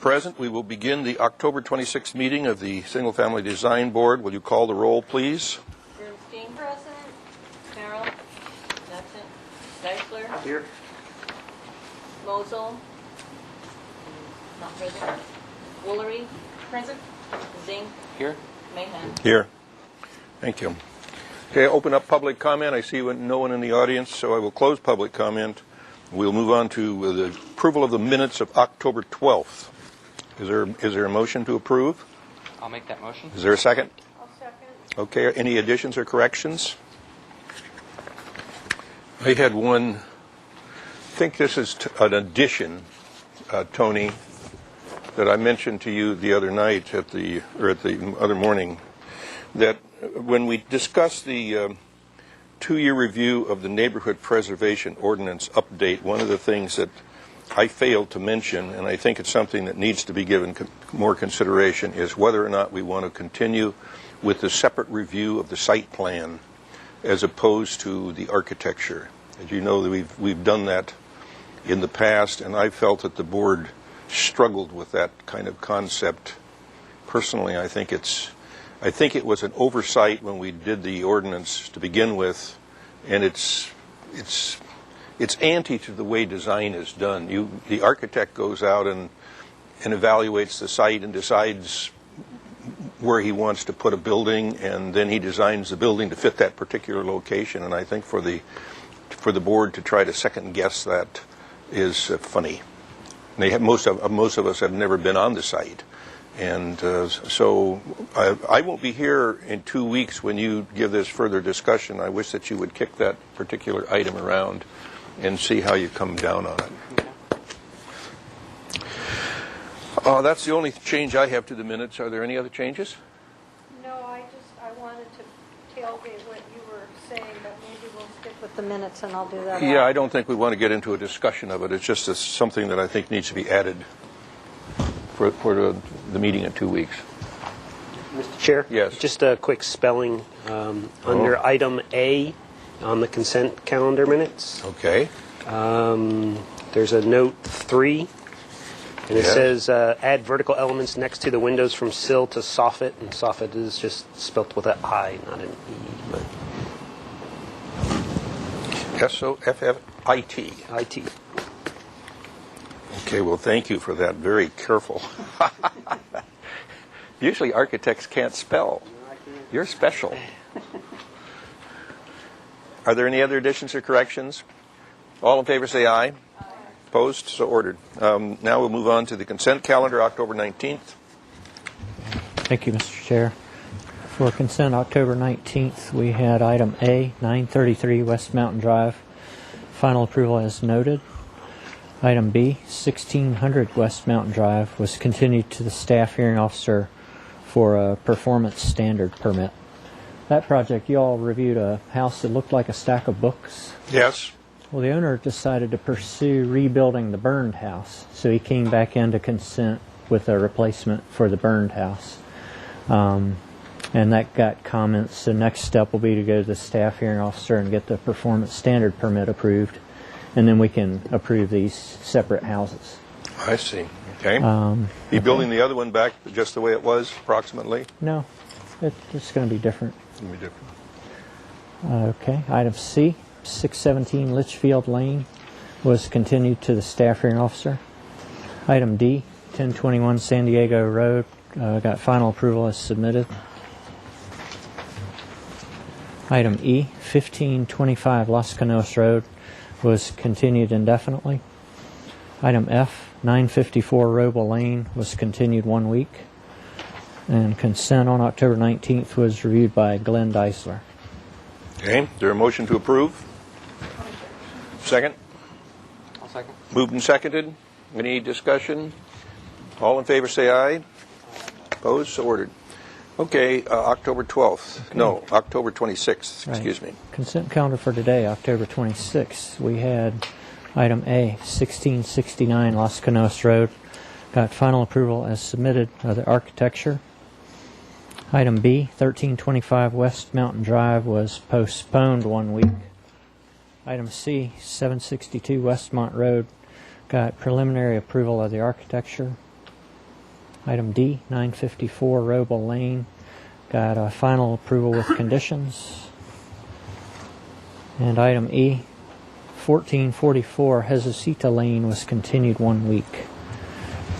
Present, we will begin the October 26th meeting of the Single Family Design Board. Will you call the roll, please? Bernstein present. Carroll absent. Geisler Here. Mosel not present. Woolery present. Zink Here. Mahan. Here. Thank you. Okay, open up public comment. I see no one in the audience, so I will close public comment. We'll move on to the approval of the minutes of October 12th. Is there a motion to approve? I'll make that motion. Is there a second? I'll second. Okay, any additions or corrections? I had one, I think this is an addition, Tony, that I mentioned to you the other night at the other morning, that when we discussed the 2-year review of the Neighborhood Preservation Ordinance update, one of the things that I failed to mention, and I think it's something that needs to be given more consideration, is whether or not we want to continue with the separate review of the site plan as opposed to the architecture. As you know, we've done that in the past, and I felt that the board struggled with that kind of concept. Personally, I think it was an oversight when we did the ordinance to begin with, and it's anti to the way design is done. The architect goes out and evaluates the site and decides where he wants to put a building, and then he designs the building to fit that particular location. And I think for the board to try to second guess that is funny. Most of us have never been on the site, and so I won't be here in 2 weeks when you give this further discussion. I wish that you would kick that particular item around and see how you come down on it. That's the only change I have to the minutes. Are there any other changes? No, I wanted to tailgate what you were saying, but maybe we'll stick with the minutes and I'll do that. Yeah, I don't think we want to get into a discussion of it. It's just something that I think needs to be added for the meeting in 2 weeks. Mr. Chair? Yes. Just a quick spelling. Under item A on the consent calendar minutes, Okay. there's a note 3, and it Yeah. says add vertical elements next to the windows from sill to soffit, and soffit is just spelt with an I, not an E. But SOFFIT. IT. Okay, well, thank you for that. Very careful. Usually architects can't spell. You're special. Are there any other additions or corrections? All in favor say aye. Aye. Opposed? So ordered. Now we'll move on to the consent calendar, October 19th. Thank you, Mr. Chair. For consent, October 19th, we had item A, 933 West Mountain Drive. Final approval as noted. Item B, 1600 West Mountain Drive, was continued to the staff hearing officer for a performance standard permit. That project, you all reviewed a house that looked like a stack of books. Yes. Well, the owner decided to pursue rebuilding the burned house, so he came back into consent with a replacement for the burned house. And that got comments. The next step will be to go to the staff hearing officer and get the performance standard permit approved, and then we can approve these separate houses. I see. Okay. You building the other one back just the way it was, approximately? No, it's going to be different. It's going to be different. Okay. Item C, 617 Litchfield Lane, was continued to the staff hearing officer. Item D, 1021 San Diego Road, got final approval as submitted. Item E, 1525 Las Canoas Road, was continued indefinitely. Item F, 954 Roble Lane, was continued 1 week. And consent on October 19th was reviewed by Glenn Deisler. Okay. Is there a motion to approve? Second? I'll second. Moved and seconded. Any discussion? All in favor say aye. Opposed? So ordered. Okay, October 12th. Okay. No, October 26th. Right. Excuse me. Consent calendar for today, October 26th. We had item A, 1669 Las Canoas Road. Got final approval as submitted of the architecture. Item B, 1325 West Mountain Drive, was postponed 1 week. Item C, 762 Westmont Road, got preliminary approval of the architecture. Item D, 954 Roble Lane, got a final approval with conditions. And item E, 1444 Hezecita Lane was continued 1 week.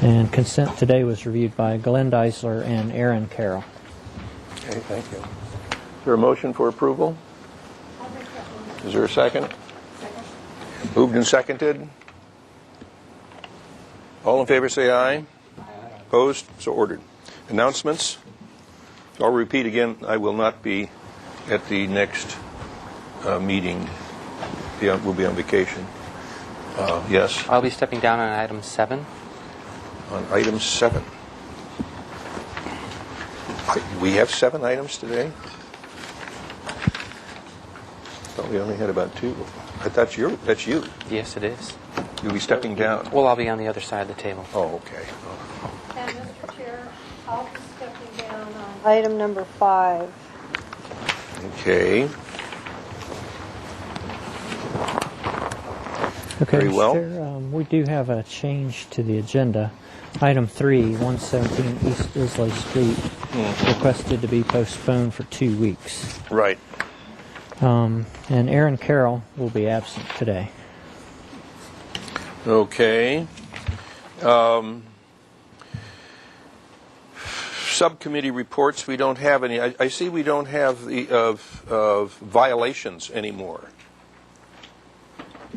And consent today was reviewed by Glenn Deisler and Aaron Carroll. Okay, thank you. Is there a motion for approval? Is there a second? Moved and seconded. All in favor say aye. Opposed? So ordered. Announcements? I'll repeat again, I will not be at the next meeting. We'll be on vacation. Yes, I'll be stepping down on item 7. on item 7. We have 7 items today? Thought we only had about 2. That's you. Yes, it is. You'll be stepping down. Well, I'll be on the other side of the table. Oh, okay. And Mr. Chair, I'll be stepping down on item number 5. Okay. Okay, Very well. Mr. Chair, we do have a change to the agenda. Item 3, 117 East Islay Street, requested to be postponed for 2 weeks. Right. And Aaron Carroll will be absent today. Okay. Subcommittee reports, we don't have any. I see we don't have the of violations anymore.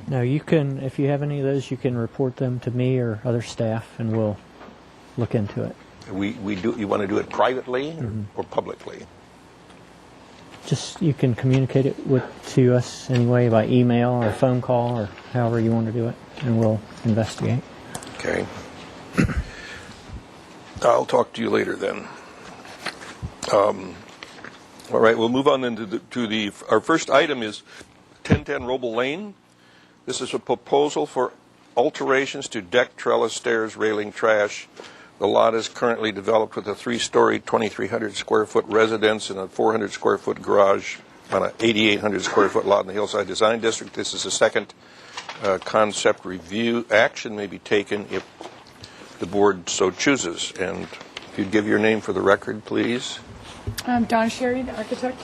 Now, you can, if you have any of those, you can report them to me or other staff, and we'll look into it. We do. You want to do it privately or publicly? Just, you can communicate it to us anyway by email or phone call or however you want to do it, and we'll investigate. Okay. I'll talk to you later then. All right, we'll move on then to our first item is 1010 Roble Lane. This is a proposal for alterations to deck, trellis, stairs, railing, trash. The lot is currently developed with a 3-story, 2,300 square foot residence and a 400 square foot garage on an 8,800 square foot lot in the Hillside Design District. This is a second concept review. Action may be taken if the board so chooses. And if you'd give your name for the record, please. I'm Dawn Sherry, the architect.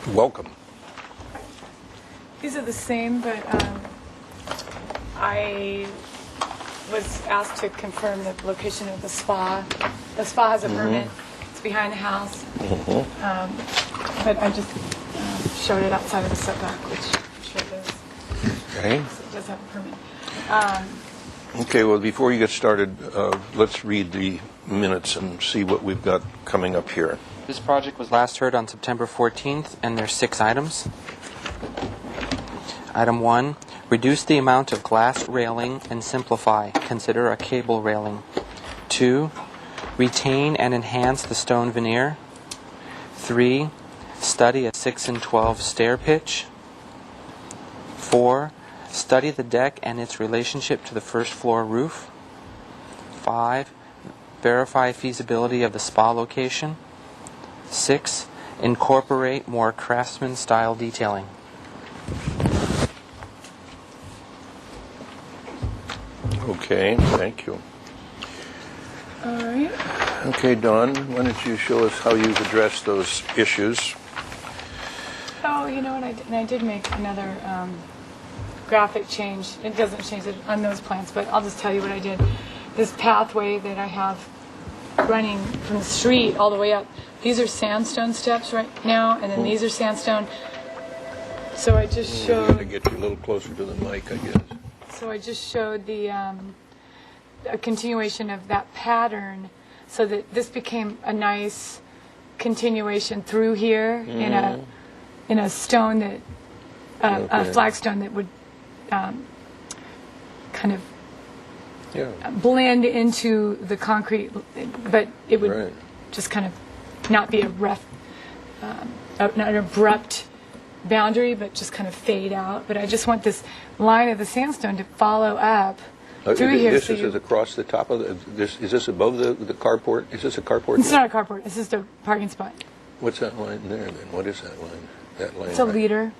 Welcome. These are the same, but I was asked to confirm the location of the spa. The spa has a permit. It's behind the house. But I just showed it outside of the setback, which I'm sure it does. Okay. So it does have a permit. Okay, well, before you get started, let's read the minutes and see what we've got coming up here. This project was last heard on September 14th, and there's 6 items. Item 1, reduce the amount of glass railing and simplify. Consider a cable railing. 2, retain and enhance the stone veneer. 3, study a 6 and 12 stair pitch. 4, study the deck and its relationship to the first floor roof. 5, verify feasibility of the spa location. 6, incorporate more craftsman style detailing. Okay, thank you. All right. Okay, Dawn, why don't you show us how you've addressed those issues? Oh, you know what? I did make another graphic change. It doesn't change it on those plans, but I'll just tell you what I did. This pathway that I have running from the street all the way up, these are sandstone steps right now, and then these are sandstone. So I just We're going to showed. get you a little closer to the mic, I guess. So I just showed the a continuation of that pattern, so that this became a nice continuation through here in a stone that a Okay. flagstone that would kind of Yeah, blend into the concrete, but it would right. just kind of not be a rough, not an abrupt boundary, but just kind of fade out. But I just want this line of the sandstone to follow up through here. This so is you- across the top of this. Is this above the carport? Is this a carport? It's not a carport. It's just a parking spot. What's that line there then? What is that line? That line. It's a right- leader.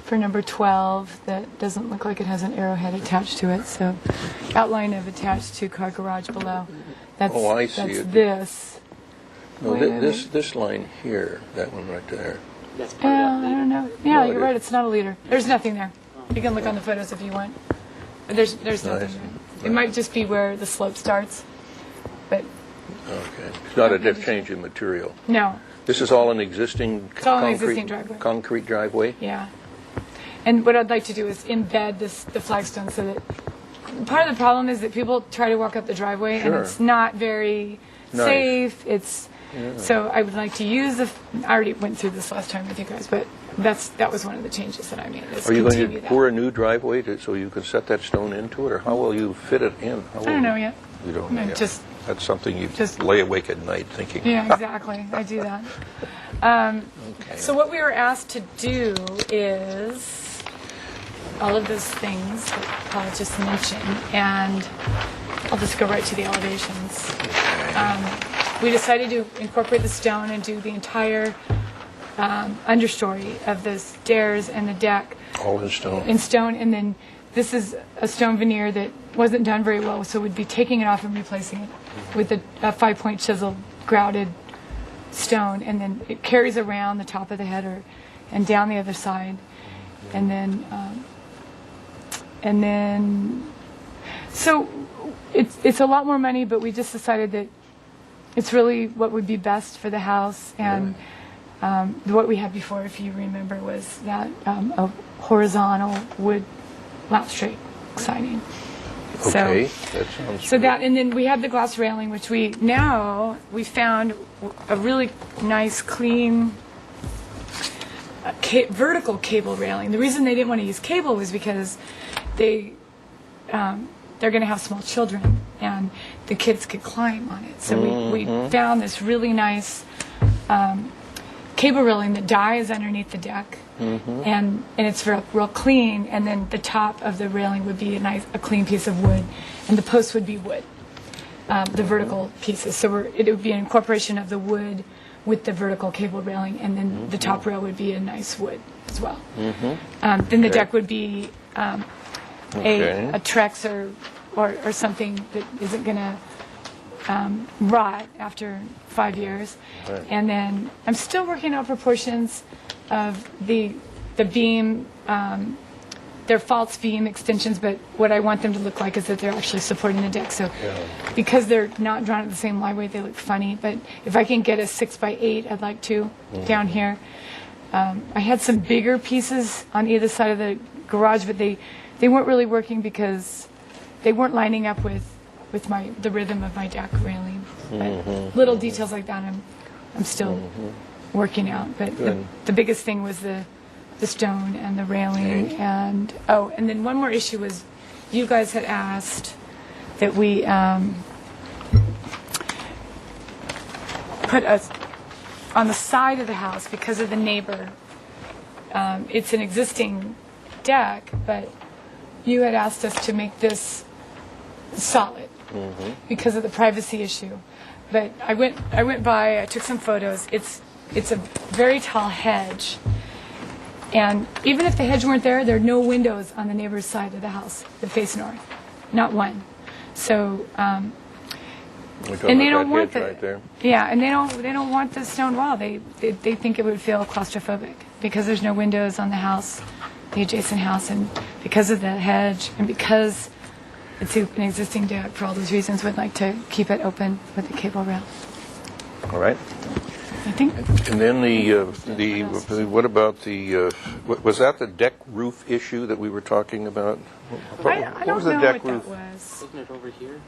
for number 12 that doesn't look like it has an arrowhead attached to it. So outline of attached to car garage below. That's, Oh, I see that's it. this. No, Wait a this line here, that one right there. That's part Yeah, of that I leader. don't know. Yeah, No, you're it right. is. It's not a leader. There's nothing there. You can look on the photos if you want. But there's nothing Nice. there. It might just be where the slope starts. But Okay. It's not a change in material. no, This is all an existing It's all an concrete, existing driveway. concrete driveway? yeah. And what I'd like to do is embed the flagstone so that part of the problem is that people try to walk up the driveway and Sure. it's not very Nice. safe. So I would like to use I already went through this last time with you guys, but that was one of the changes that I made. Is Are you going continue to that. pour a new driveway so you can set that stone into it, or how will you fit it in? How I will don't know yet. You don't No, know yet. just- That's something you just- lay awake at night thinking. Yeah, exactly. I do that. Okay. So what we were asked to do is all of those things that Paul just mentioned, and I'll just go right to the elevations. We decided to incorporate the stone and do the entire understory of the stairs and the deck All in stone. in stone, and then this is a stone veneer that wasn't done very well, so we'd be taking it off and replacing it with a 5-point chisel grouted stone, and then it carries around the top of the header and down the other side, and then so it's a lot more money, but we just decided that it's really what would be best for the house. And what we had before, if you remember, was that a horizontal wood lap straight siding. Okay, that sounds So good. that, and then we have the glass railing, which we found a really nice, clean vertical cable railing. The reason they didn't want to use cable was because they're going to have small children, and the kids could climb on it. So we found this really nice cable railing that dies underneath the deck, and it's real clean. And then the top of the railing would be a clean piece of wood, and the posts would be wood, the vertical pieces. So it would be an incorporation of the wood with the vertical cable railing, and then the top rail would be a nice wood as well. Then the deck would be Okay. a Trex or something that isn't going to rot after 5 years. Right. And then I'm still working out proportions of the beam. They're false beam extensions, but what I want them to look like is that they're actually supporting the deck. So because they're not drawn at the same line way, they look funny. But if I can get a 6x8, I'd like to down here. I had some bigger pieces on either side of the garage, but they weren't really working because they weren't lining up with the rhythm of my deck railing. But little details like that I'm still working out. But the biggest thing was the stone and the railing. Okay. And then one more issue was you guys had asked that we put us on the side of the house because of the neighbor. It's an existing deck, but you had asked us to make this solid because of the privacy issue. But I went by, I took some photos. It's a very tall hedge, and even if the hedge weren't there are no windows on the neighbor's side of the house that face north, not one. So We're talking and they about don't that want hedge right there. yeah, and they don't want the stone wall. They think it would feel claustrophobic because there's no windows on the house, the adjacent house, and because of the hedge, and because it's an existing deck. For all those reasons, we'd like to keep it open with the cable rail. All right. I think And then what about was that the deck roof issue that we were talking about? I What don't was the know deck what roof? that was. Wasn't it over here?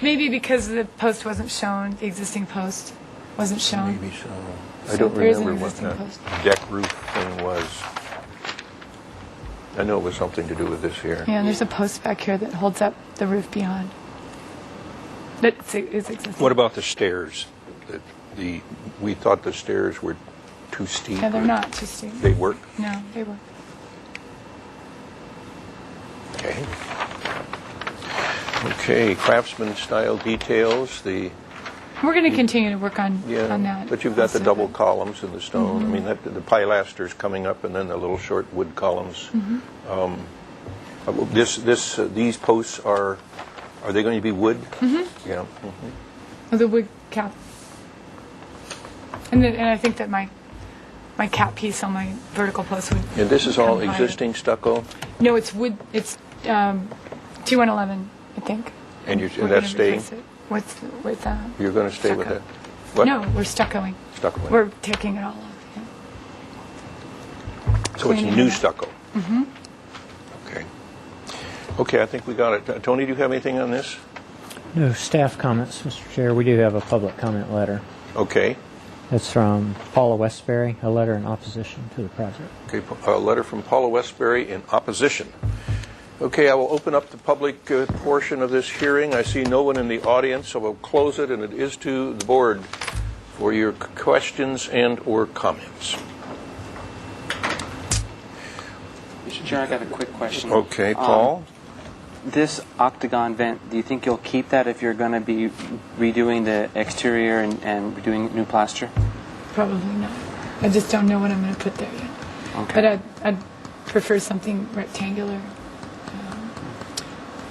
Maybe because the post wasn't shown, the existing post wasn't shown. Maybe so. I So don't there is an remember what existing that post. deck roof thing was. I know it was something to do with this here. Yeah, and there's a post back here that holds up the roof beyond. But it's existing. What about the stairs? We thought the stairs were too steep. Yeah, they're not too steep. They work? No, they were. Okay. Okay, craftsman style details. We're going to continue to work on Yeah, that. but you've got the also. double columns in the stone. I mean, the pilasters coming up, and then the little short wood columns. These posts are they going to be wood? Yeah. Oh, the wood cap. And I think that my cap piece on my vertical post would. And this is all come higher. existing stucco, No, it's wood. It's T111, I think. and We're and that's gonna staying. replace it with that. You're going to stay with Stucco. that. What? No, we're stuccoing. Stucco. We're taking it all off. Yeah. So it's cleaning new it up. stucco. Okay. Okay, I think we got it. Tony, do you have anything on this? No staff comments, Mr. Chair. We do have a public comment letter. Okay. It's from Paula Westbury, a letter in opposition to the project. Okay, a letter from Paula Westbury in opposition. Okay, I will open up the public portion of this hearing. I see no one in the audience, so we'll close it, and it is to the board for your questions and or comments. Mr. Chair, I got a quick question. Okay, Paul? This octagon vent, do you think you'll keep that if you're going to be redoing the exterior and doing new plaster? Probably not. I just don't know what I'm going to put there yet. Okay. But I'd prefer something rectangular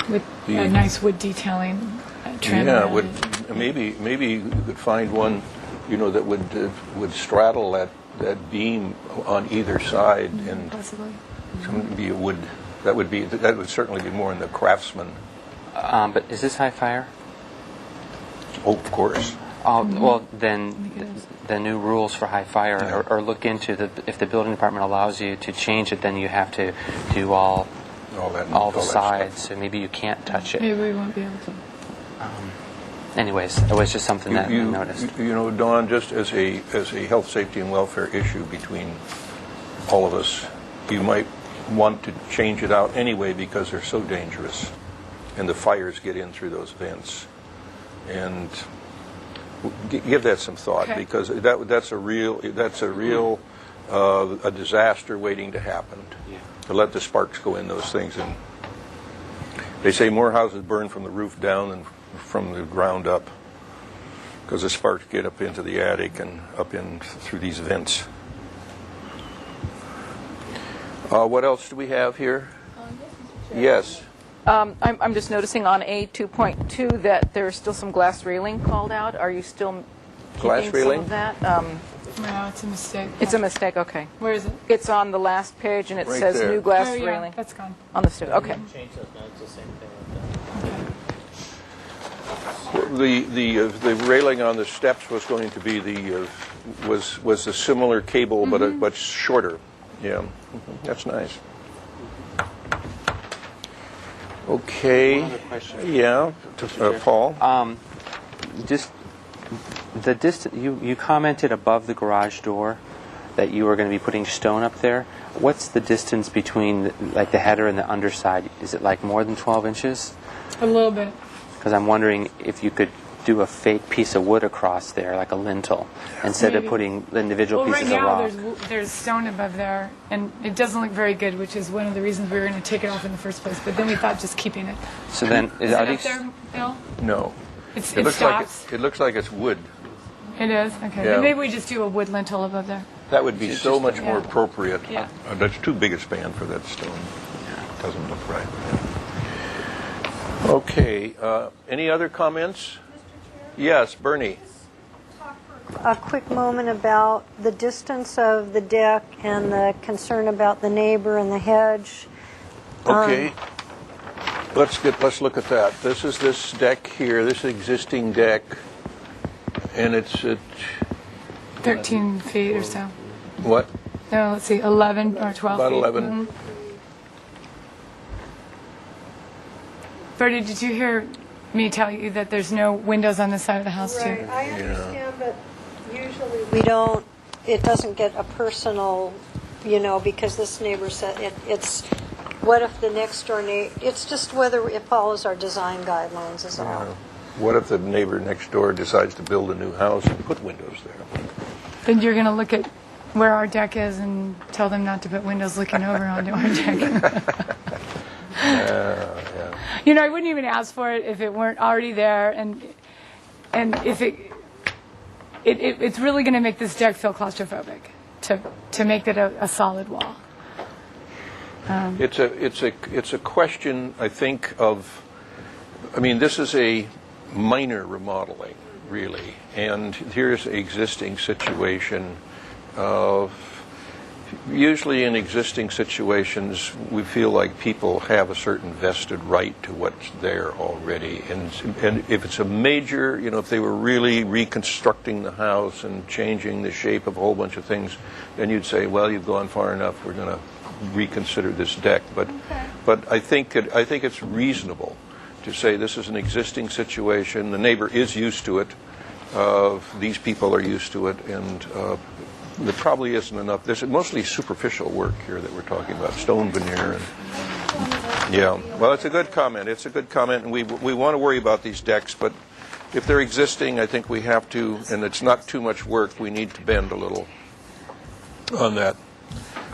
with a nice wood detailing trim. Yeah, around it. maybe you could find one, that would straddle that beam on either side, and Possibly. be a wood. That would certainly be more in the craftsman. But is this high fire? Oh, of course. Well, then think it is. the new rules for high fire, Yeah. or look into if the building department allows you to change it, then you have to do all All the that sides, stuff. so maybe you can't touch it. Maybe we won't be able to. Anyways, it was just something that I noticed. Don, just as a health, safety, and welfare issue between all of us, you might want to change it out anyway because they're so dangerous, and the fires get in through those vents. And give that some thought, Okay. because that's a real a disaster waiting to happen. To let the sparks go in those things, and they say more houses burn from the roof down than from the ground up, because the sparks get up into the attic and up in through these vents. What else do we have here? Yes. I'm just noticing on A2.2 that there's still some glass railing called out. Are you still Glass keeping railing? some of that? No, it's a mistake. It's a mistake, okay. Where is it? It's on the last page, and it Right says there. new glass Oh, yeah, railing that's gone. on the stove. Okay. The railing on the steps was going to be was a similar cable, but shorter. Yeah, that's nice. Okay. One other question. Yeah, Paul. Just the distance. You commented above the garage door that you were going to be putting stone up there. What's the distance between the header and the underside? Is it like more than 12 inches? A little bit. Because I'm wondering if you could do a fake piece of wood across there, like a lintel, instead of Maybe. putting individual Well, right pieces of now rock. there's stone above there, and it doesn't look very good, which is one of the reasons we were going to take it off in the first place. But then we thought just keeping it. So then, Is it are up these? there, Bill? No, It looks like stops. it looks like it's wood. It is? Okay. Yeah. Then maybe we just do a wood lintel above there. That would be so much more Yeah. appropriate. Yeah. That's too big a span for that stone. Doesn't look right. Okay. Any other comments? Yes, Bernie. A quick moment about the distance of the deck and the concern about the neighbor and the hedge. Okay. Let's look at that. This is this deck here, this existing deck, and it's at 13 feet or so. what? No, let's see, 11 or 12 About feet. 11. Bertie, did you hear me tell you that there's no windows on this side of the house, too? Right, I understand, but usually we don't, it doesn't get a personal, because this neighbor said, it's, what if the next door neighbor, it's just whether it follows our design guidelines is all. What if the neighbor next door decides to build a new house and put windows there? Then you're going to look at where our deck is and tell them not to put windows looking over onto our deck. Yeah. I wouldn't even ask for it if it weren't already there, and if it it's really going to make this deck feel claustrophobic to make it a solid wall. It's a question, I think, of, I mean, this is a minor remodeling, really, and here's an existing situation. Usually in existing situations, we feel like people have a certain vested right to what's there already. And if it's a major, if they were really reconstructing the house and changing the shape of a whole bunch of things, then you'd say, well, you've gone far enough, we're going to reconsider this deck. But I think it's reasonable to say this is an existing situation. The neighbor is used to it. These people are used to it, and there probably isn't enough. There's mostly superficial work here that we're talking about, stone veneer. Yeah, well, it's a good comment. It's a good comment, and we want to worry about these decks, but if they're existing, I think we have to, and it's not too much work, we need to bend a little on that.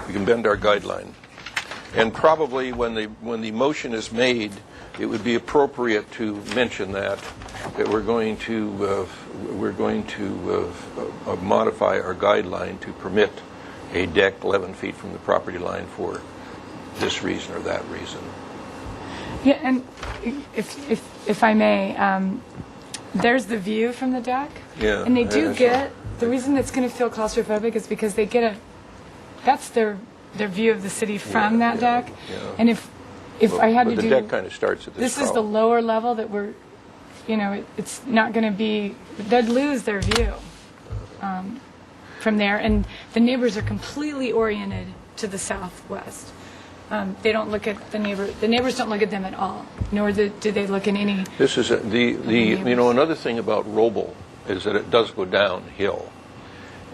We can bend our guideline. And probably when the motion is made, it would be appropriate to mention that we're going to modify our guideline to permit a deck 11 feet from the property line for this reason or that reason. Yeah, and if I may, there's the view from the deck. Yeah, And they do yeah, get, the reason it's going to feel claustrophobic is because they get that's their view of the city from that deck. Yeah. And if I had to the do... deck kind of starts at this is the lower level that we're, it's not going to be, they'd lose their view from there. And the neighbors are completely oriented to the southwest. They don't look at the neighbors don't look at them at all, nor do they look in any... This is another thing about Roble is that it does go downhill.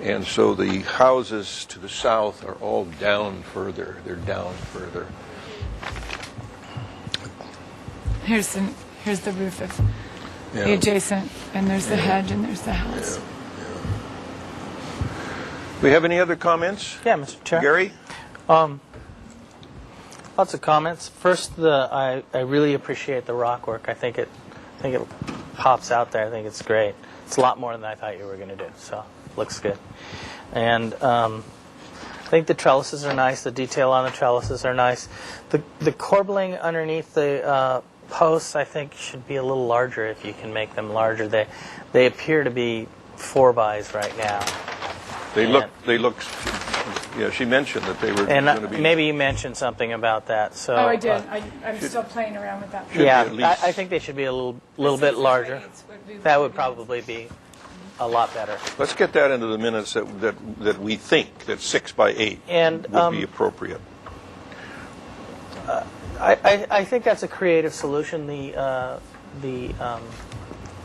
And so the houses to the south are all down further. They're down further. Here's the roof of the adjacent, and there's the hedge, and there's the house. We have any other comments? Yeah, Mr. Chair. Gary? Lots of comments. First, I really appreciate the rock work. I think it pops out there. I think it's great. It's a lot more than I thought you were going to do. So looks good. And I think the trellises are nice. The detail on the trellises are nice. The corbelling underneath the posts, I think, should be a little larger if you can make them larger. They appear to be 4x right now. They look. Yeah, she mentioned that they were and going to be. Maybe you mentioned something about that. So I did. I'm still playing around with that. Yeah, at least- I think they should be a little bit larger. That would probably be a lot better. Let's get that into the minutes that we think that 6 by 8 And, would be appropriate. I think that's a creative solution. The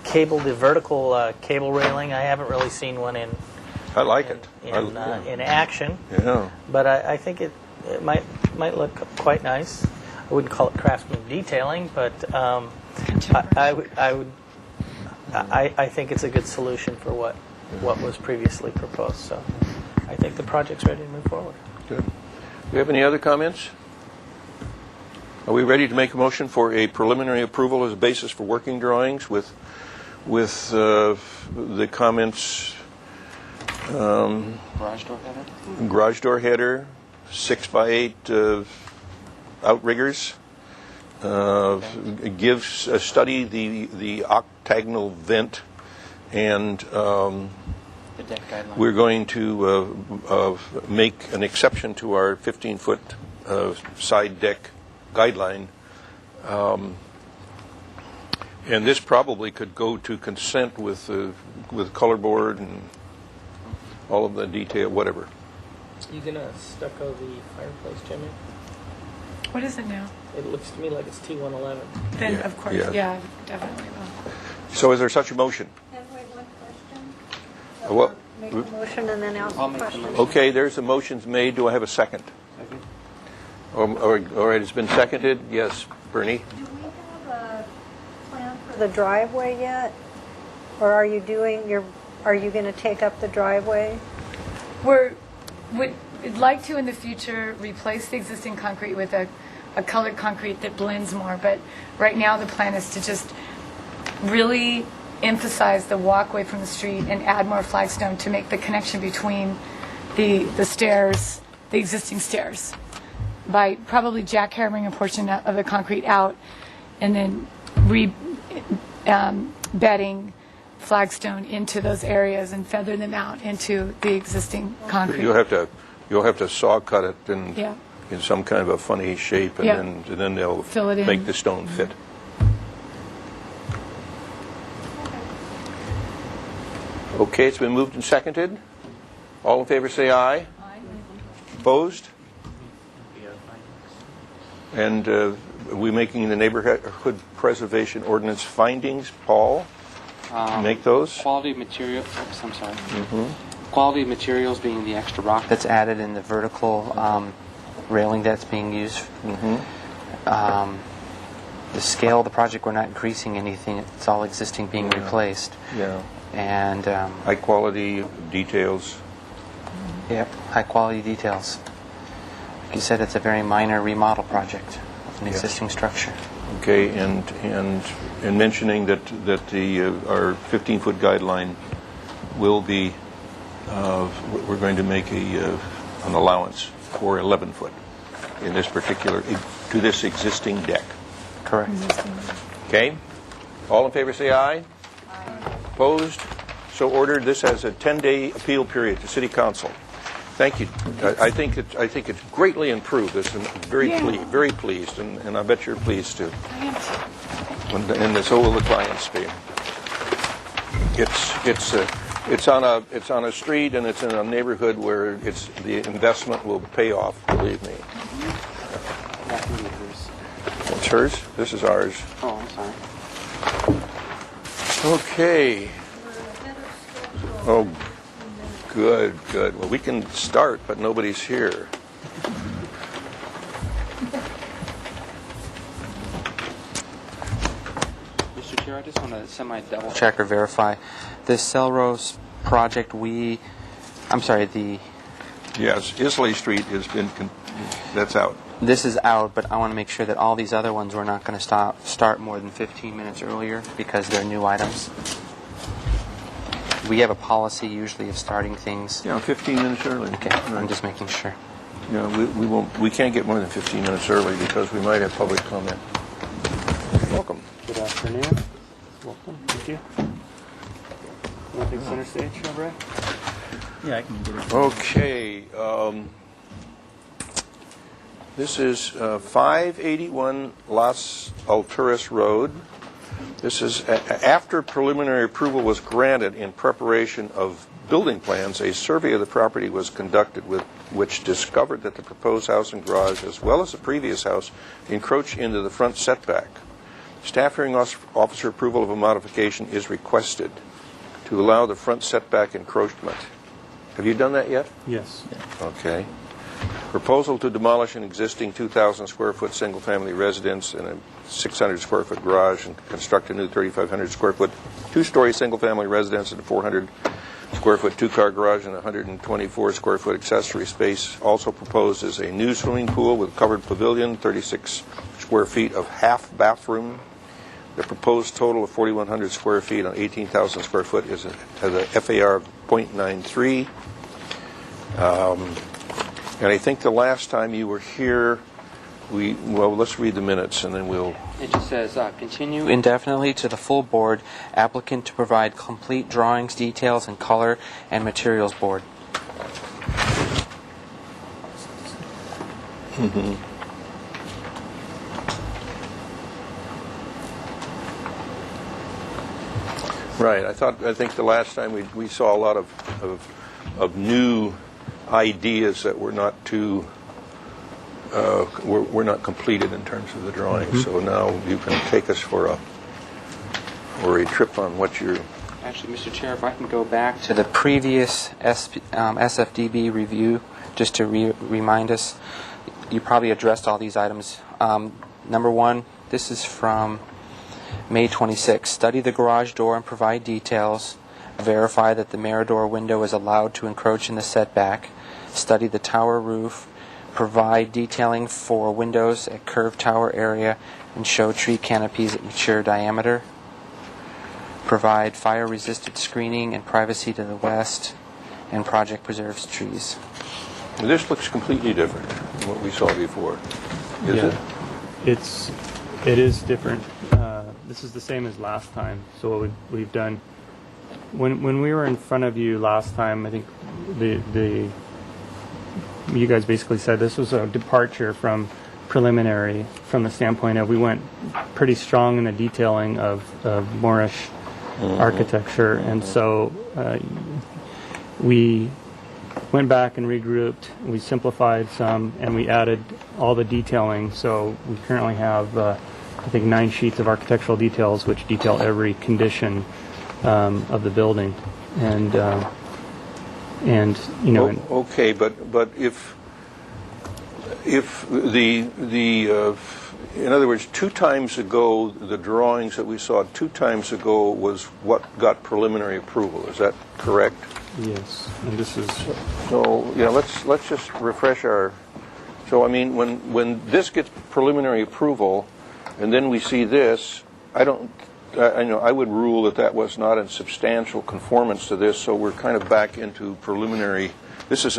vertical cable railing. I haven't really seen one in I like it. in action. Yeah. But I think it might look quite nice. I wouldn't call it craftsman detailing, but I think it's a good solution for what was previously proposed. So I think the project's ready to move forward. Good. Do you have any other comments? Are we ready to make a motion for a preliminary approval as a basis for working drawings with the comments? Garage door header? Garage door header, 6 by 8 outriggers. Study the octagonal vent, and The deck guideline. we're going to make an exception to our 15-foot side deck guideline. And this probably could go to consent with color board and all of the detail, whatever. You gonna stucco the fireplace, Jimmy? What is it now? It looks to me like it's T111. Then, Yeah, of course, yeah. yeah, definitely will. So is there such a motion? And wait, one question? What? Make a motion and then ask I'll a make the question. motion. Okay, there's a motion's made. Do I have a second? Second. All right, it's been seconded. Yes, Bernie? Do we have a plan for the driveway yet? Or are you going to take up the driveway? We'd like to in the future replace the existing concrete with a colored concrete that blends more, but right now the plan is to just really emphasize the walkway from the street and add more flagstone to make the connection between the stairs, the existing stairs, by probably jackhammering a portion of the concrete out and then bedding flagstone into those areas and feather them out into the existing concrete. You'll have to saw cut it Yeah. in some kind of a funny shape, and Yeah. then they'll Fill it in. make the stone fit. Okay, it's been moved and seconded. All in favor say aye. Opposed? And are we making the neighborhood preservation ordinance findings, Paul? Make those? Quality material. Oops, I'm sorry. Quality materials being the extra rock that's added in the vertical railing that's being used. The scale of the project, we're not increasing anything. It's all existing being replaced. Yeah. And High quality details. yep, high quality details. Like you said, it's a very minor remodel project of an existing structure. Okay, and mentioning that the our 15-foot guideline will be we're going to make an allowance for 11-foot in this particular to this existing deck. Correct. Okay, all in favor say aye. Opposed? So ordered. This has a 10-day appeal period to City Council. Thank you. I think it's greatly improved. I'm very pleased, and I bet you're pleased too. And so will the clients be. It's on a street, and it's in a neighborhood where the investment will pay off. Believe me. It's hers. This is ours. Oh, I'm sorry. Okay. Oh, good. Well, we can start, but nobody's here. Mr. Chair, I just want to semi-double check or verify. This Selrose project, Yes, Islay Street has been. That's out. this is out, but I want to make sure that all these other ones we're not going to start more than 15 minutes earlier because they're new items. We have a policy usually of starting things. Yeah, 15 minutes early. Okay, I'm just making sure. Yeah, we won't. We can't get more than 15 minutes early because we might have public comment. Welcome. Good afternoon. Welcome. Thank you. Want to take center stage, Brad? Yeah, I can get it. Okay. This is 581 Las Alturas Road. This is after preliminary approval was granted in preparation of building plans, a survey of the property was conducted which discovered that the proposed house and garage, as well as the previous house, encroach into the front setback. Staff hearing officer approval of a modification is requested to allow the front setback encroachment. Have you done that yet? Yes. Okay. Proposal to demolish an existing 2,000 square foot single family residence and a 600 square foot garage and construct a new 3,500 square foot two-story single family residence and a 400 square foot two-car garage and 124 square foot accessory space. Also proposed is a new swimming pool with covered pavilion, 36 square feet of half bathroom. The proposed total of 4,100 square feet on 18,000 square foot has a FAR of 0.93. And I think the last time you were here, let's read the minutes and then we'll... It just says, continue indefinitely to the full board, applicant to provide complete drawings, details, and color and materials board. Right. I think the last time we saw a lot of new ideas that were not too were not completed in terms of the drawing. So now you can take us for a trip on what you're... Actually, Mr. Chair, if I can go back to the previous SFDB review, just to remind us, you probably addressed all these items. Number one, this is from May 26. Study the garage door and provide details. Verify that the Mirador window is allowed to encroach in the setback. Study the tower roof. Provide detailing for windows at curved tower area and show tree canopies at mature diameter. provide fire-resistant screening and privacy to the west, and project preserves trees. This looks completely different than what we saw before. Is it? It is different. This is the same as last time. So what we've done when we were in front of you last time, I think you guys basically said this was a departure from preliminary, from the standpoint of we went pretty strong in the detailing of Moorish architecture, and so we went back and regrouped. We simplified some, and we added all the detailing. So we currently have, I think, 9 sheets of architectural details, which detail every condition of the building, and you know. Okay, but if in other words, 2 times ago, the drawings that we saw 2 times ago was what got preliminary approval. Is that correct? Yes, and this is. So yeah, let's just refresh our. So I mean, when this gets preliminary approval, and then we see this, I would rule that was not in substantial conformance to this. So we're kind of back into preliminary. This is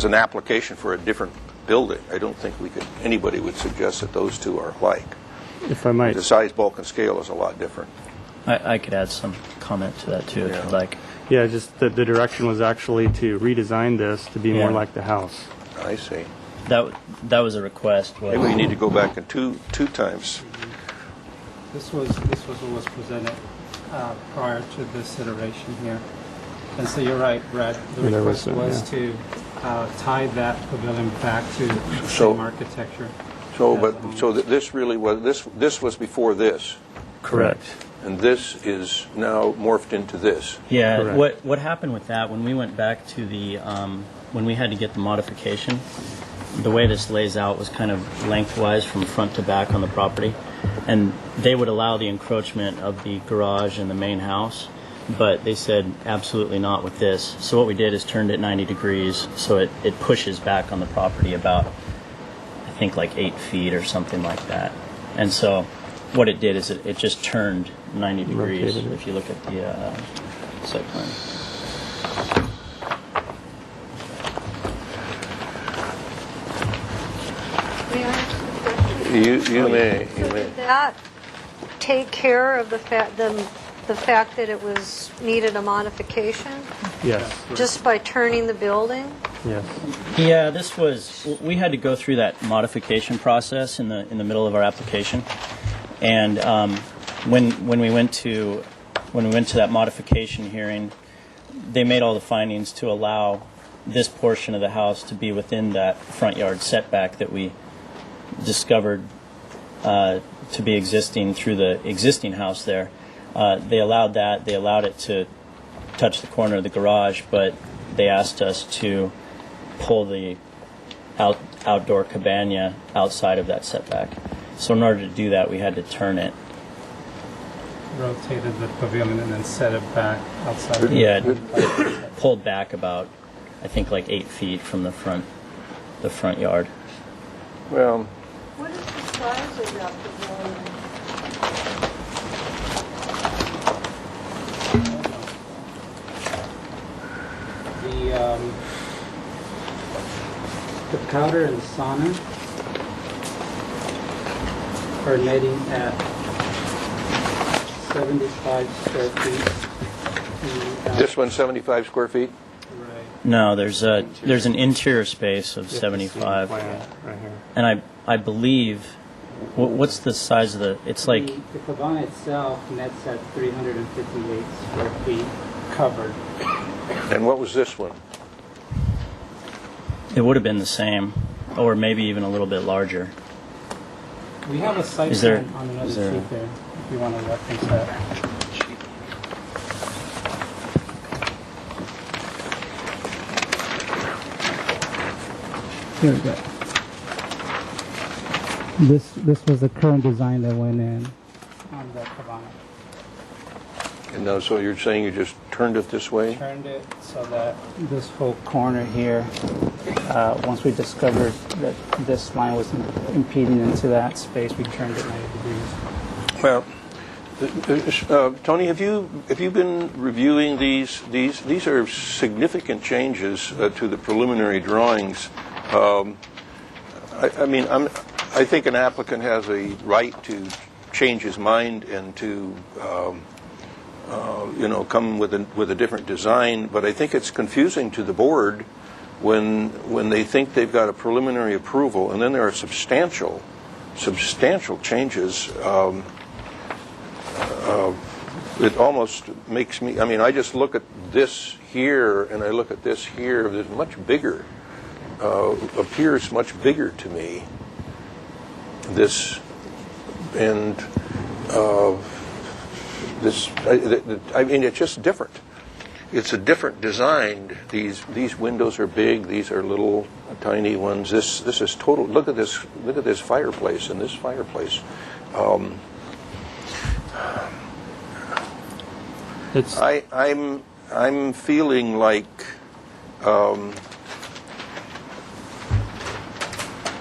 an application for a different building. I don't think anybody would suggest that those two are alike. If I might. The size, bulk, and scale is a lot different. I could add some comment to that too, if you'd like. Yeah, just the direction was actually to redesign this to be more like the house. I see. That was a request. Maybe we need to go back in two times. This was what was presented prior to this iteration here. And so you're right, Brad. The request was to tie that pavilion back to the same architecture. So this really was this was before this. Correct. And this is now morphed into this. Yeah. Correct. What happened with that when we went back to the when we had to get the modification, the way this lays out was kind of lengthwise from front to back on the property, and they would allow the encroachment of the garage and the main house, but they said absolutely not with this. So what we did is turned it 90 degrees, so it pushes back on the property about, I think, like 8 feet or something like that. And so what it did is it just turned 90 degrees. Rotated it. If you look at the site plan. May I ask a question? You may. So did that take care of the fact that it was needed a modification Yes. just by turning the building? Yes. Yeah, we had to go through that modification process in the middle of our application, and when we went to that modification hearing, they made all the findings to allow this portion of the house to be within that front yard setback that we discovered to be existing through the existing house there. They allowed that. They allowed it to touch the corner of the garage, but they asked us to pull the outdoor cabana outside of that setback. So in order to do that, we had to turn it. Rotated the pavilion and then set it back outside of Yeah, it pulled back about, I think, like 8 feet from the front yard. Well, What is the size of that pavilion? The powder and sauna are netting at 75 square feet. this one's 75 square feet. Right. No, there's an interior space of 75, Plan right here. and I believe, what's the size of the? It's like The cabana itself nets at 358 square feet covered. And what was this one? it would have been the same, or maybe even a little bit larger. We have a site Is there- plan on another is there- sheet there, if you want to reference that. Here we go. This was the current design that went in on the cabana. And now, so you're saying you just turned it this way? Turned it so that this whole corner here, once we discovered that this line was impeding into that space, we turned it 90 degrees. Well, Tony, have you been reviewing these? These are significant changes to the preliminary drawings. I think an applicant has a right to change his mind and to come with a different design. But I think it's confusing to the board when they think they've got a preliminary approval and then there are substantial changes. It almost makes me, I just look at this here and I look at this here, it's much bigger, appears much bigger to me. This, and this, it's just different. It's a different design. These windows are big, these are little tiny ones. This is total, look at this fireplace and this fireplace. I'm feeling like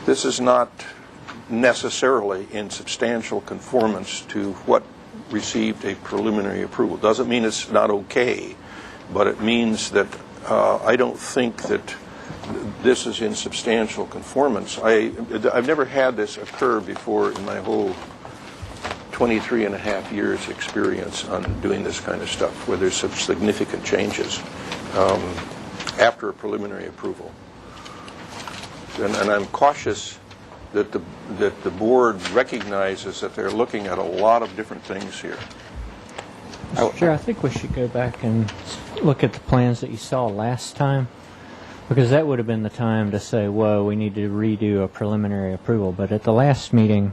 this is not necessarily in substantial conformance to what received a preliminary approval. Doesn't mean it's not okay, but it means that I don't think that this is in substantial conformance. I've never had this occur before in my whole 23 and a half years experience on doing this kind of stuff, where there's such significant changes after a preliminary approval. And I'm cautious that the board recognizes that they're looking at a lot of different things here. Mr. Chair, I think we should go back and look at the plans that you saw last time, because that would have been the time to say, whoa, we need to redo a preliminary approval. But at the last meeting,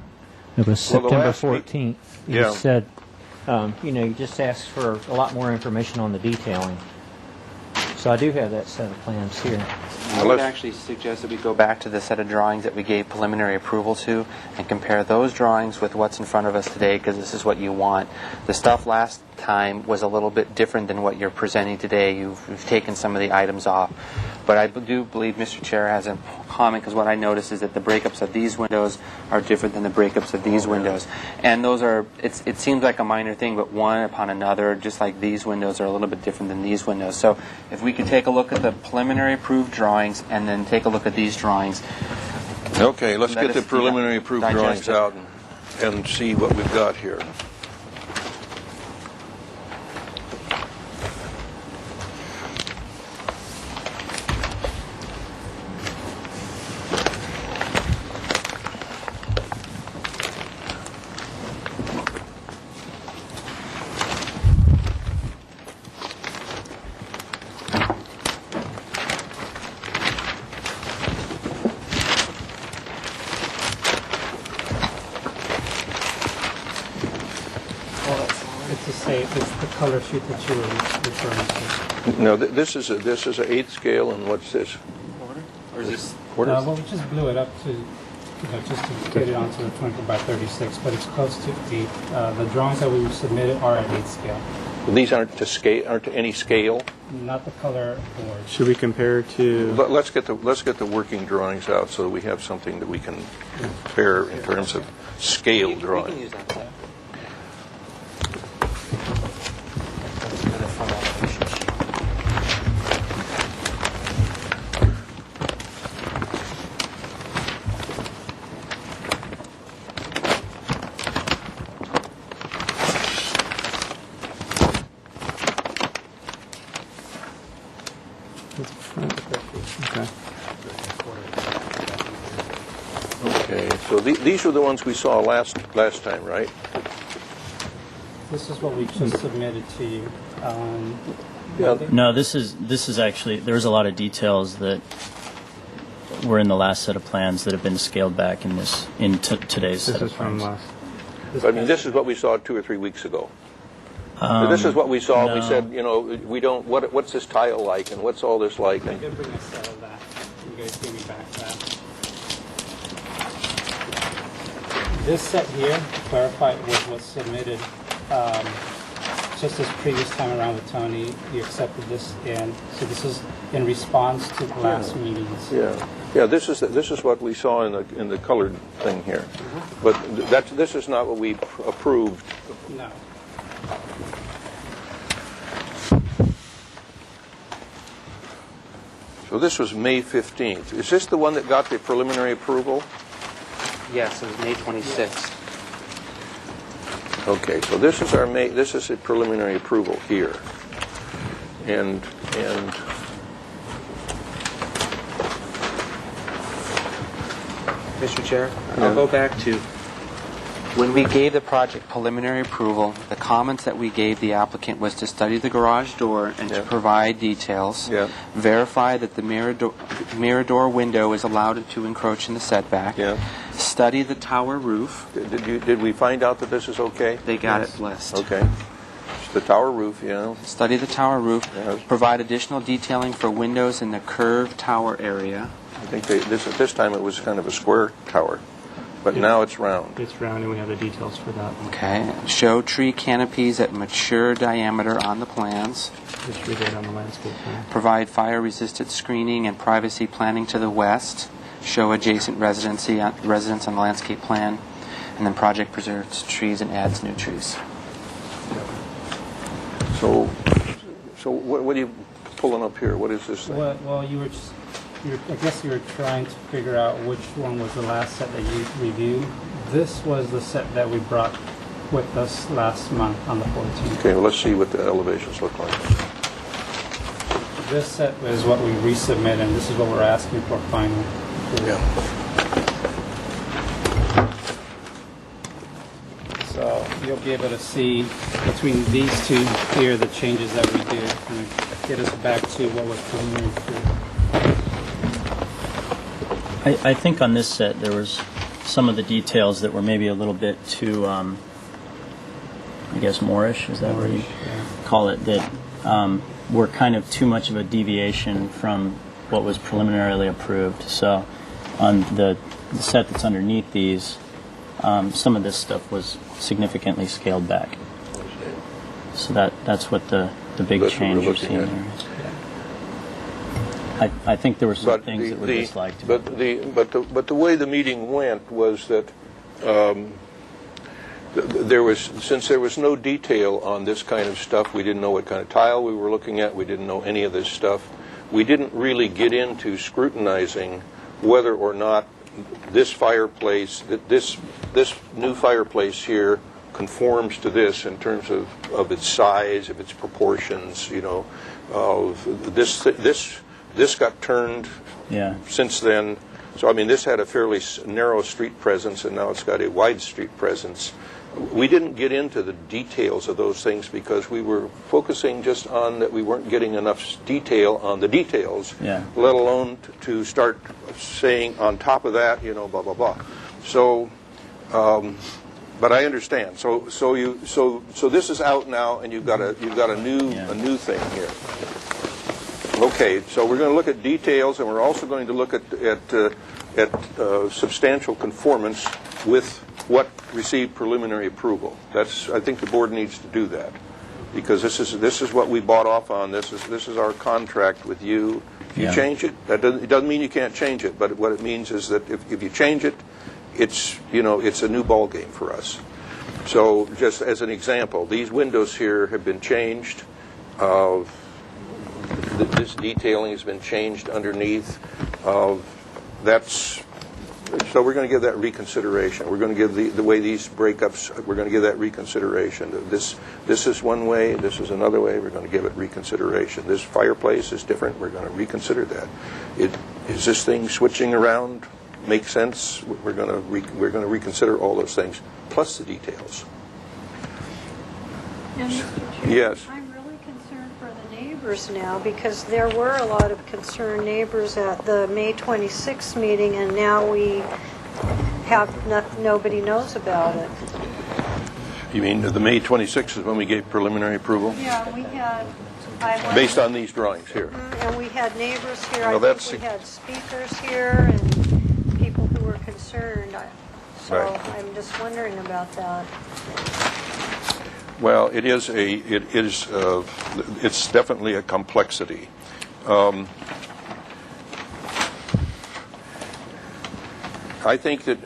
it was September 14th. You said, you just asked for a lot more information on the detailing. So I do have that set of plans here. I would actually suggest that we go back to the set of drawings that we gave preliminary approval to and compare those drawings with what's in front of us today, because this is what you want. The stuff last time was a little bit different than what you're presenting today. You've taken some of the items off. But I do believe Mr. Chair has a comment, because what I noticed is that the breakups of these windows are different than the breakups of these windows. And those are, it seems like a minor thing, but one upon another, just like these windows are a little bit different than these windows. So if we could take a look at the preliminary approved drawings and then take a look at these drawings. Okay, let's get the preliminary approved drawings out and see what we've got here. It's the color sheet that you were referring to. No, this is an 8th scale, and what's this? Quarter? Or is this quarter? Well, we just blew it up to, just to get it onto the 24 by 36, but it's close to the drawings that we submitted are at 8th scale. These aren't to any scale. Not the color board. Should we compare to? Let's get the working drawings out so that we have something that we can compare in terms of scale drawing. We can use that. Okay, so these were the ones we saw last time, right? This is what we just submitted to you. No, this is actually, there's a lot of details that were in the last set of plans that have been scaled back in today's set of plans. This is what we saw 2 or 3 weeks ago. This is what we saw. No. We said, we don't. What's this tile like, and what's all this like? I did bring a set of that. You guys gave me back that. This set here clarified what was submitted just this previous time around with Tony, you accepted this, and so this is in response to the last meetings. Yeah. This is what we saw in the colored thing here, but this is not what we approved. No. So this was May 15th. Is this the one that got the preliminary approval? Yes, it was May 26th. Okay, so this is our this is a preliminary approval here. And Mr. Chair, I'll go back to when we gave the project preliminary approval, the comments that we gave the applicant was to study the garage door and to provide details, verify that the mirror door window is allowed to encroach in the setback, study the tower roof. Did we find out that this is okay? They got it blessed. Okay. The tower roof, Study the tower roof, provide additional detailing for windows in the curved tower area. I think at this time it was kind of a square tower, but now it's round. It's round, and we have the details for that. Okay. Show tree canopies at mature diameter on the plans. Just read it on the landscape plan. Provide fire-resistant screening and privacy planning to the west. Show adjacent residents on the landscape plan. And then project preserves trees and adds new trees. So what are you pulling up here? What is this thing? Well, I guess you were trying to figure out which one was the last set that you reviewed. This was the set that we brought with us last month on the 14th. Okay, well, let's see what the elevations look like. This set is what we resubmit, and this is what we're asking for final approval. So you'll be able to see between these two here the changes that we did, and get us back to what was preliminary approval. I think on this set there was some of the details that were maybe a little bit too, I guess, Moorish, is that what you call it, that were kind of too much of a deviation from what was preliminarily approved. So on the set that's underneath these, some of this stuff was significantly scaled back. So that's what the big change you're seeing here. I think there were some things that were disliked. But the way the meeting went was that since there was no detail on this kind of stuff, we didn't know what kind of tile we were looking at. We didn't know any of this stuff. We didn't really get into scrutinizing whether or not this fireplace, this new fireplace here, conforms to this in terms of its size, of its proportions. This got turned since then. So, I mean, this had a fairly narrow street presence, and now it's got a wide street presence. We didn't get into the details of those things because we were focusing just on that we weren't getting enough detail on the details, let alone to start saying on top of that, blah, blah, blah. So, but I understand. So this is out now, and you've got a new thing here. Okay, so we're going to look at details, and we're also going to look at substantial conformance with what received preliminary approval. I think the board needs to do that because this is what we bought off on. This is our contract with you. If you change it, it doesn't mean you can't change it, but what it means is that if you change it, it's a new ball game for us. So just as an example, these windows here have been changed. This detailing has been changed underneath. So we're going to give that reconsideration. We're going to give the way these breakups, we're going to give that reconsideration. This is one way, this is another way, we're going to give it reconsideration. This fireplace is different, we're going to reconsider that. Is this thing switching around make sense? We're going to reconsider all those things, plus the details. And Mr. Chair, Yes. I'm really concerned for the neighbors now because there were a lot of concerned neighbors at the May 26th meeting, and now we have nobody knows about it. You mean the May 26th is when we gave preliminary approval? Yeah, we had. Based on these drawings here. And we had neighbors here. Well, I think we had speakers here and people who were concerned. So Right. I'm just wondering about that. Well, it's definitely a complexity. I think that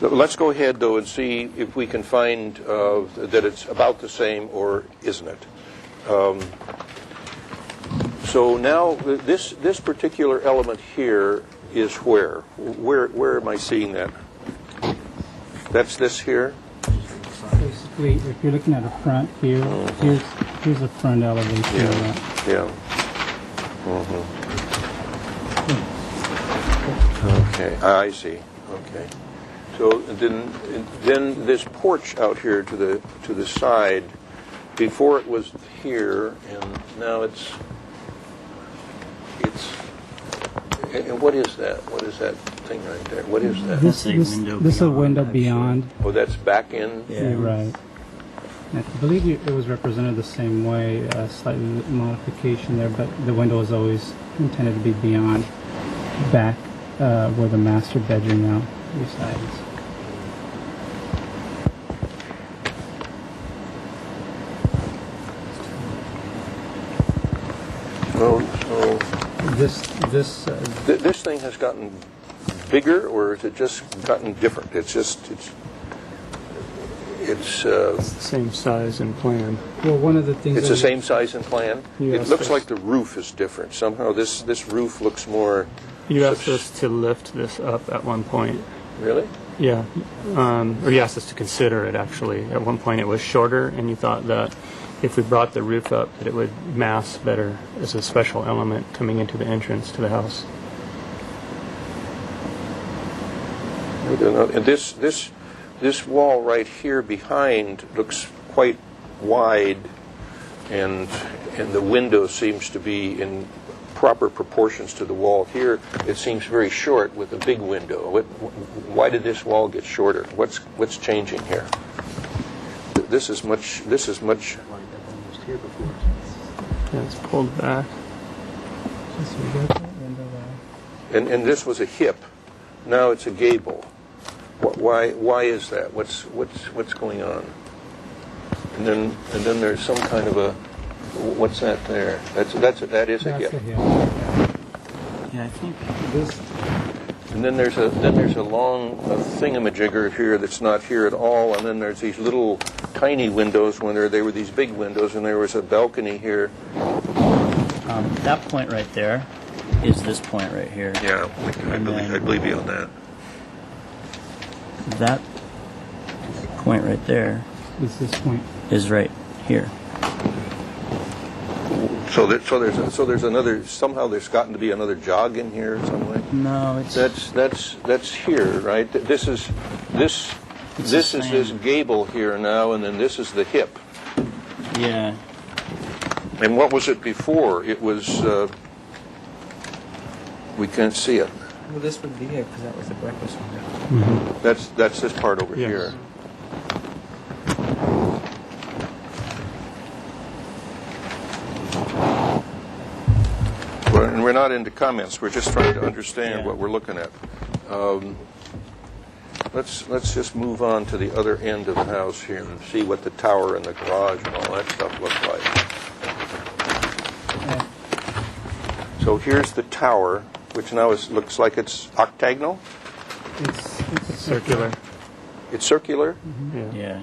let's go ahead though and see if we can find that it's about the same or isn't it. So now this particular element here is where am I seeing that? That's this here. Basically, if you're looking at the front here, here's the front elevation. Yeah. Okay, I see. Okay. So then this porch out here to the side, before it was here, and now it's. And what is that? What is that thing right there? What is that? This is a window beyond. Oh, that's back in. Yeah, right. I believe it was represented the same way, slightly modification there, but the window was always intended to be beyond, back where the master bedroom now resides. So this thing has gotten bigger, or has it just gotten different? It's the same size and plan. Well, one of the things. It's the same size and plan. Yes, It looks like the roof is different. Somehow this roof looks more. You asked us to lift this up at one point. Really? Yeah. Or you asked us to consider it, actually. At one point it was shorter, and you thought that if we brought the roof up, that it would mass better as a special element coming into the entrance to the house. I don't know. And this wall right here behind looks quite wide, and the window seems to be in proper proportions to the wall. Here it seems very short with a big window. Why did this wall get shorter? What's changing here? This is much. Yeah, it's pulled back. And this was a hip. Now it's a gable. Why is that? What's going on? And then there's some kind of a. What's that there? That is a hip. Yeah, I think this. And then there's a long thingamajigger here that's not here at all, and then there's these little tiny windows when they were these big windows, and there was a balcony here. that point right there is this point right here. Yeah, I believe you on that. That point right there Is this point? is right here. So there's another. Somehow there's gotten to be another jog in here some way. No, it's That's here, right? This is this gable here now, and then this is the hip. Yeah. And what was it before? It was. We can't see it. Well, this would be it because that was the breakfast window. Mm-hmm. That's this part over here. And we're not into comments. We're just trying to understand what we're looking at. Let's just move on to the other end of the house here and see what the tower and the garage and all that stuff look like. So here's the tower, which now looks like it's octagonal. It's Circular. It's circular. Mm-hmm. Yeah.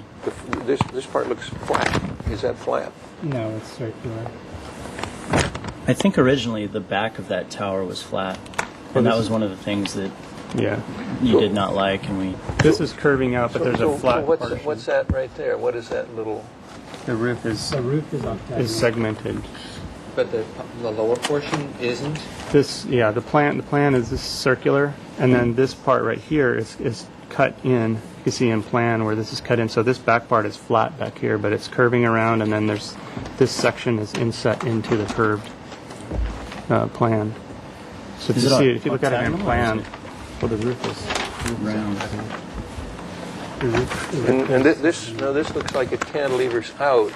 This part looks flat. Is that flat? No, it's circular. I think originally the back of that tower was flat, and that was one of the things that you did not like, and we. This is curving out, but there's a flat portion. What's that right there? What is that little? The roof is octagonal. is segmented. But the lower portion isn't? The plan is this circular, and then this part right here is cut in. You can see in plan where this is cut in. So this back part is flat back here, but it's curving around, and then there's this section is inset into the curved plan. So to see it, if you look at it in plan, well, the roof is round. And this looks like it cantilevers out,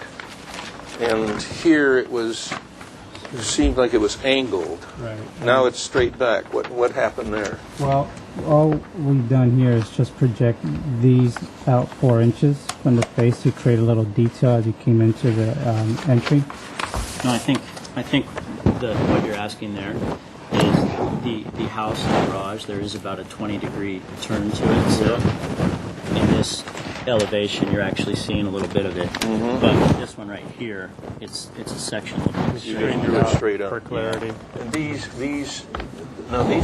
and here it seemed like it was angled. Right. Now it's straight back. What happened there? Well, all we've done here is just project these out 4 inches from the face to create a little detail as you came into the entry? No, I think what you're asking there is the house and garage. There is about a 20-degree turn to it. So in this elevation, you're actually seeing a little bit of it. But this one right here, it's a section looking Straight up. For clarity. And these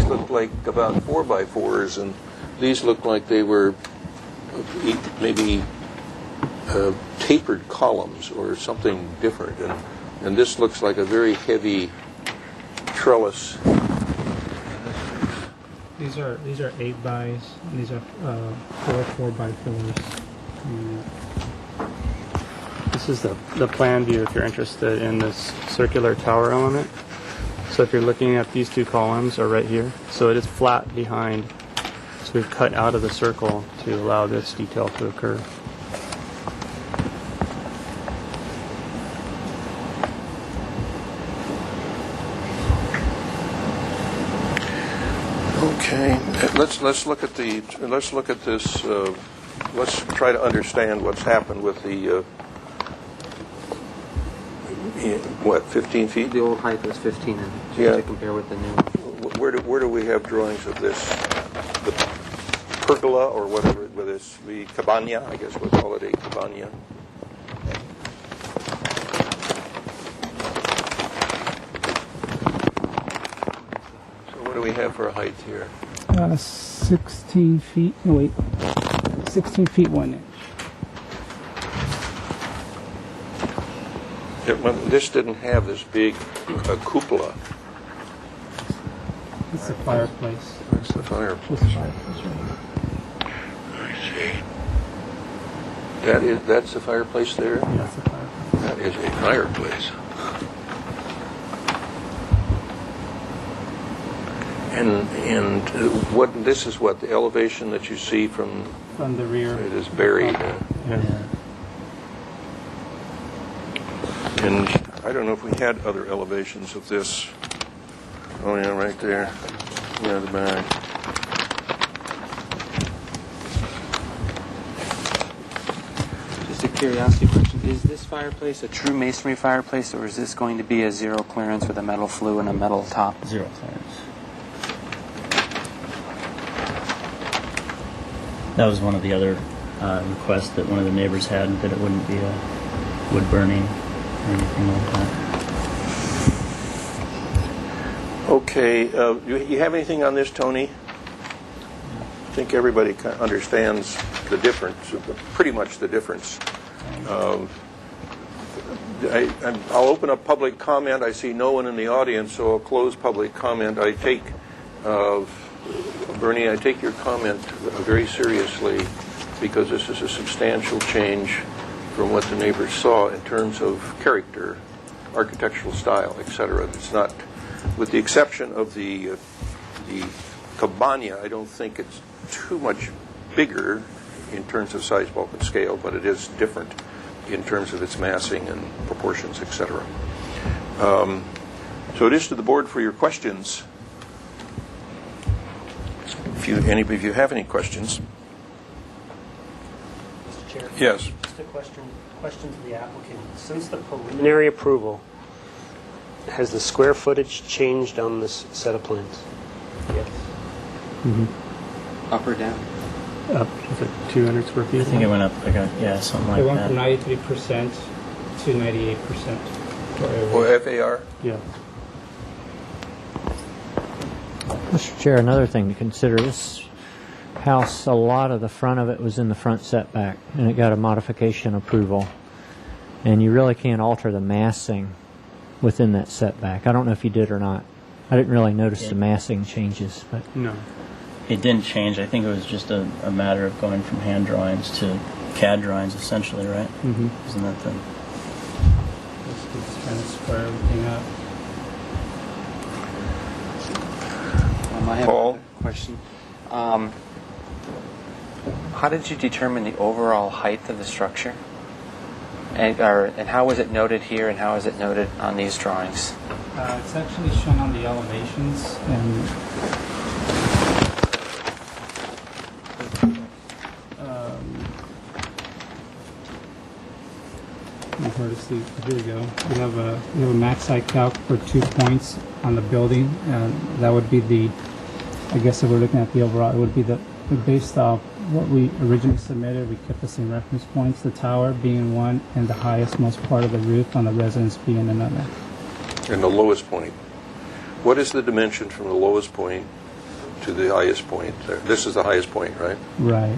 look like about 4x4s, and these look like they were maybe tapered columns or something different. And this looks like a very heavy trellis. These are 8x, and these are 4x4s. This is the plan view if you're interested in this circular tower element. So if you're looking at these two columns are right here. So it is flat behind. So we've cut out of the circle to allow this detail to occur. Okay, let's look at this. Let's try to understand what's happened with the 15 feet. The old height was 15, and Yeah. to compare with the new one. Where do we have drawings of this? The pergola or whatever with this, the cabana, I guess we'll call it a cabana. So what do we have for a height here? 16 feet. No, wait. 16 feet 1 inch. This didn't have this big cupola. It's the fireplace. That's the fireplace. It's the fireplace right I see. That's the fireplace there? here. That's the fireplace. That is a fireplace. And what this is what the elevation that you see from From the rear. it is buried. And I don't know if we had other elevations of this. Oh yeah, right there. Yeah, the back. Just a curiosity question. Is this fireplace a true masonry fireplace, or is this going to be a zero clearance with a metal flue and a metal top? zero clearance. That was one of the other requests that one of the neighbors had, that it wouldn't be a wood burning or anything like that. Okay, you have anything on this, Tony? I think everybody understands the difference, pretty much the difference. I'll open up public comment. I see no one in the audience, so I'll close public comment. I take, Bernie, I take your comment very seriously, because this is a substantial change from what the neighbors saw in terms of character, architectural style, etc. It's not, with the exception of the cabana, I don't think it's too much bigger in terms of size, bulk, and scale, but it is different in terms of its massing and proportions, etc. So it is to the board for your questions. If any of you have any questions. Mr. Chair? Yes. Just a question to the applicant. Since the preliminary approval, has the square footage changed on this set of plans? Yes. Up or down? Up, is it 200 square feet? I think it went up like something like It went from that. 93% to 98%. Or FAR? Yeah. Mr. Chair, another thing to consider, this house, a lot of the front of it was in the front setback, and it got a modification approval. And you really can't alter the massing within that setback. I don't know if you did or not. I didn't really notice the massing changes, but No. It didn't change. I think it was just a matter of going from hand drawings to CAD drawings, essentially, right? Mm-hmm. Isn't that the... Just trying to square everything up. I have Paul? another question. How did you determine the overall height of the structure? And how was it noted here, and how is it noted on these drawings? It's actually shown on the elevations, and courtesy. Here we go. We have a max height calc for 2 points on the building, and that would be the, I guess if we're looking at the overall, it would be based off what we originally submitted. We kept the same reference points, the tower being one and the highest most part of the roof on the residence being another. And the lowest point. What is the dimension from the lowest point to the highest point there? This is the highest point, right? Right.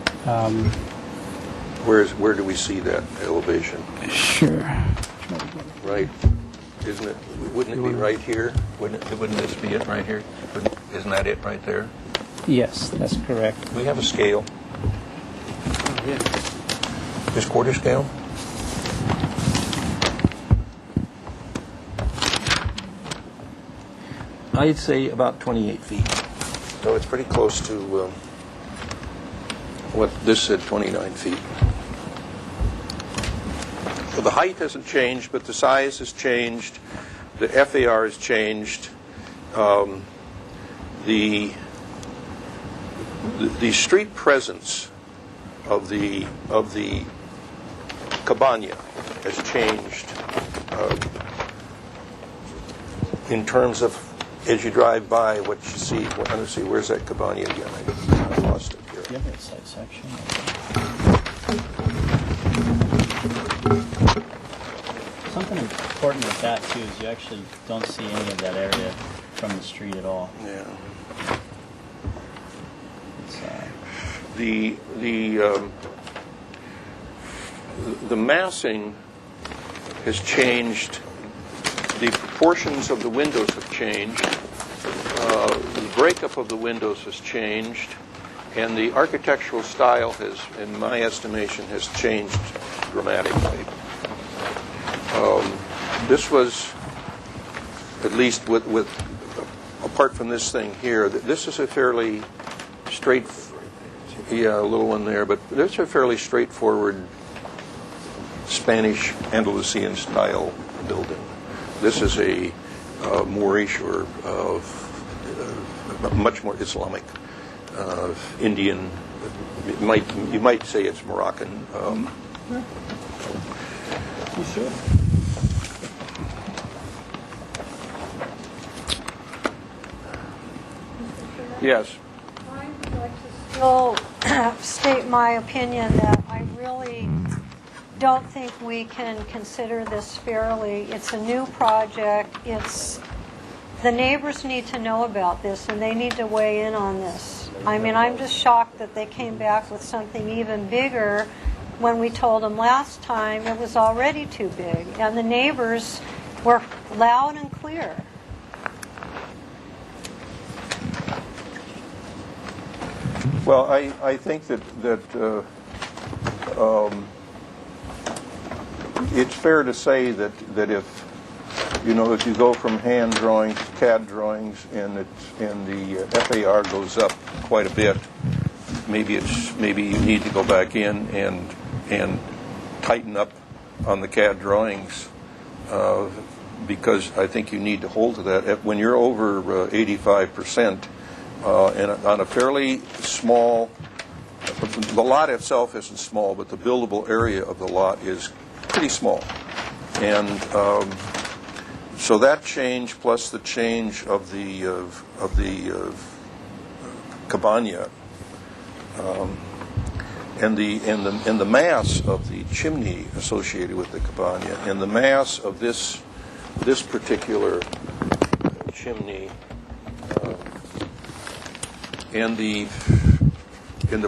Where do we see that elevation? Sure. Right, isn't it? Wouldn't it be right here? Wouldn't this be it right here? Isn't that it right there? Yes, that's correct. We have a scale. Just quarter scale? I'd say about 28 feet. So it's pretty close to what this said, 29 feet. So the height hasn't changed, but the size has changed. The FAR has changed. The street presence of the Cabana has changed in terms of, as you drive by, what you see. Let me see, where's that Cabana again? I lost it here. Do you have that side section? Something important with that too is you actually don't see any of that area from the street at all. Yeah. It's, the massing has changed. The proportions of the windows have changed. The breakup of the windows has changed, and the architectural style has, in my estimation, has changed dramatically. This was, at least with apart from this thing here, this is a fairly straight, yeah, a little one there, but this is a fairly straightforward Spanish Andalusian style building. This is a Moorish or much more Islamic, Indian. You might say it's Moroccan. You should. Yes. I would like to still state my opinion that I really don't think we can consider this fairly. It's a new project. The neighbors need to know about this, and they need to weigh in on this. I mean, I'm just shocked that they came back with something even bigger when we told them last time it was already too big, and the neighbors were loud and clear. Well, I think that it's fair to say that if you go from hand drawings to CAD drawings and the FAR goes up quite a bit, maybe you need to go back in and tighten up on the CAD drawings because I think you need to hold to that. When you're over 85%, and on a fairly small, the lot itself isn't small, but the buildable area of the lot is pretty small. And so that change plus the change of the Cabana and the mass of the chimney associated with the Cabana and the mass of this particular chimney and the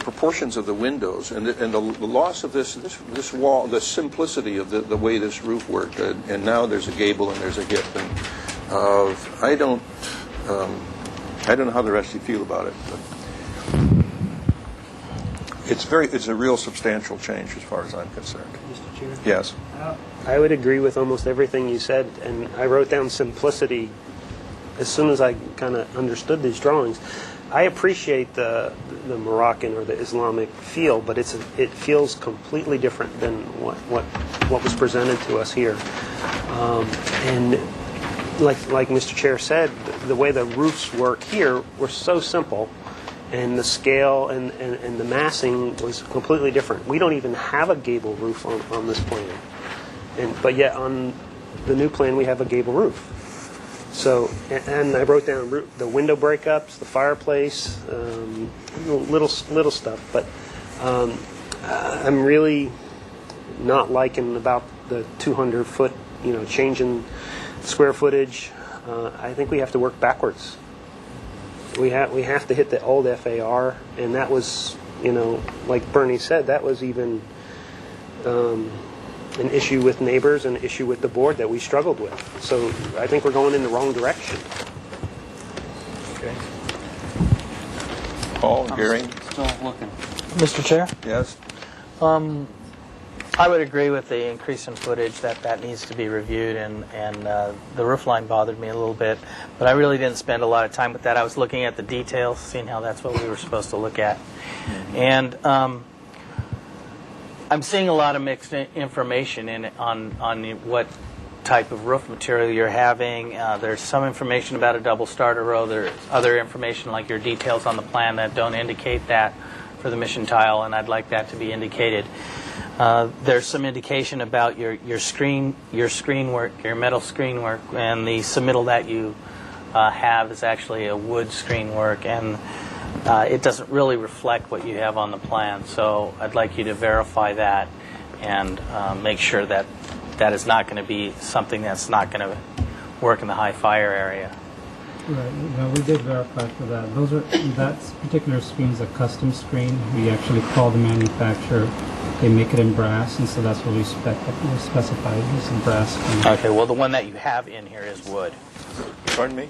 proportions of the windows and the loss of this wall, the simplicity of the way this roof worked, and now there's a gable and there's a hip, and I don't know how the rest of you feel about it, but it's a real substantial change as far as I'm concerned. Mr. Chair? Yes. I would agree with almost everything you said, and I wrote down simplicity as soon as I kind of understood these drawings. I appreciate the Moroccan or the Islamic feel, but it feels completely different than what was presented to us here. And like Mr. Chair said, the way the roofs work here were so simple, and the scale and the massing was completely different. We don't even have a gable roof on this plan. but yet on the new plan we have a gable roof. So, and I wrote down the window breakups, the fireplace, little stuff. But I'm really not liking about the 200-foot, change in square footage. I think we have to work backwards. We have to hit the old FAR, and that was, like Bernie said, that was even an issue with neighbors and an issue with the board that we struggled with. So I think we're going in the wrong direction. Okay. Paul, Gary? Still looking. Mr. Chair? Yes? I would agree with the increase in footage that needs to be reviewed, and the roof line bothered me a little bit, but I really didn't spend a lot of time with that. I was looking at the details, seeing how that's what we were supposed to look at. And I'm seeing a lot of mixed information on what type of roof material you're having. There's some information about a double starter row. There's other information like your details on the plan that don't indicate that for the mission tile, and I'd like that to be indicated. There's some indication about your screen work, your metal screen work, and the submittal that you have is actually a wood screen work, and it doesn't really reflect what you have on the plan. So I'd like you to verify that and make sure that that is not going to be something that's not going to work in the high fire area. Right. Well, we did verify for that. That particular screen is a custom screen. We actually call the manufacturer. They make it in brass, and so that's what we specify is a brass screen. Okay. Well, the one that you have in here is wood. Pardon me?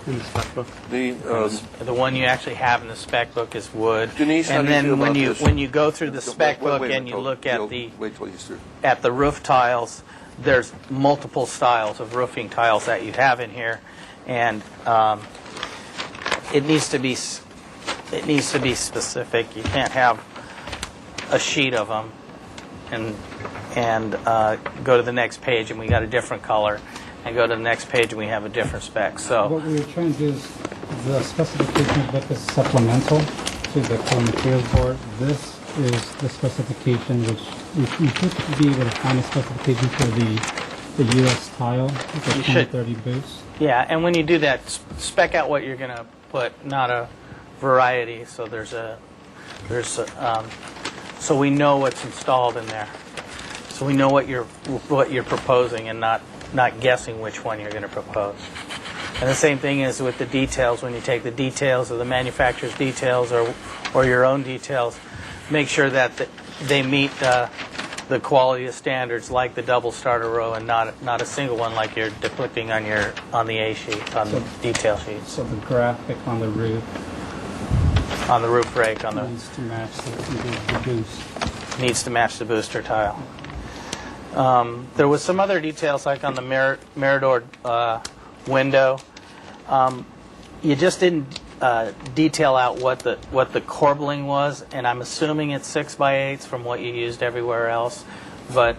In the spec book. The one you actually have in the spec book is wood. Denise, how and do you then feel when about you this? when you go through the spec Wait a book minute, and you Bill. look at Bill, wait till he's through. at the roof tiles, there's multiple styles of roofing tiles that you have in here, and it needs to be specific. You can't have a sheet of them and go to the next page and we got a different color, and go to the next page and we have a different spec. So What we were trying to do is the specification book is supplemental to the core materials board. This is the specification which we should be able to find a specification for the U.S. tile, the You should. 2030 boost. yeah, and when you do that, spec out what you're going to put, not a variety. So so we know what's installed in there. So we know what you're proposing, and not guessing which one you're going to propose. And the same thing is with the details. When you take the details of the manufacturer's details or your own details, make sure that they meet the quality of standards, like the double starter row, and not a single one like you're depicting on the A sheet, on the detail sheet, So the graphic on the roof on the roof rake, needs to match the boost. needs to match the booster tile. There was some other details like on the Mirador window. You just didn't detail out what the corbelling was, and I'm assuming it's 6x8s from what you used everywhere else. But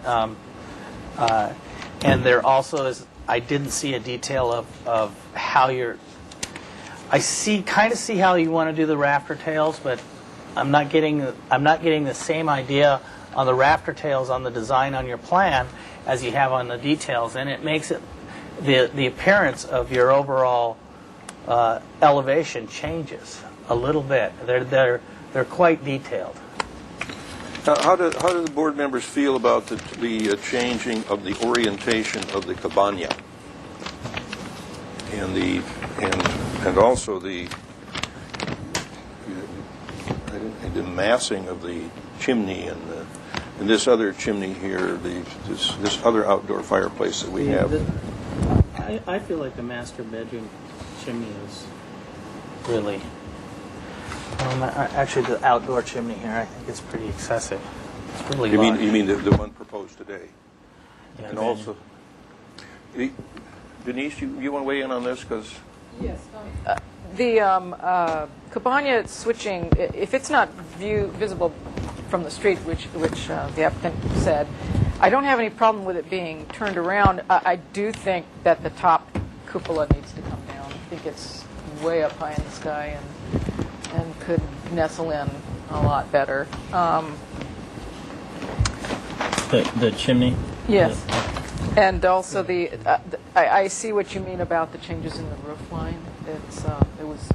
and there also is, I didn't see a detail of how you're. I kind of see how you want to do the rafter tails, but I'm not getting the same idea on the rafter tails on the design on your plan as you have on the details, and it makes it the appearance of your overall elevation changes a little bit. They're quite detailed. How do the board members feel about the changing of the orientation of the cabana and also the massing of the chimney and this other chimney here, this other outdoor fireplace that we have? I feel like the master bedroom chimney is really. Actually, the outdoor chimney here, I think it's pretty excessive. It's really large. You mean the one proposed today? Yeah, And also, Denise, you want to weigh in on this? Because Yes. The cabana switching, if it's not visible from the street, which the applicant said, I don't have any problem with it being turned around. I do think that the top cupola needs to come down. I think it's way up high in the sky and could nestle in a lot better. The chimney? Yes. And also I see what you mean about the changes in the roof line. It was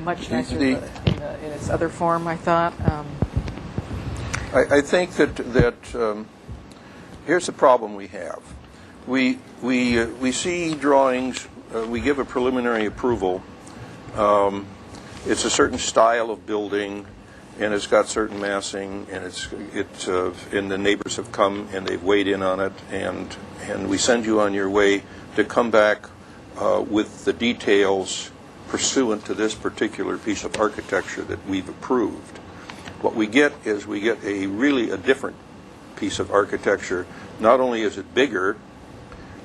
much nicer in its other form, I thought. I think that here's the problem we have. We see drawings. We give a preliminary approval. It's a certain style of building, and it's got certain massing, and and the neighbors have come and they've weighed in on it, and we send you on your way to come back with the details pursuant to this particular piece of architecture that we've approved. What we get is a really different piece of architecture. Not only is it bigger,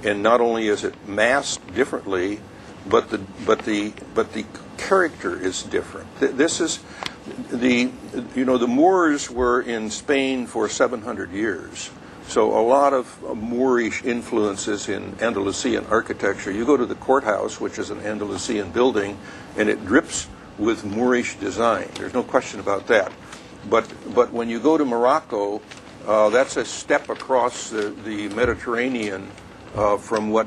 and not only is it massed differently, but the character is different. This is the Moors were in Spain for 700 years. So a lot of Moorish influences in Andalusian architecture. You go to the courthouse, which is an Andalusian building, and it drips with Moorish design. There's no question about that. But when you go to Morocco, that's a step across the Mediterranean from what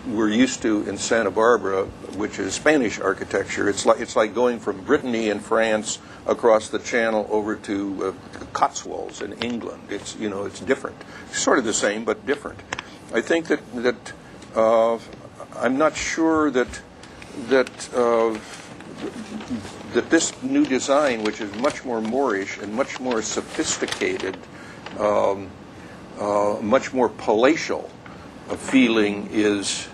we're used to in Santa Barbara, which is Spanish architecture. It's like going from Brittany in France across the Channel over to Cotswolds in England. It's different. It's sort of the same, but different. I think that I'm not sure that this new design, which is much more Moorish and much more sophisticated, much more palatial feeling, is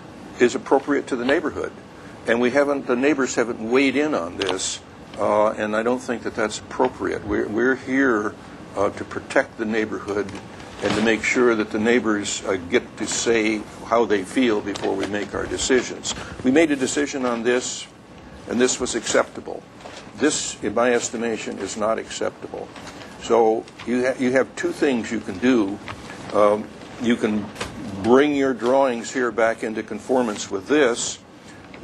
appropriate to the neighborhood. And the neighbors haven't weighed in on this, and I don't think that that's appropriate. We're here to protect the neighborhood and to make sure that the neighbors get to say how they feel before we make our decisions. We made a decision on this, and this was acceptable. This, in my estimation, is not acceptable. So you have two things you can do. You can bring your drawings here back into conformance with this,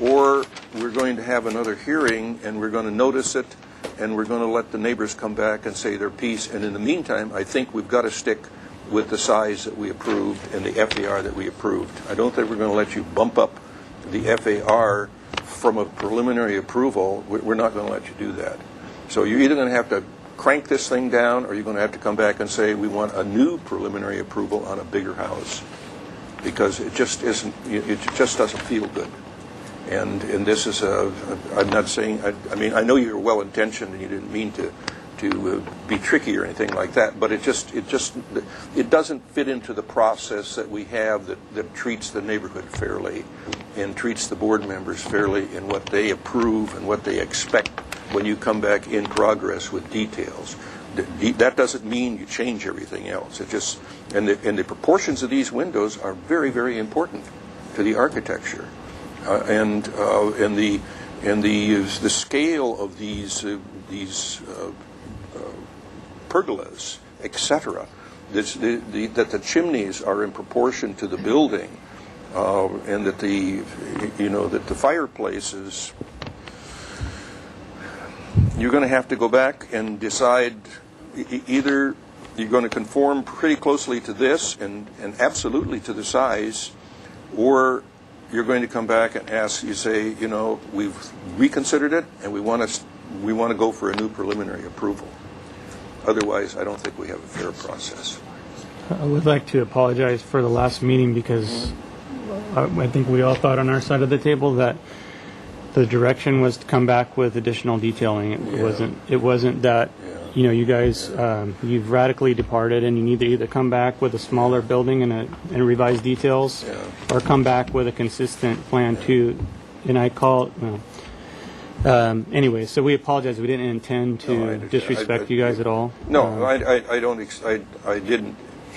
or we're going to have another hearing and we're going to notice it and we're going to let the neighbors come back and say their piece. And in the meantime, I think we've got to stick with the size that we approved and the FAR that we approved. I don't think we're going to let you bump up the FAR from a preliminary approval. We're not going to let you do that. So you're either going to have to crank this thing down, or you're going to have to come back and say we want a new preliminary approval on a bigger house, because it just isn't. It just doesn't feel good. And this is I'm not saying. I mean, I know you're well intentioned and you didn't mean to be tricky or anything like that, but it doesn't fit into the process that we have that treats the neighborhood fairly and treats the board members fairly in what they approve and what they expect when you come back in progress with details. That doesn't mean you change everything else. It just and the proportions of these windows are very, very important to the architecture, and the scale of these pergolas, etc. That the chimneys are in proportion to the building, and that the fireplaces. You're going to have to go back and decide either you're going to conform pretty closely to this and absolutely to the size, or you're going to come back and say, we've reconsidered it and we want to go for a new preliminary approval. Otherwise, I don't think we have a fair process. I would like to apologize for the last meeting, because I think we all thought on our side of the table that the direction was to come back with additional detailing. It wasn't that, you guys, you've radically departed and you need to either come back with a smaller building and revised details, or come back with a consistent plan too. And I call it, anyway, so we apologize. We didn't intend to disrespect you guys at all. No, I don't.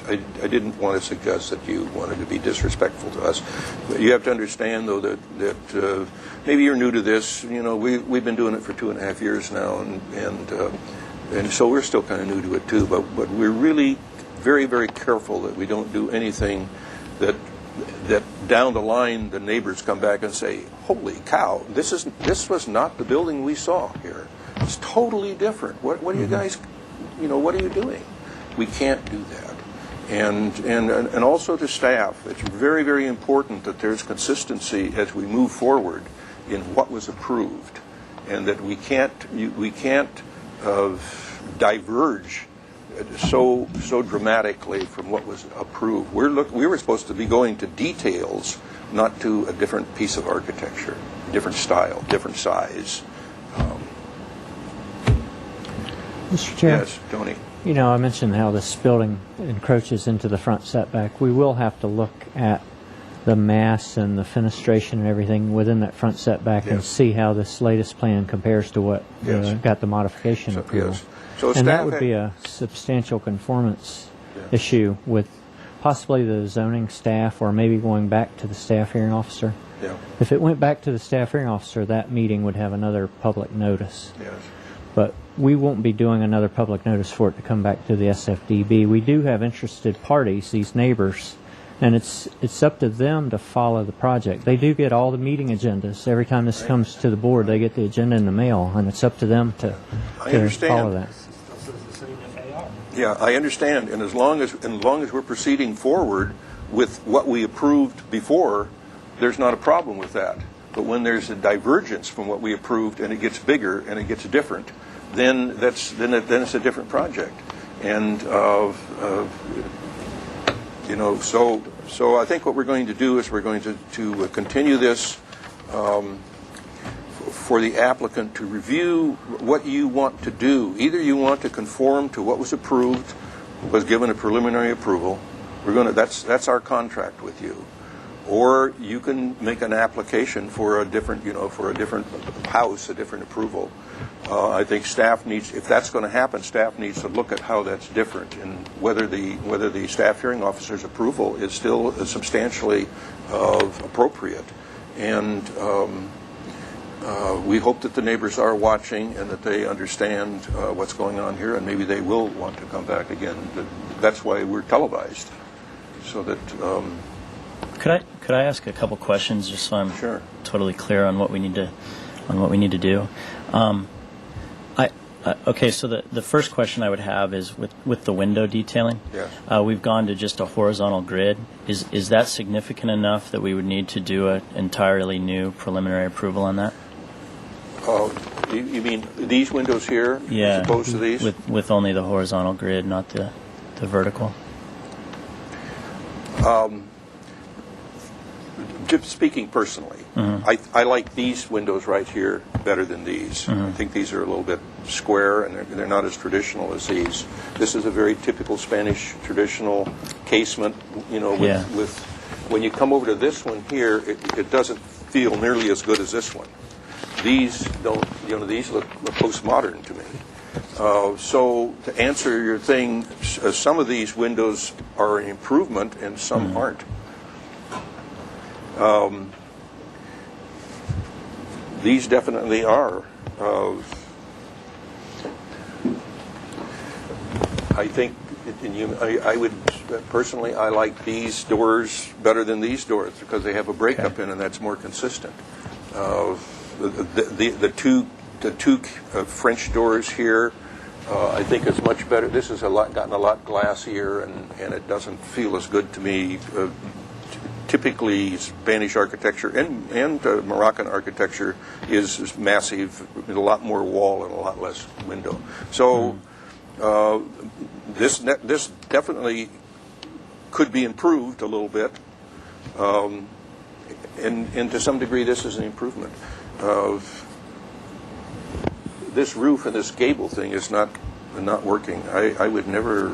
I didn't want to suggest that you wanted to be disrespectful to us. But you have to understand, though, that maybe you're new to this. We've been doing it for 2.5 years now, and so we're still kind of new to it too. But we're really very, very careful that we don't do anything that down the line the neighbors come back and say, "Holy cow! This was not the building we saw here. It's totally different. What are you guys? What are you doing?" We can't do that. And also to staff, it's very, very important that there's consistency as we move forward in what was approved, and that we can't diverge so dramatically from what was approved. We were supposed to be going to details, not to a different piece of architecture, different style, different size. Mr. Chair? Yes, Tony. You know, I mentioned how this building encroaches into the front setback. We will have to look at the mass and the fenestration and everything within that front setback and see how this latest plan compares to what got the modification approval. Yes. So And staff that would be a substantial conformance issue with possibly the zoning staff, or maybe going back to the staff hearing officer. Yeah. If it went back to the staff hearing officer, that meeting would have another public notice. Yes. But we won't be doing another public notice for it to come back to the SFDB. We do have interested parties, these neighbors, and it's up to them to follow the project. They do get all the meeting agendas. Every time this comes to the board, they get the agenda in the mail, and it's up to them to follow that. Yeah, I understand, and as long as we're proceeding forward with what we approved before, there's not a problem with that. But when there's a divergence from what we approved and it gets bigger and it gets different, then it's a different project. And so I think what we're going to do is we're going to continue this for the applicant to review what you want to do. Either you want to conform to what was approved, was given a preliminary approval. That's our contract with you. Or you can make an application for a different, for a different house, a different approval. I think staff needs, if that's going to happen, staff needs to look at how that's different and whether the staff hearing officer's approval is still substantially appropriate. And we hope that the neighbors are watching and that they understand what's going on here, and maybe they will want to come back again. That's why we're televised, so that. Could I ask a couple questions just so I'm totally clear on what we need to do? Okay, so the first question I would have is with the window detailing. Yes. We've gone to just a horizontal grid. Is that significant enough that we would need to do an entirely new preliminary approval on that? You mean these windows here, as opposed to these? With only the horizontal grid, not the vertical. Just speaking personally, I like these windows right here better than these. I think these are a little bit square and they're not as traditional as these. This is a very typical Spanish traditional casement, with when you come over to this one here, it doesn't feel nearly as good as this one. These don't, these look postmodern to me. So to answer your thing, some of these windows are an improvement and some aren't. These definitely are. I think, I would personally, I like these doors better than these doors because they have a breakup in, and that's more consistent. The two French doors here, I think is much better. This has gotten a lot glassier, and it doesn't feel as good to me. Typically, Spanish architecture and Moroccan architecture is massive, with a lot more wall and a lot less window. So this definitely could be improved a little bit, and to some degree, this is an improvement. This roof and this gable thing is not working. I would never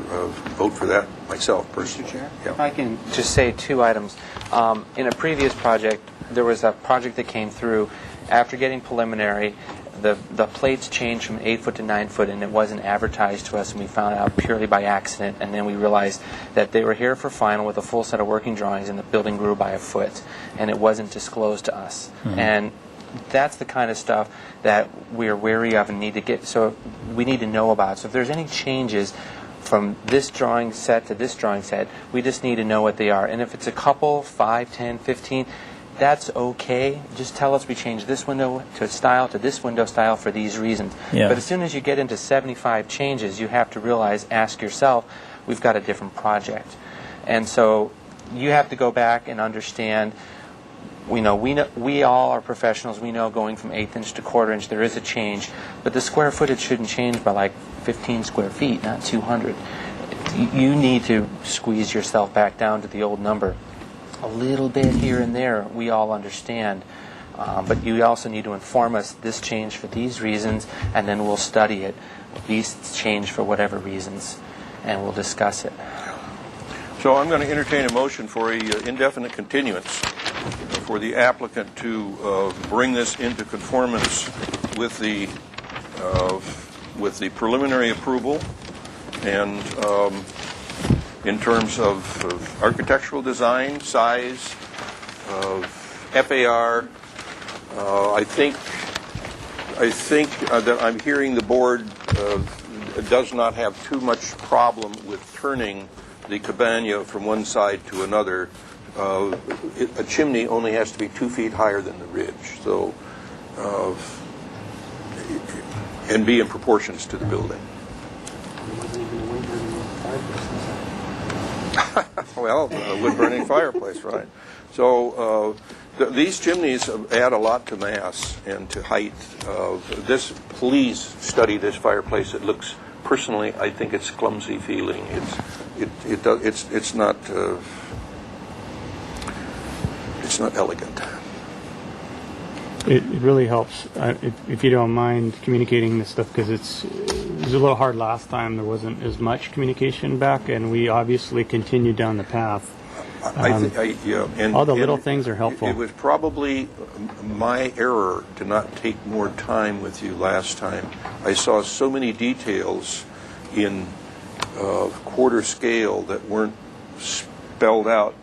vote for that myself, personally. Mr. Chair? Yeah. If I can just say two items. In a previous project, there was a project that came through after getting preliminary. The plates changed from 8 foot to 9 foot, and it wasn't advertised to us, and we found out purely by accident, and then we realized that they were here for final with a full set of working drawings, and the building grew by a foot, and it wasn't disclosed to us. And that's the kind of stuff that we're wary of and need to get, so we need to know about. So if there's any changes from this drawing set to this drawing set, we just need to know what they are. And if it's a couple, 5, 10, 15, that's okay. Just tell us we changed this window to style to this window style for these reasons. Yeah. But as soon as you get into 75 changes, you have to realize, ask yourself, we've got a different project. And so you have to go back and understand, we all are professionals. We know going from 1/8 inch to 1/4 inch, there is a change, but the square footage shouldn't change by like 15 square feet, not 200. You need to squeeze yourself back down to the old number. A little bit here and there, we all understand. But you also need to inform us this changed for these reasons, and then we'll study it. These changed for whatever reasons, and we'll discuss it. So I'm going to entertain a motion for a indefinite continuance for the applicant to bring this into conformance with the preliminary approval, and in terms of architectural design, size, FAR. I think that I'm hearing the board does not have too much problem with turning the cabana from one side to another. A chimney only has to be 2 feet higher than the ridge, so and be in proportions to the building. Well, a wood-burning fireplace, right? So these chimneys add a lot to mass and to height. Please study this fireplace. It looks, personally, I think it's clumsy feeling. It's not elegant. It really helps, if you don't mind communicating this stuff, because it was a little hard last time. There wasn't as much communication back, and we obviously continued down the path. All the little things are helpful. It was probably my error to not take more time with you last time. I saw so many details in quarter scale that weren't spelled out,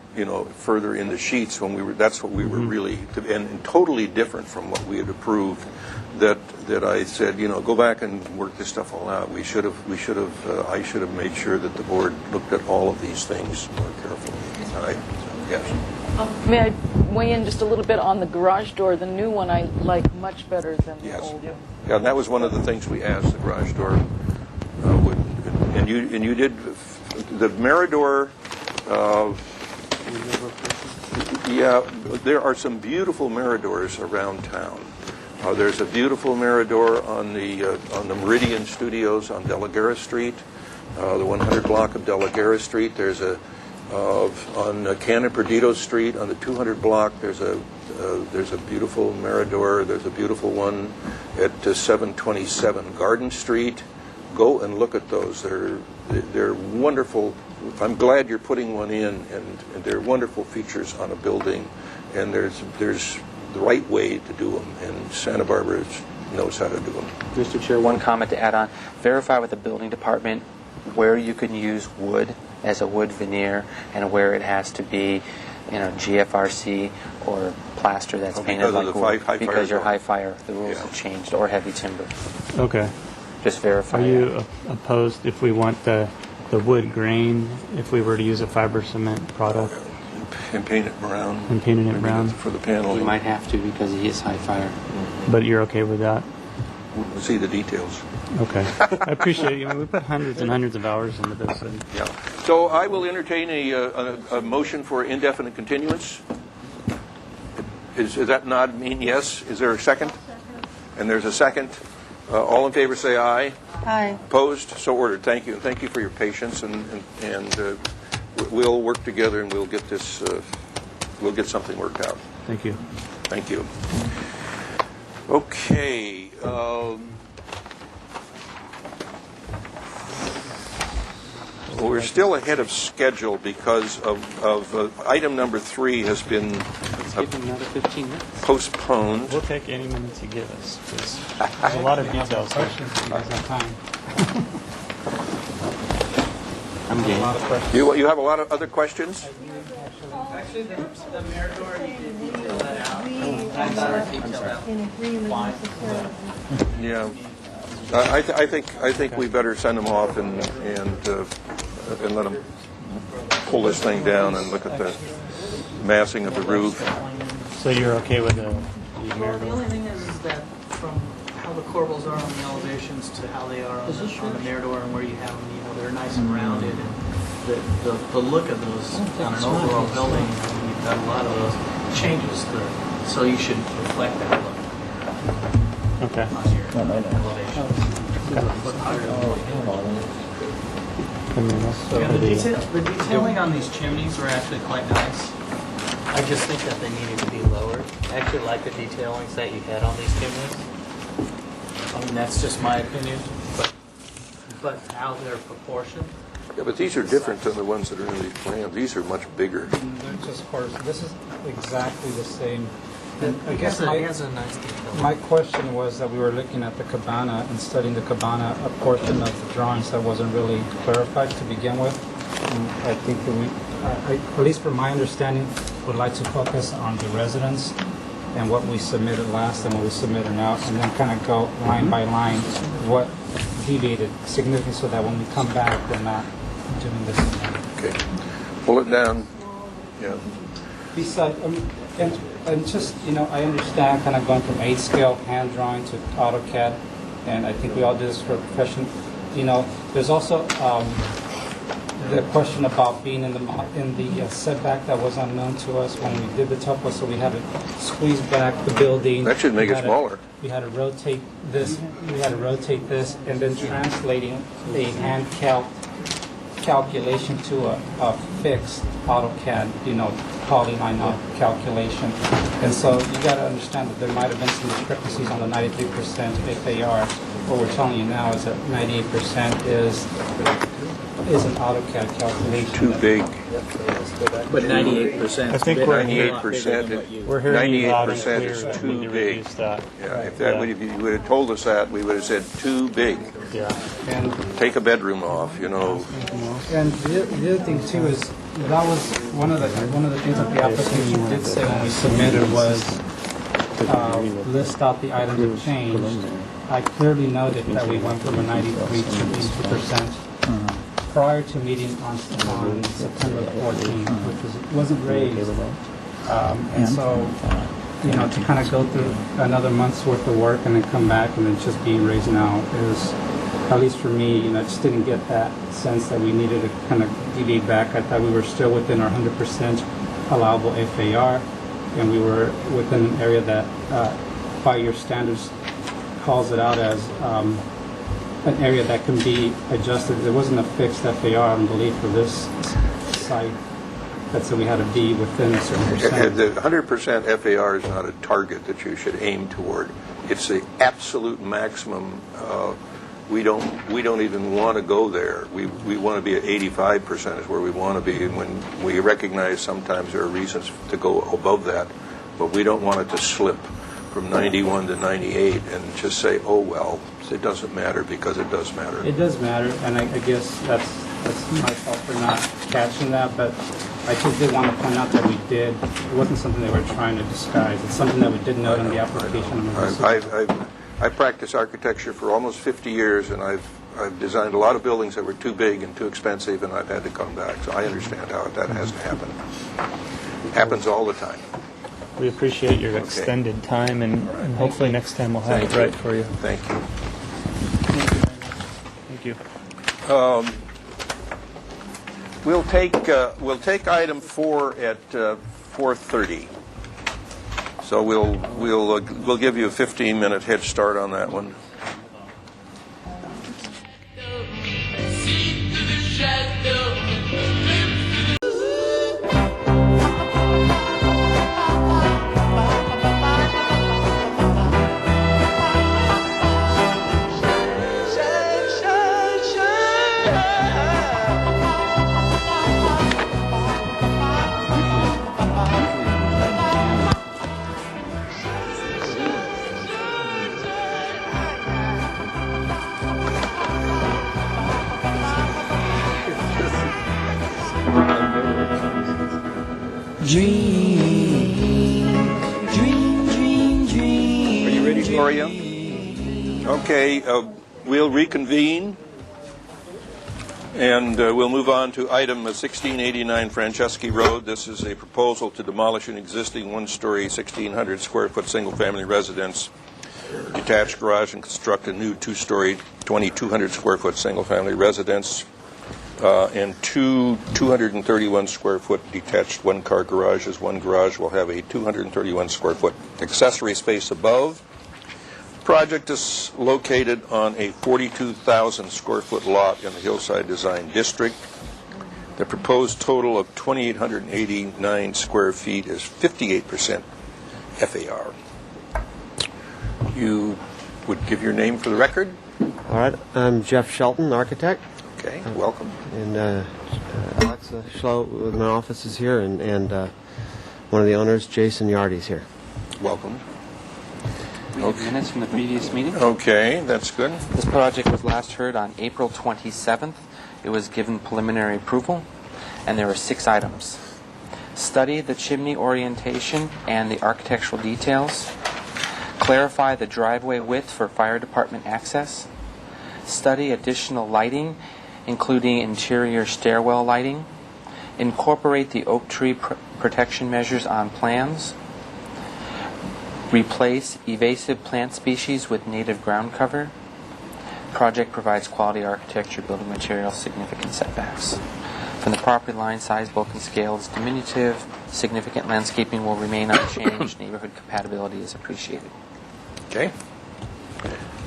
further in the sheets when we were. That's what we were really, and totally different from what we had approved. That I said, go back and work this stuff all out. I should have made sure that the board looked at all of these things more carefully. All right. So, yes. May I weigh in just a little bit on the garage door? The new one I like much better than the old one. Yeah, and that was one of the things we asked the garage door would, and you did the Mirador. Yeah, there are some beautiful Miradors around town. There's a beautiful Mirador on the Meridian Studios on De La Guerra Street, the 100 block of De La Guerra Street. There's on Canon Perdido Street on the 200 block. There's a beautiful Mirador. There's a beautiful one at 727 Garden Street. Go and look at those. They're wonderful. I'm glad you're putting one in, and they're wonderful features on a building. And there's the right way to do them, and Santa Barbara knows how to do them. Mr. Chair, one comment to add on. Verify with the building department where you can use wood as a wood veneer and where it has to be, GFRC or plaster that's painted like wood. Because your high fire, the rules have changed, or heavy timber. Okay. Just verify. Are you opposed if we want the wood grain, if we were to use a fiber cement product? And paint it brown. And painting it brown? For the panel. You might have to because he is high fire. But you're okay with that? We'll see the details. Okay. I appreciate it. We put hundreds and hundreds of hours into this. Yeah. So I will entertain a motion for indefinite continuance. Does that nod mean yes? Is there a second? And there's a second. All in favor say aye. Aye. Opposed? So ordered. Thank you. Thank you for your patience, and we'll work together and we'll get this. We'll get something worked out. Thank you. Thank you. Okay. We're still ahead of schedule because of item number 3 has been Give him another 15 minutes. Postponed. We'll take any minutes you give us. There's a lot of details. I'm game. You have a lot of other questions? Actually, the Mirador, you detail that out. I thought it detailed out. Yeah. I think we better send them off and let them pull this thing down and look at the massing of the roof. So you're okay with the Well, Mirador? the only thing is that from how the corbels are on the elevations to how they are on the Mirador and where you have them, they're nice and rounded. And the look of those on an overall building, you've got a lot of those changes, so you should reflect that look Okay. on your elevations. Look higher than what you have. Yeah, the detailing on these chimneys were actually quite nice. I just think that they needed to be lowered. I actually like the detailings that you had on these chimneys. I mean, that's just my opinion, but how they're proportioned. Yeah, but these are different than the ones that are in these plans. These are much bigger. They're just horizontal. This is exactly the same. And I guess it has a nice detail. my question was that we were looking at the cabana and studying the cabana, a portion of the drawings that wasn't really clarified to begin with. And I think that at least from my understanding, would like to focus on the residence and what we submitted last and what we submitted now, and then kind of go line by line what deviated significantly so that when we come back, we're not doing this again. Okay. Pull it down. Yeah. Besides, and just, I understand kind of going from 8 scale hand drawing to AutoCAD, and I think we all do this for a profession. There's also the question about being in the setback that was unknown to us when we did the topo, so we had to squeeze back the building. That should make it smaller. We had to rotate this, and then translating a hand calculation to a fixed AutoCAD, polyline calculation. And so you got to understand that there might have been some discrepancies on the 93% FAR. What we're telling you now is that 98% is an AutoCAD calculation. Too big. But 98%. I think we're 98%. We're hearing you loud and 98% clear. is We too need to big. reduce that. Yeah. If you would have told us that, we would have said too big. Yeah. And Take a bedroom off. And the other thing too is that was one of the things that the application did say when we submitted was list out the items that changed. I clearly noted that we went from a 93 to 82% prior to meeting on September the 14th, which wasn't raised. And so, to kind of go through another month's worth of work and then come back and then just being raised now is, at least for me, I just didn't get that sense that we needed to kind of deviate back. I thought we were still within our 100% allowable FAR, and we were within an area that, by your standards, calls it out as an area that can be adjusted. There wasn't a fixed FAR, I believe, for this site that said we had to be within a certain percent. The 100% FAR is not a target that you should aim toward. It's the absolute maximum. We don't even want to go there. We want to be at 85% is where we want to be. And when we recognize sometimes there are reasons to go above that, but we don't want it to slip from 91 to 98 and just say, oh well, it doesn't matter, because it does matter. It does matter, and I guess that's my fault for not catching that, but I just did want to point out that it wasn't something that we're trying to disguise. It's something that we did note in the application. I practiced architecture for almost 50 years, and I've designed a lot of buildings that were too big and too expensive, and I've had to come back. So I understand how that has to happen. It happens all the time. We appreciate your extended time, and hopefully next time we'll have it right for you. Thank you. Thank you. We'll take item 4 at 4:30. So we'll give you a 15-minute head start on that one. Are you ready, Gloria? Okay, we'll reconvene, and we'll move on to item 1689 Franceschi Road. This is a proposal to demolish an existing one-story, 1,600-square-foot single-family residence, detached garage, and construct a new two-story, 2,200-square-foot single-family residence. and two 231 square foot detached one-car garages. One garage will have a 231 square foot accessory space above. Project is located on a 42,000 square foot lot in the Hillside Design District. The proposed total of 2,889 square feet is 58% FAR. You would give your name for the record? All right, I'm Jeff Shelton, architect. Okay, welcome. And Alexa Schlo with my office is here, and one of the owners, Jason Yardy's here. Welcome. We have minutes from the previous meeting. Okay, that's good. This project was last heard on April 27th. It was given preliminary approval, and there were 6 items. Study the chimney orientation and the architectural details. Clarify the driveway width for fire department access. Study additional lighting, including interior stairwell lighting. Incorporate the oak tree protection measures on plans. Replace invasive plant species with native ground cover. Project provides quality architecture, building materials, significant setbacks. From the property line, size, bulk, and scale is diminutive. Significant landscaping will remain unchanged. Neighborhood compatibility is appreciated. Okay.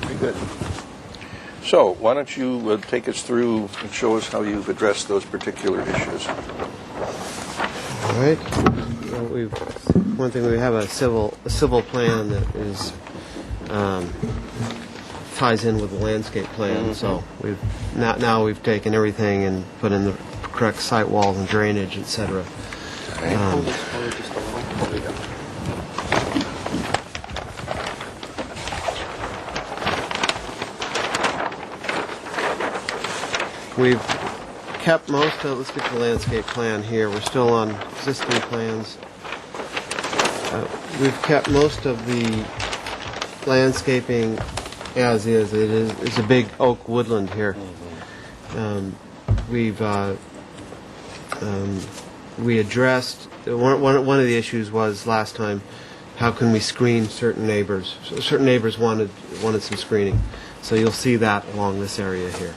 Very good. So, why don't you take us through and show us how you've addressed those particular issues? All right. Well, one thing, we have a civil plan that is ties in with the landscape plan. So now we've taken everything and put in the correct site walls and drainage, etc. We've kept most of, let's get to the landscape plan here. We're still on existing plans. We've kept most of the landscaping as is. It's a big oak woodland here. We addressed, one of the issues was last time, how can we screen certain neighbors? So certain neighbors wanted some screening. So you'll see that along this area here.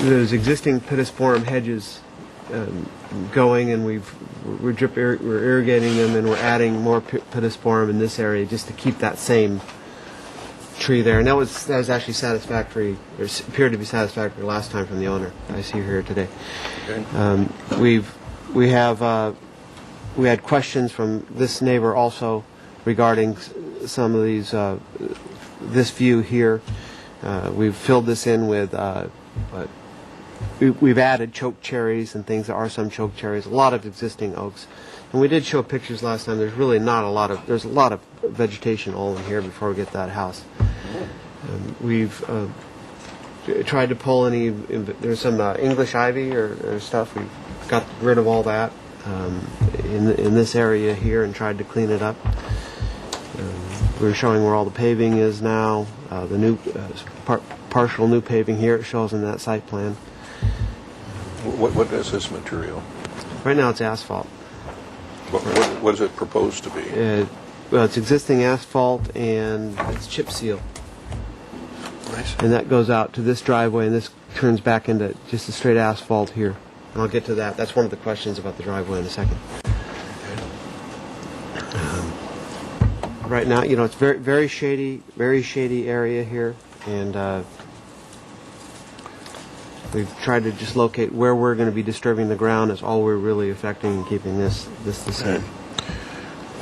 There's existing pittosporum hedges going, and we're irrigating them, and we're adding more pittosporum in this area just to keep that same tree there. And that was actually satisfactory, or appeared to be satisfactory last time from the owner. I see here today. Okay. We had questions from this neighbor also regarding some of these this view here. We've filled this in with. We've added choke cherries and things. There are some choke cherries, a lot of existing oaks. And we did show pictures last time. There's really not a lot of, there's a lot of vegetation all in here before we get that house. We've tried to pull any, there's some English ivy or stuff. We got rid of all that in this area here and tried to clean it up. We're showing where all the paving is now. The new partial new paving here, it shows in that site plan. What is this material? Right now it's asphalt. What is it proposed to be? Well, it's existing asphalt and it's chip seal. Nice. And that goes out to this driveway, and this turns back into just a straight asphalt here. And I'll get to that. That's one of the questions about the driveway in a second. Right now, it's very shady area here, and we've tried to just locate where we're going to be disturbing the ground. Is all we're really affecting and keeping this the same.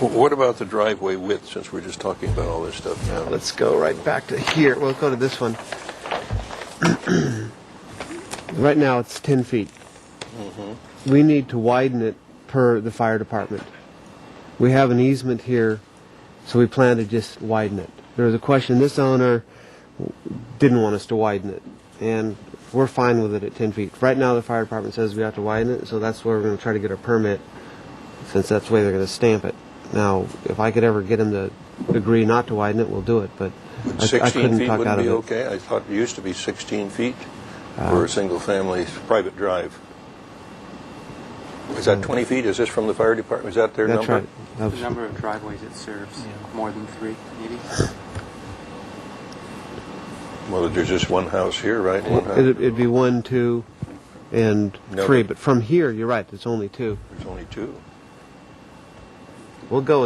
What about the driveway width, since we're just talking about all this stuff now? Let's go right back to here. We'll go to this one. Right now it's 10 feet. We need to widen it per the fire department. We have an easement here, so we plan to just widen it. There was a question, this owner didn't want us to widen it, and we're fine with it at 10 feet. Right now the fire department says we have to widen it, so that's where we're going to try to get a permit, since that's the way they're going to stamp it. Now, if I could ever get them to agree not to widen it, we'll do it, but I couldn't talk out of it. 16 feet would be okay? I thought it used to be 16 feet for a single-family private drive. Is that 20 feet? Is this from the fire department? Is that their number? That's right. The number of driveways it serves, more than 3, maybe? Well, there's just one house here, right? One house. It'd be 1, 2, and No, 3. but- But from here, you're right. It's only 2. There's only 2. We'll go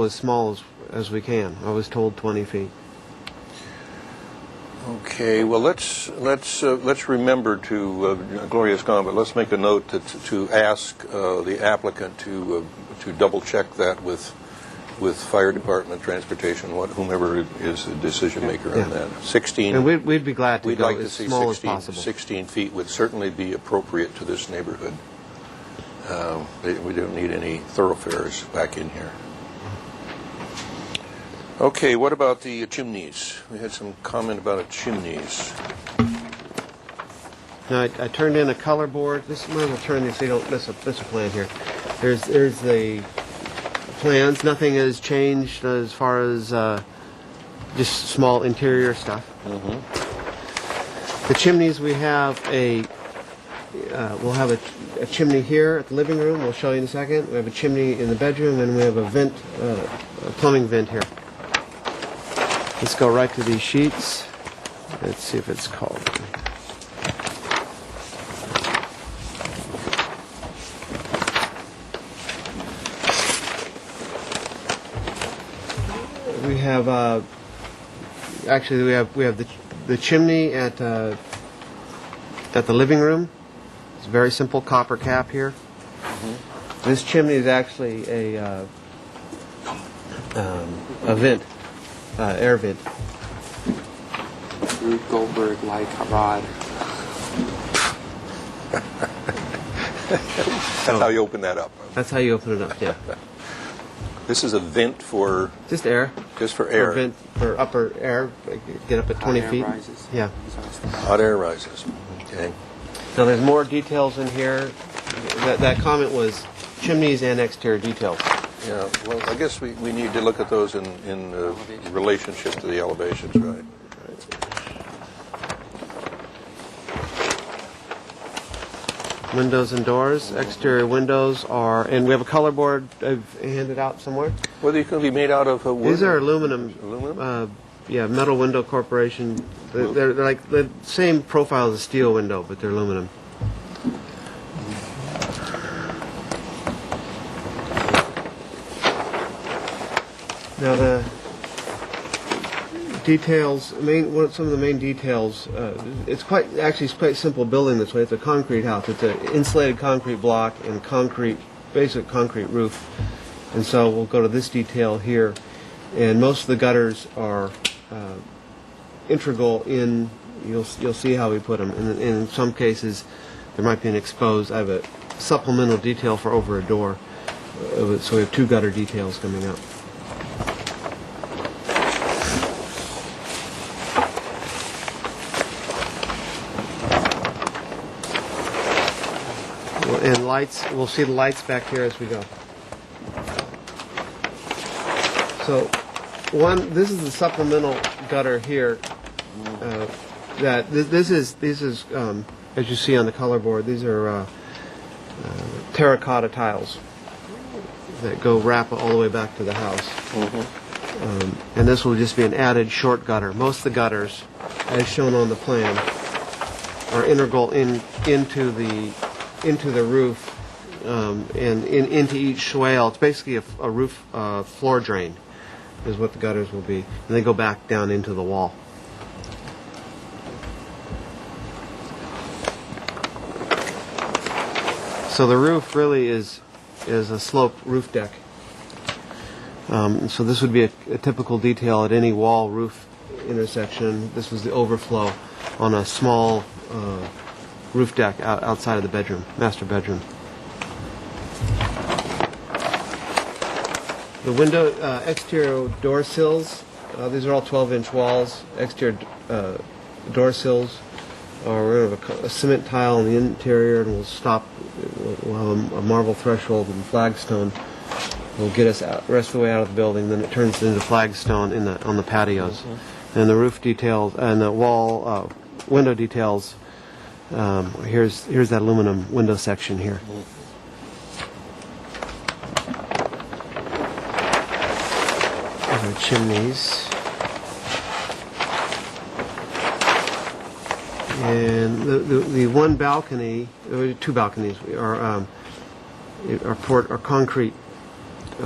as small as we can. I was told 20 feet. Okay, well, let's remember to, Gloria's gone, but let's make a note to ask the applicant to double check that with fire department, transportation, whomever is the decision maker on that. 16. And we'd be glad to We'd go like to as see small 16, as possible. 16 feet would certainly be appropriate to this neighborhood. We don't need any thoroughfares back in here. Okay, what about the chimneys? We had some comment about chimneys. Now, I turned in a color board. This might as well turn this so you don't miss a plan here. There's the plans. Nothing has changed as far as just small interior stuff. The chimneys, we have we'll have a chimney here at the living room. We'll show you in a second. We have a chimney in the bedroom, and we have a vent, a plumbing vent here. Let's go right to these sheets. Let's see if it's called. We have actually we have the chimney at the living room. It's a very simple copper cap here. This chimney is actually a vent, air vent. Rube Goldberg like a rod. That's how you open that up. That's how you open it up. Yeah. This is a vent for Just air. just for air. Or vent for upper air. Get up at 20 feet. Yeah. Hot air rises. Okay. Now there's more details in here. That comment was chimneys and exterior details. Yeah. Well, I guess we need to look at those in relationship to the elevations, right? Windows and doors. Exterior windows are, and we have a color board I've handed out somewhere. Well, they can be made out of wood. These are aluminum. Aluminum? Yeah, Metal Window Corporation. They're like the same profile as a steel window, but they're aluminum. Now the details, some of the main details. It's quite simple building this way. It's a concrete house. It's an insulated concrete block and basic concrete roof. And so we'll go to this detail here. And most of the gutters are integral in. You'll see how we put them. And in some cases, there might be an exposed. I have a supplemental detail for over a door. So we have 2 gutter details coming up. And lights, we'll see the lights back here as we go. So, this is the supplemental gutter here. This is as you see on the color board, these are terracotta tiles that go wrap all the way back to the house. And this will just be an added short gutter. Most of the gutters, as shown on the plan, are integral into the roof and into each swale. It's basically a roof floor drain is what the gutters will be. And they go back down into the wall. So the roof really is a sloped roof deck. So this would be a typical detail at any wall roof intersection. This was the overflow on a small roof deck outside of the bedroom, master bedroom. The window, exterior door sills, these are all 12-inch walls. Exterior door sills are a cement tile in the interior, and we'll have a marble threshold and flagstone. Will get us out, rest of the way out of the building. Then it turns into flagstone on the patios, and the roof details and the wall window details. Here's that aluminum window section here. These are chimneys. And the one balcony, two balconies, are concrete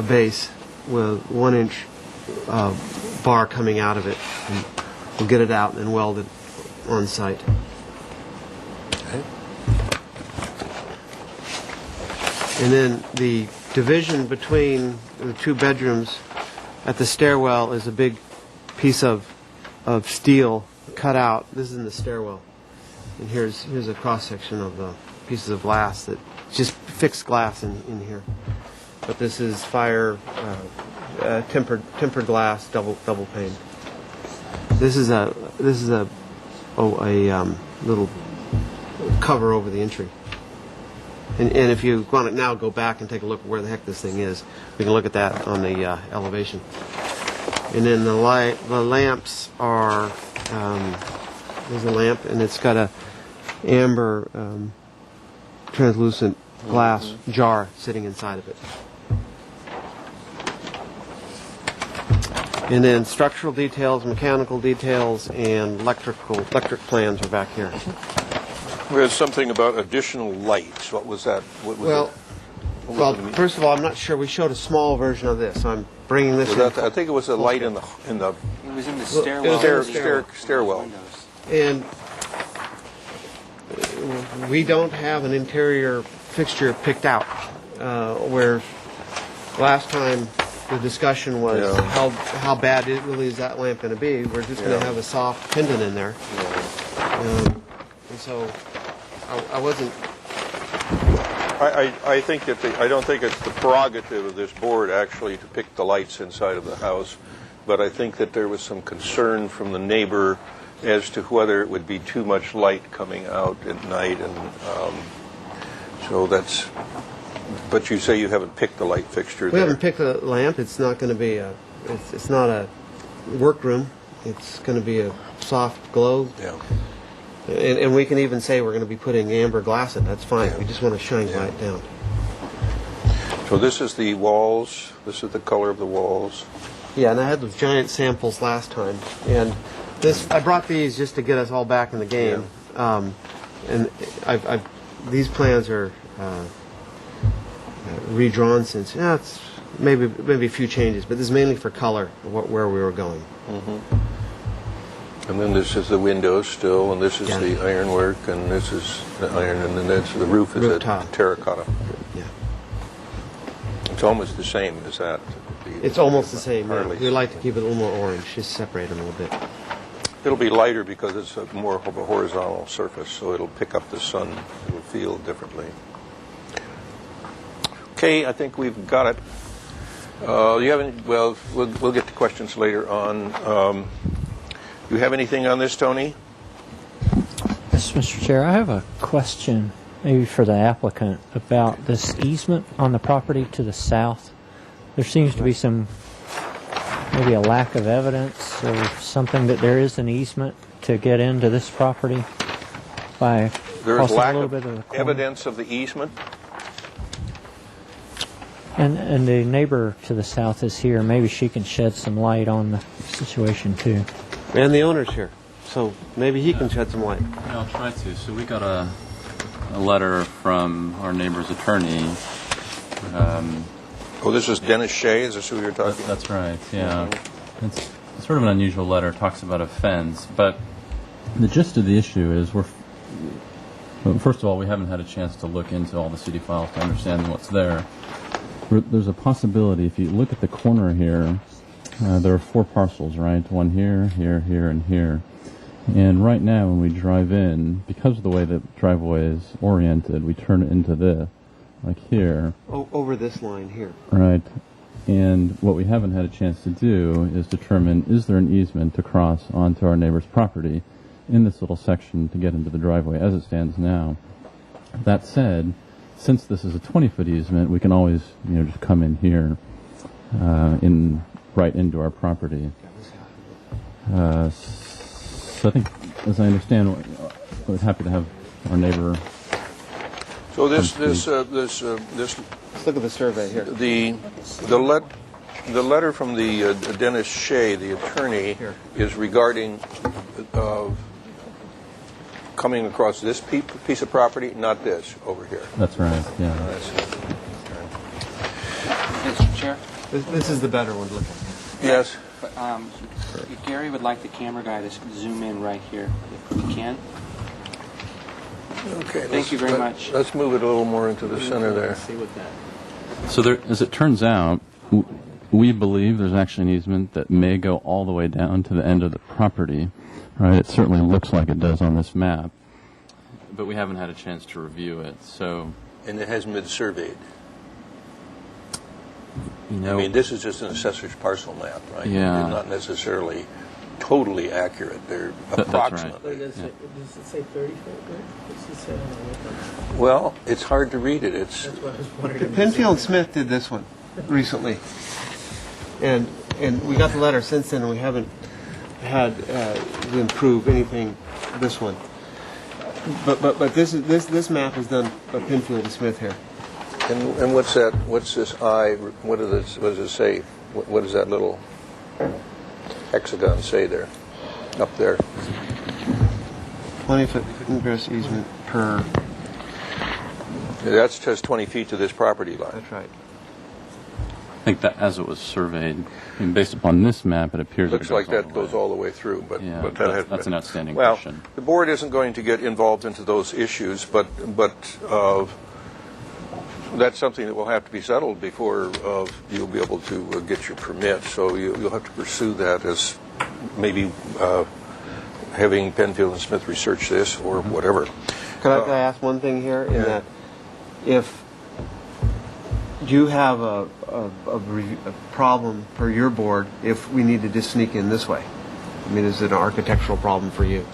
base with 1-inch bar coming out of it. And we'll get it out and weld it on site. And then the division between the two bedrooms at the stairwell is a big piece of steel cut out. This is in the stairwell. And here's a cross section of the pieces of glass that just fixed glass in here. But this is fire tempered glass, double pane. This is a little cover over the entry. And if you want to now go back and take a look at where the heck this thing is, we can look at that on the elevation. And then the lamps are, there's a lamp, and it's got a amber translucent glass jar sitting inside of it. And then structural details, mechanical details, and electric plans are back here. There's something about additional lights. What was that? What was Well, first of all, I'm not sure. We showed a small version of this. I'm bringing this in. I think it was a light in the. It was in the stairwell. Stairwell. And we don't have an interior fixture picked out. Where last time the discussion was how bad it really is that lamp going to be. We're just going to have a soft pendant in there. And so I wasn't. I think that I don't think it's the prerogative of this board actually to pick the lights inside of the house, but I think that there was some concern from the neighbor as to whether it would be too much light coming out at night, and so that's. But you say you haven't picked the light fixture. We haven't picked a lamp. It's not going to be a. It's not a workroom. It's going to be a soft glow. Yeah. And we can even say we're going to be putting amber glass in. That's fine. We just want to shine light down. So this is the walls. This is the color of the walls. Yeah, and I had those giant samples last time. And I brought these just to get us all back in the game. Yeah. And these plans are redrawn since. Yeah, it's maybe a few changes, but this is mainly for color, where we were going. Mm-hmm. And then this is the windows still, and this is the ironwork, and this is the iron, and then that's the roof is a terracotta. Yeah. It's almost the same as that. It's almost the same. Yeah. We like to keep it a little more orange, just separate them a little bit. It'll be lighter because it's more of a horizontal surface, so it'll pick up the sun. It'll feel differently. Okay, I think we've got it. You haven't? Well, we'll get to questions later on. Do you have anything on this, Tony? Yes, Mr. Chair. I have a question, maybe for the applicant, about this easement on the property to the south. There seems to be maybe a lack of evidence or something that there is an easement to get into this property by there's lack a little of bit of evidence of the easement. And the neighbor to the south is here. Maybe she can shed some light on the situation too. And the owner's here, so maybe he can shed some light. Yeah, I'll try to. So we got a letter from our neighbor's attorney. This is Dennis Shea. Is this who you're talking about? That's right, yeah. It's sort of an unusual letter. It talks about a fence. But the gist of the issue is first of all, we haven't had a chance to look into all the city files to understand what's there. There's a possibility, if you look at the corner here, there are 4 parcels, right? One here, here, here, and here. And right now, when we drive in, because of the way the driveway is oriented, we turn it into this, like here. Over this line here. Right. And what we haven't had a chance to do is determine, is there an easement to cross onto our neighbor's property in this little section to get into the driveway as it stands now. That said, since this is a 20-foot easement, we can always, just come in here, right into our property. So I think, as I understand, we're happy to have our neighbor. So this. Let's look at the survey here. The letter from the Dennis Shea, the attorney, is regarding coming across this piece of property, not this over here. That's right, yeah. Mr. Chair? This is the better one looking. Yes. But, Gary would like the camera guy to zoom in right here, if he can. Okay. Thank you very much. Let's move it a little more into the center there. So there, as it turns out, we believe there's actually an easement that may go all the way down to the end of the property. Right? It certainly looks like it does on this map, but we haven't had a chance to review it. So, And it hasn't been surveyed. you know, I mean, this is just an assessor's parcel map, right? Yeah. They're not necessarily totally accurate. They're That's right. approximately. Does it say 30 foot? What's it say on the website? Well, it's hard to read it. It's That's what I was wondering. Penfield and Smith did this one recently, and we got the letter since then, and we haven't had to improve anything. This one, but this map is done by Penfield and Smith here. and what's that? What's this I? What does it say? What does that little hexagon say there? Up there. 20-foot ingress easement per. That's just 20 feet to this property line. That's right. I think that as it was surveyed, I mean, based upon this map, it appears Looks it like goes all that the way. goes all the way through, but Yeah, but that's an outstanding well, question. the board isn't going to get involved into those issues, but that's something that will have to be settled before you'll be able to get your permit. So you'll have to pursue that as maybe having Penfield and Smith research this or whatever. Could I ask one thing here? In that, if you have a problem for your board, if we need to just sneak in this way, I mean, is it an architectural problem for you?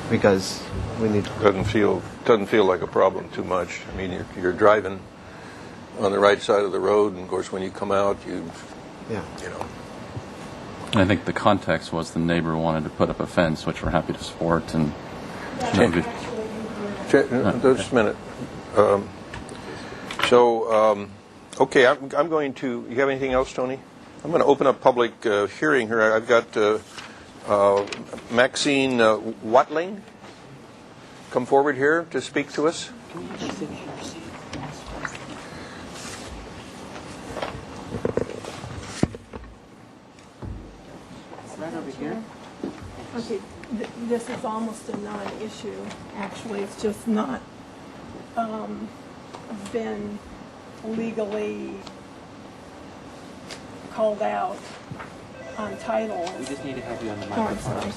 Because we need. Doesn't feel like a problem too much. I mean, you're driving on the right side of the road, and of course, when you come out, you know. And I think the context was the neighbor wanted to put up a fence, which we're happy to support. And just a minute. Okay, I'm going to. You have anything else, Tony? I'm going to open up public hearing here. I've got Maxine Watling come forward here to speak to us. Right over here. Okay, this is almost a non-issue. Actually, it's just not been legally called out on title. We just need to have you on the Oh, I'm microphone. sorry.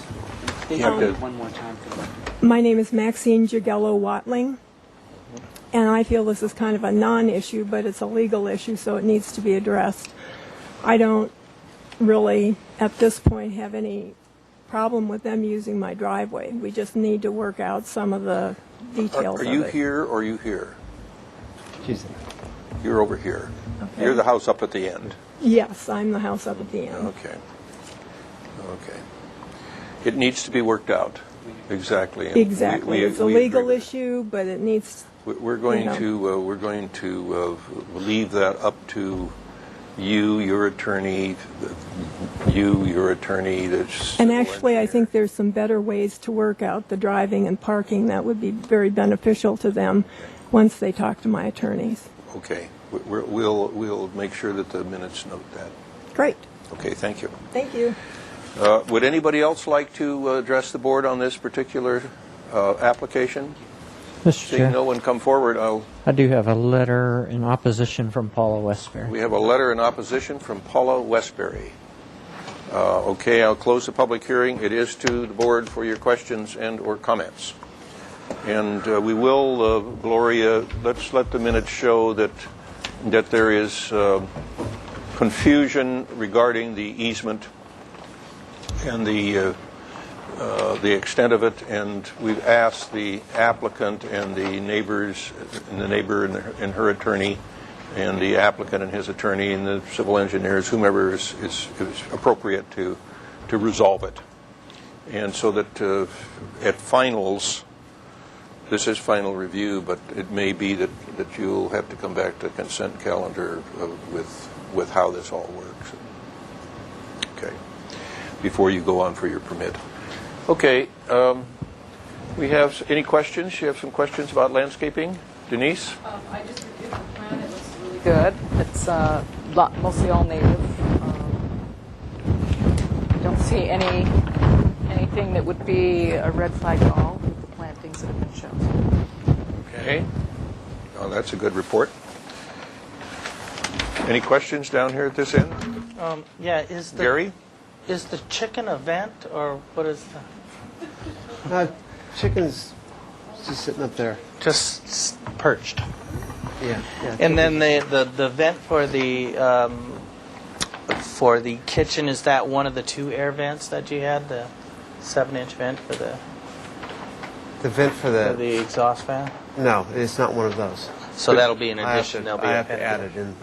State your name one more time for the record. My name is Maxine Jagello Watling, and I feel this is kind of a non-issue, but it's a legal issue, so it needs to be addressed. I don't really, at this point, have any problem with them using my driveway. We just need to work out some of the details Are of you it. here or are you here? She's You're over here. Okay. You're the house up at the end. Yes, I'm the house up at the end. Okay. It needs to be worked out. Exactly. And Exactly. It's a we legal agree with issue, but it needs. We're going you know. to leave that up to you, your attorney, your attorney. And actually, I think there's some better ways to work out the driving and parking that would be very beneficial to them once they talk to my attorneys. Okay. We'll make sure that the minutes note that. Great. Okay. Thank you. Thank you. Would anybody else like to address the board on this particular application? Mr. Seeing Chair, no one come forward, I do have a letter in opposition from Paula Westbury. we have a letter in opposition from Paula Westbury. Okay, I'll close the public hearing. It is to the board for your questions and or comments. And we will, Gloria, let's let the minutes show that there is confusion regarding the easement and the extent of it, and we've asked the applicant and the neighbors, and the neighbor and her attorney, and the applicant and his attorney, and the civil engineers, whomever is appropriate to resolve it. And so that at finals, this is final review, but it may be that you'll have to come back to consent calendar with how this all works. Okay. Before you go on for your permit. Okay, we have any questions? You have some questions about landscaping? Denise? I just reviewed the plan. It looks really good. It's mostly all native. I don't see anything that would be a red flag at all with the plantings that have been shown. Okay. Oh, that's a good report. Any questions down here at this end? Yeah, Gary? Is the chicken a vent, or what is the... Chicken's just sitting up there. Just perched. Yeah. And then the vent for the kitchen, is that one of the 2 air vents that you had? The 7-inch vent for the vent for the exhaust fan? No, it's not one of those. So that'll be an addition. I have to add it in.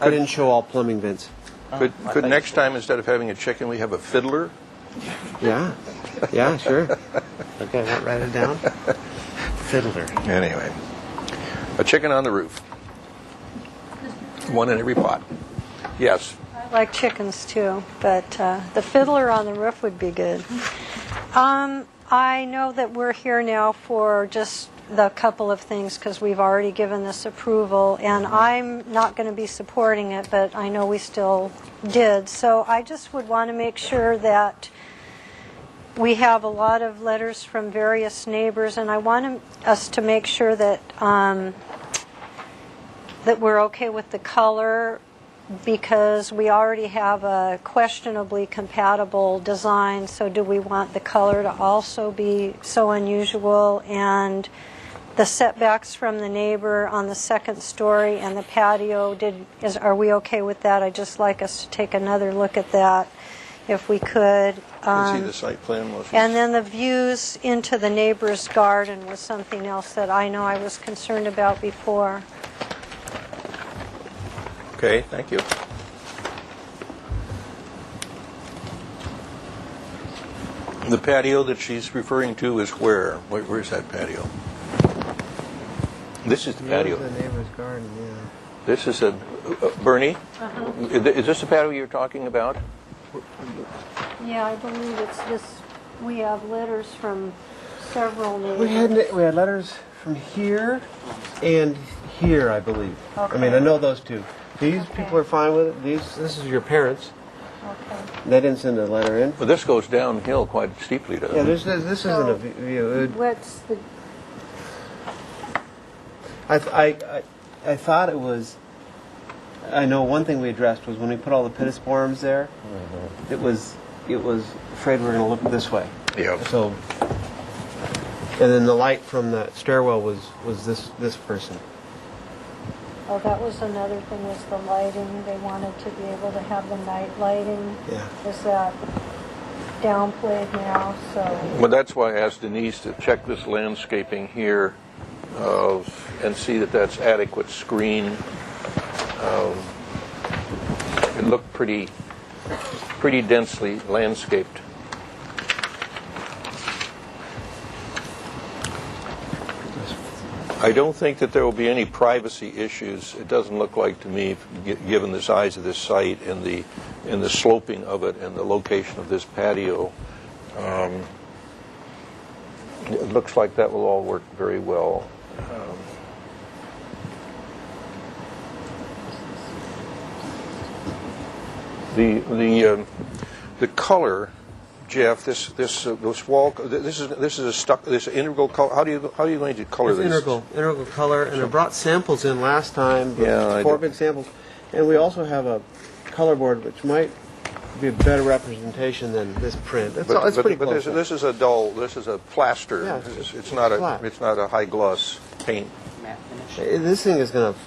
I didn't show all plumbing vents. Could next time, instead of having a chicken, we have a fiddler? Yeah, sure. Okay, write it down. Fiddler. Anyway, a chicken on the roof. One in every pot. Yes. I like chickens too, but the fiddler on the roof would be good. I know that we're here now for just the couple of things because we've already given this approval, and I'm not going to be supporting it, but I know we still did. So I just would want to make sure that we have a lot of letters from various neighbors, and I want us to make sure that that we're okay with the color, because we already have a questionably compatible design. So do we want the color to also be so unusual? And the setbacks from the neighbor on the second story and the patio, are we okay with that? I'd just like us to take another look at that if we could. See the site plan? And then the views into the neighbor's garden was something else that I know I was concerned about before. Okay, thank you. The patio that she's referring to is where? Where's that patio? This is the patio. The neighbor's garden, yeah. This is a... Bernie? Is this the patio you're talking about? Yeah, I believe it's this. We have letters from several neighbors. We had letters from here and here, I believe. Okay. I mean, I know those two. These people are fine with it. This is your parents. Okay. They didn't send a letter in. Well, this goes downhill quite steeply, doesn't it? Yeah, this isn't a view. What's the... I thought it was... I know one thing we addressed was when we put all the pittosporums there, it was afraid we were going to look this way. Yeah. So, and then the light from the stairwell was this person. Oh, that was another thing, was the lighting. They wanted to be able to have the night lighting. Yeah. Is that downplayed now? So. Well, that's why I asked Denise to check this landscaping here and see that that's adequate screen. It looked pretty densely landscaped. I don't think that there will be any privacy issues. It doesn't look like to me, given the size of this site and the sloping of it and the location of this patio. It looks like that will all work very well. The color, Jeff, this wall, this is integral color. How are you going to color It's this? integral color, and I brought samples in last time. Yeah, 4 big samples, and we also have a color board which might be a better representation than this print. It's pretty close. This is a plaster. Yeah, it's not a high gloss paint. This thing is going to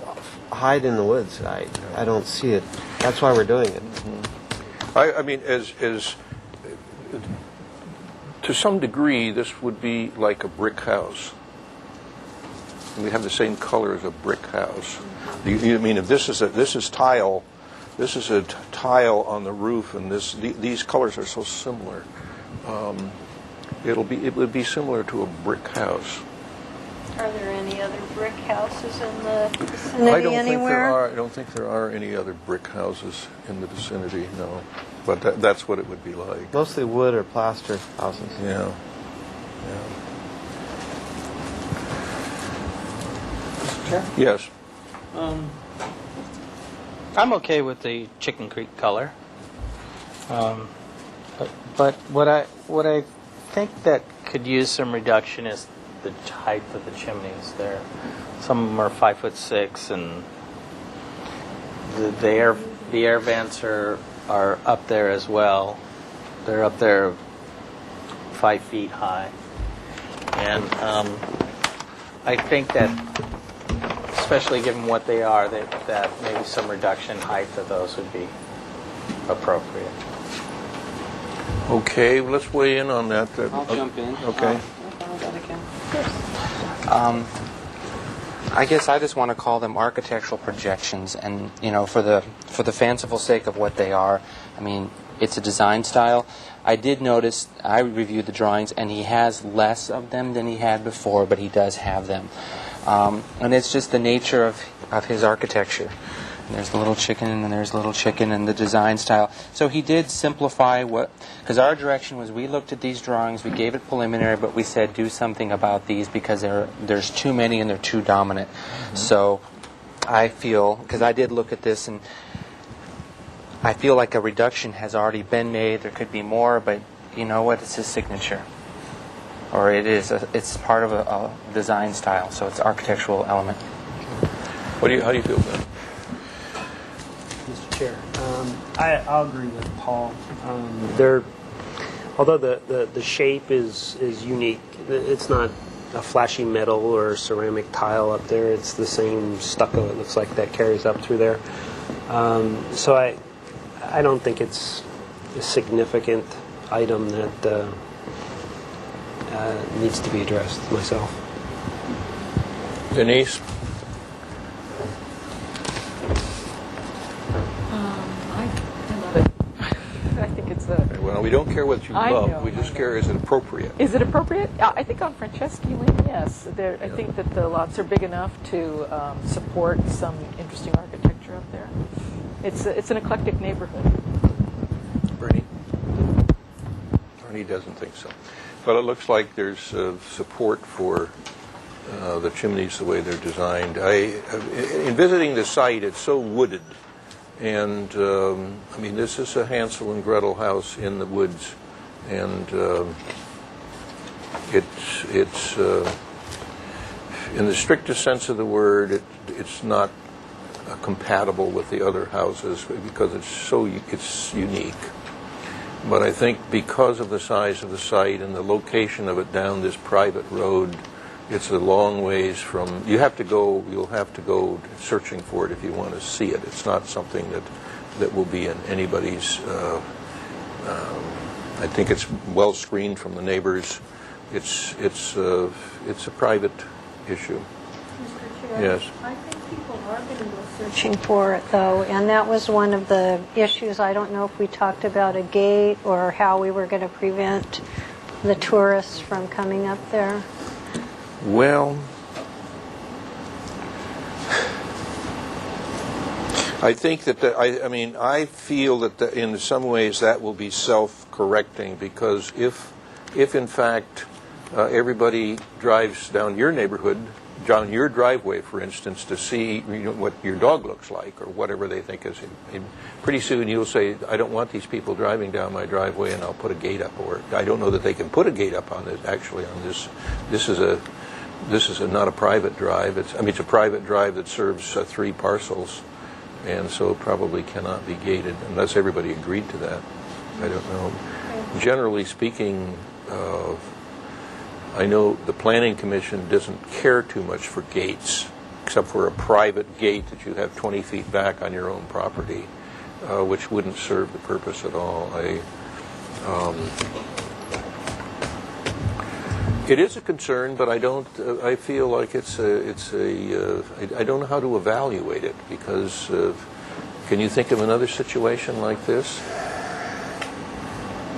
hide in the woods. I don't see it. That's why we're doing it. I mean, as to some degree, this would be like a brick house. We have the same color as a brick house. You mean if this is tile, this is a tile on the roof, and these colors are so similar. It would be similar to a brick house. Are there any other brick houses in the vicinity anywhere? I don't think there are any other brick houses in the vicinity. No. But that's what it would be like. Mostly wood or plaster houses. Yeah. Yes. I'm okay with the Chicken Creek color. But what I think that could use some reduction is the height of the chimneys. There, some of them are 5'6", and the air vents are up there as well. They're up there 5 feet high, and I think that, especially given what they are, that maybe some reduction in height of those would be appropriate. Okay, well, let's weigh in on that. I'll jump in. Okay. I guess I just want to call them architectural projections, and for the fanciful sake of what they are. I mean, it's a design style. I did notice, I reviewed the drawings, and he has less of them than he had before, but he does have them. And it's just the nature of his architecture. And there's the little chicken, and there's the little chicken, and the design style. So he did simplify because our direction was, we looked at these drawings, we gave it preliminary, but we said do something about these because there's too many and they're too dominant. Mm-hmm. So I feel, because I did look at this, and I feel like a reduction has already been made. There could be more, but you know what? It's his signature. Or it's part of a design style, so it's an architectural element. How do you feel, Ben? Mr. Chair, I'll agree with Paul. Although the shape is unique, it's not a flashy metal or ceramic tile up there. It's the same stucco, it looks like, that carries up through there. So I don't think it's a significant item that needs to be addressed myself. Denise? I love it. I think it's a... Well, we don't care what you I love. know, We just I know. care, is it appropriate? Is it appropriate? I think on Franceschi Lane, yes. I think that the lots are big enough to support some interesting architecture up there. It's an eclectic neighborhood. Bernie? Bernie doesn't think so. But it looks like there's support for the chimneys the way they're designed. In visiting the site, it's so wooded. And, I mean, this is a Hansel and Gretel house in the woods. And it's in the strictest sense of the word, it's not compatible with the other houses because it's unique. But I think because of the size of the site and the location of it down this private road, it's a long ways from. You'll have to go searching for it if you want to see it. It's not something that will be in anybody's. I think it's well screened from the neighbors. It's a private issue. Mr. Chair, Yes. I think people are going to go searching for it, though, and that was one of the issues. I don't know if we talked about a gate or how we were going to prevent the tourists from coming up there. Well, I think that I feel that in some ways that will be self-correcting because if in fact everybody drives down your neighborhood, down your driveway, for instance, to see what your dog looks like or whatever they think is, pretty soon you'll say, I don't want these people driving down my driveway, and I'll put a gate up. Or I don't know that they can put a gate up on this. Actually, on this, this is not a private drive. It's a private drive that serves 3 parcels, and so it probably cannot be gated unless everybody agreed to that. I don't know. Generally speaking, I know the Planning Commission doesn't care too much for gates, except for a private gate that you have 20 feet back on your own property, which wouldn't serve the purpose at all. It is a concern, but I don't. I feel like I don't know how to evaluate it because. Can you think of another situation like this?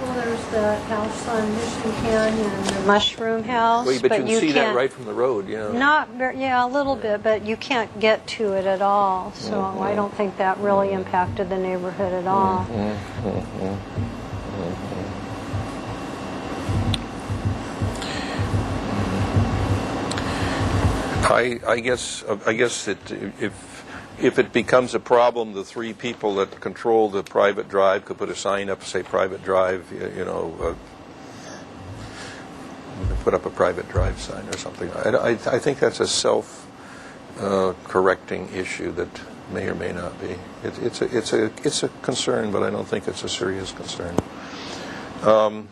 Well, there's the house on Mission Canyon, the mushroom house. Well, but you can see that can't- right from the road, yeah. Yeah, a little bit, but you can't get to it at all. So I don't think that really impacted the neighborhood at all. I guess that if it becomes a problem, the three people that control the private drive could put a sign up, say private drive, put up a private drive sign or something. I think that's a self-correcting issue that may or may not be. It's a concern, but I don't think it's a serious concern. Do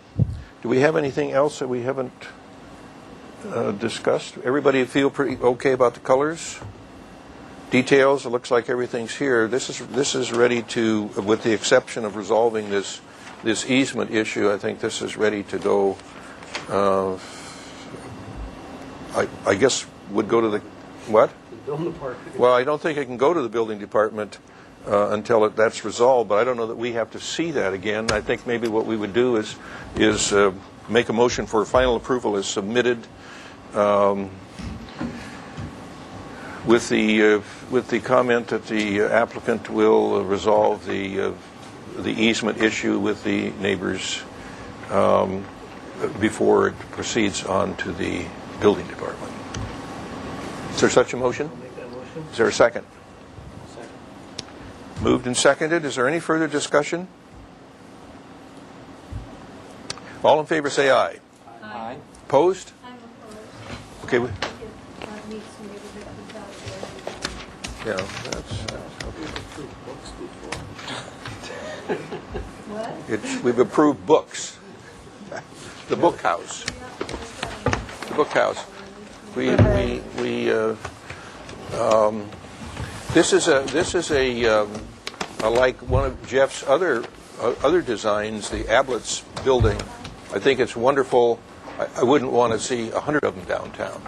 we have anything else that we haven't discussed? Everybody feel pretty okay about the colors? Details, it looks like everything's here. This is ready to, with the exception of resolving this easement issue, I think this is ready to go. I guess would go to the, what? The building department. Well, I don't think it can go to the building department until that's resolved, but I don't know that we have to see that again. I think maybe what we would do is make a motion for final approval as submitted, with the comment that the applicant will resolve the easement issue with the neighbors before it proceeds on to the building department. Is there such a motion? I'll make that motion. Is there a second? Second. Moved and seconded. Is there any further discussion? All in favor say aye. Aye. Opposed? I'm opposed. Okay. It needs to be a bit without the- Yeah, that's What? we've approved books. The book house. The book house. This is a like one of Jeff's other designs, the Ablett's building. I think it's wonderful. I wouldn't want to see 100 of them downtown.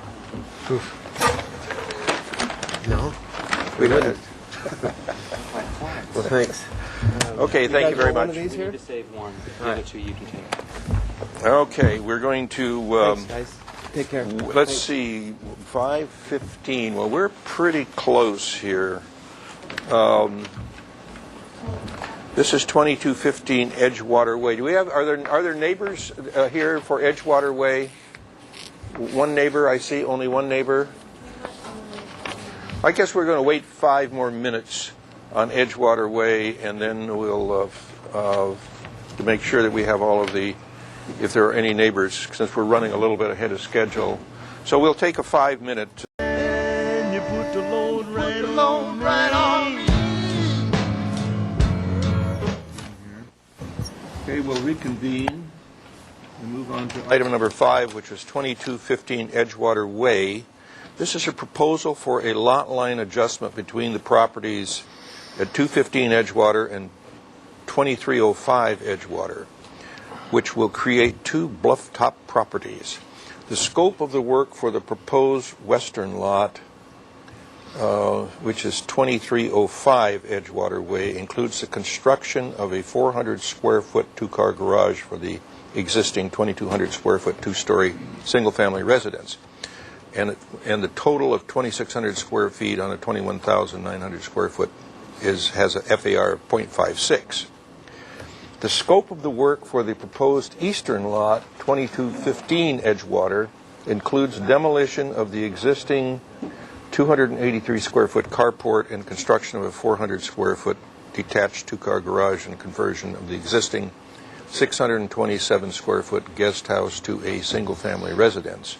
No? We wouldn't. Well, thanks. Okay, thank you very One much. of these We here? need to save one. The other two you can take. Okay, we're going to. Thanks, guys. Take care. Let's see, 5:15. Well, we're pretty close here. This is 2215 Edgewater Way. Do we have? Are there neighbors here for Edgewater Way? One neighbor, I see. Only one neighbor. I guess we're going to wait 5 more minutes on Edgewater Way, and then we'll to make sure that we have all of the. If there are any neighbors, since we're running a little bit ahead of schedule. So we'll take a 5-minute. And you put the load right on. Okay, we'll reconvene and move on to item number 5, which is 2215 Edgewater Way. This is a proposal for a lot line adjustment between the properties at 215 Edgewater and 2305 Edgewater, which will create 2 bluff-top properties. The scope of the work for the proposed western lot, which is 2305 Edgewater Way, includes the construction of a 400-square-foot 2-car garage for the existing 2,200-square-foot 2-story single-family residence, and the total of 2,600 square feet on a 21,900 square foot has a FAR of 0.56. The scope of the work for the proposed eastern lot, 2215 Edgewater, includes demolition of the existing 283 square foot carport and construction of a 400 square foot detached 2-car garage and conversion of the existing 627 square foot guest house to a single family residence.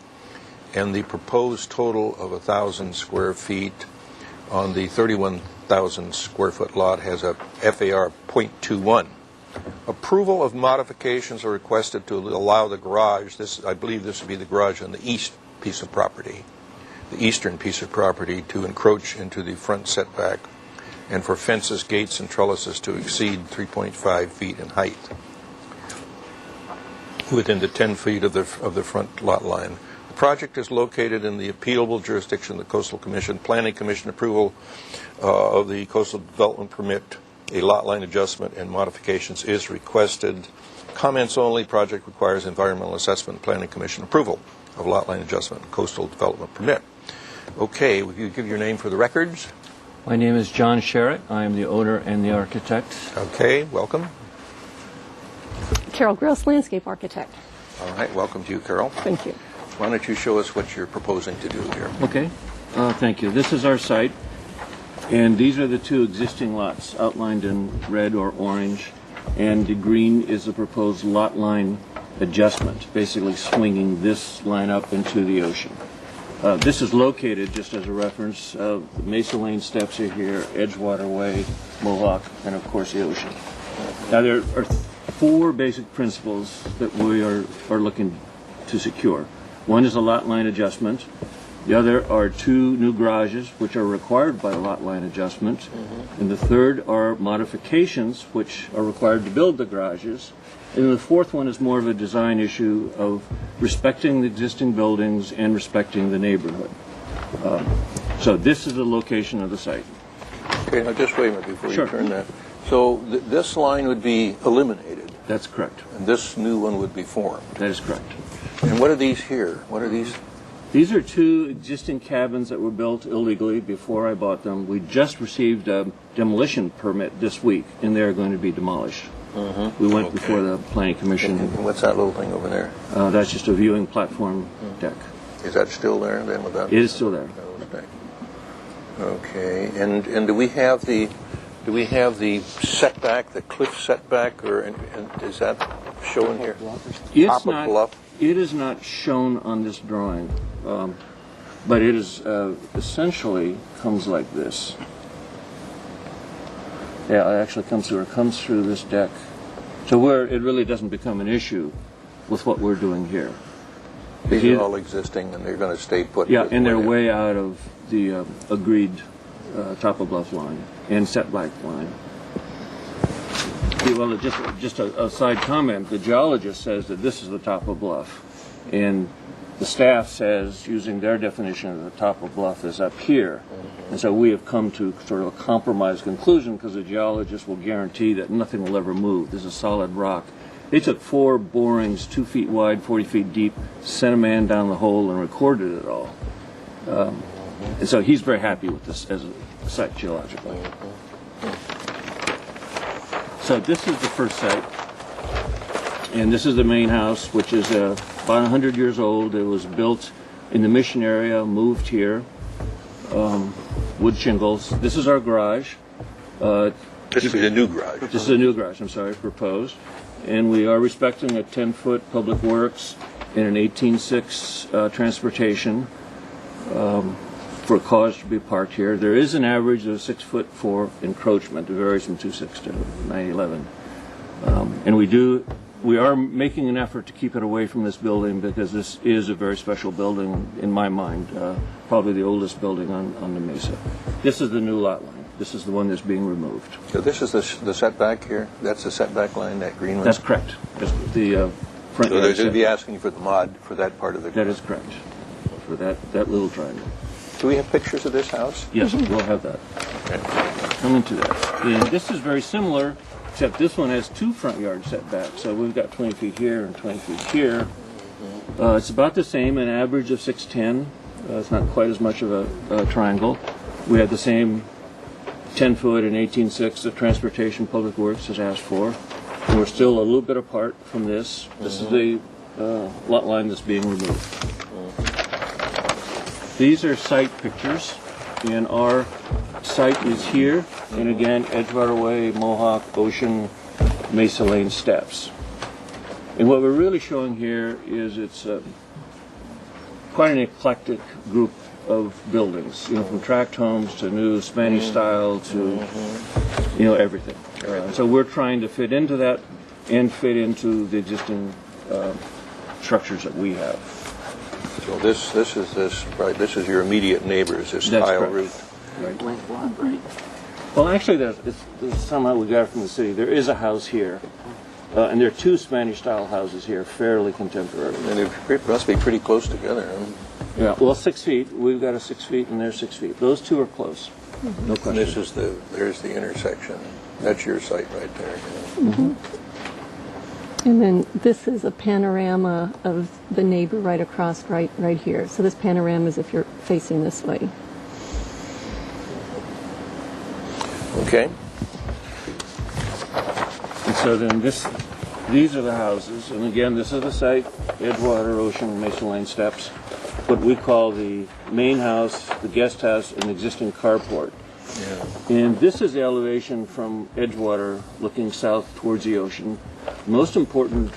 And the proposed total of 1,000 square feet on the 31,000 square foot lot has a FAR of 0.21. Approval of modifications are requested to allow the garage, I believe this would be the garage on the east piece of property, the eastern piece of property, to encroach into the front setback, and for fences, gates, and trellises to exceed 3.5 feet in height within the 10 feet of the front lot line. The project is located in the appealable jurisdiction of the Coastal Commission. Planning Commission approval of the Coastal Development Permit A lot line adjustment and modifications is requested. Comments only. Project requires environmental assessment and planning commission approval of lot line adjustment and coastal development permit. Okay, will you give your name for the records? My name is John Sherritt. I am the owner and the architect. Okay, welcome. Carol Gross, landscape architect. All right, welcome to you, Carol. Thank you. Why don't you show us what you're proposing to do here? Okay, thank you. This is our site, and these are the two existing lots outlined in red or orange, and the green is the proposed lot line adjustment, basically swinging this line up into the ocean. This is located, just as a reference, the Mesa Lane steps are here, Edgewater Way, Mohawk, and of course the ocean. Now there are four basic principles that we are looking to secure. One is a lot line adjustment. The other are two new garages, which are required by a lot line adjustment. And the third are modifications, which are required to build the garages. And then the fourth one is more of a design issue of respecting the existing buildings and respecting the neighborhood. So this is the location of the site. Okay, now just wait a minute before Sure. you turn that. So this line would be eliminated, That's correct. and this new one would be formed. That is correct. And what are these here? What are these? These are two existing cabins that were built illegally before I bought them. We just received a demolition permit this week, and they're going to be demolished. We went before the Planning Commission. And what's that little thing over there? That's just a viewing platform deck. Is that still there then? Without It is still there. Okay, and do we have the setback, the cliff setback, or and is that shown here? Top of bluff. It is not shown on this drawing, but it is essentially comes like this. Yeah, it actually comes through this deck. So where it really doesn't become an issue with what we're doing here. These are all existing, and they're going to stay put. Yeah, and they're way out of the agreed top of bluff line and setback line. Well, just a side comment. The geologist says that this is the top of bluff, and the staff says, using their definition of the top of bluff, is up here. And so we have come to sort of a compromise conclusion because the geologist will guarantee that nothing will ever move. This is solid rock. They took 4 borings, 2 feet wide, 40 feet deep, sent a man down the hole and recorded it all. And so he's very happy with this as a site geologically. So this is the first site, and this is the main house, which is about 100 years old. It was built in the Mission area, moved here, wood shingles. This is our garage. This is a new garage. This is a new garage, I'm sorry, proposed. And we are respecting a 10-foot public works and an 18.6 transportation for cars to be parked here. There is an average of 6 foot for encroachment. It varies from 2.6 to 9.11. And we are making an effort to keep it away from this building because this is a very special building in my mind, probably the oldest building on the Mesa. This is the new lot line. This is the one that's being removed. So this is the setback here? That's the setback line, that green one? That's correct. That's the front yard So they'll be asking for the mod for that part of the That is correct. For that little triangle. Do we have pictures of this house? Yes, we'll have that. Okay. Coming to that. And this is very similar, except this one has 2 front yard setbacks. So we've got 20 feet here and 20 feet here. It's about the same, an average of 6'10". It's not quite as much of a triangle. We have the same 10-foot and 18.6 that Transportation Public Works has asked for. And we're still a little bit apart from this. This is the lot line that's being removed. These are site pictures, and our site is here, and again, Edgewater Way, Mohawk, Ocean, Mesa Lane steps. And what we're really showing here is it's quite an eclectic group of buildings, from tract homes to new Spanish style to, everything. So we're trying to fit into that and fit into the existing structures that we have. So this is your immediate neighbors, this That's tile correct. roof. Right. Well, actually, this somehow we got it from the city. There is a house here, and there are 2 Spanish-style houses here, fairly contemporary. And they must be pretty close together. Huh? Yeah, well, 6 feet. We've got a 6 feet, and they're 6 feet. Those 2 are close. No question. And there's the intersection. That's your site right there. Mhm. And then this is a panorama of the neighbor right across, right here. So this panorama is if you're facing this way. Okay. And so then these are the houses, and again, this is the site, Edgewater, Ocean, Mason Lane Steps, what we call the main house, the guest house, and the existing carport. Yeah. And this is the elevation from Edgewater looking south towards the ocean. Most important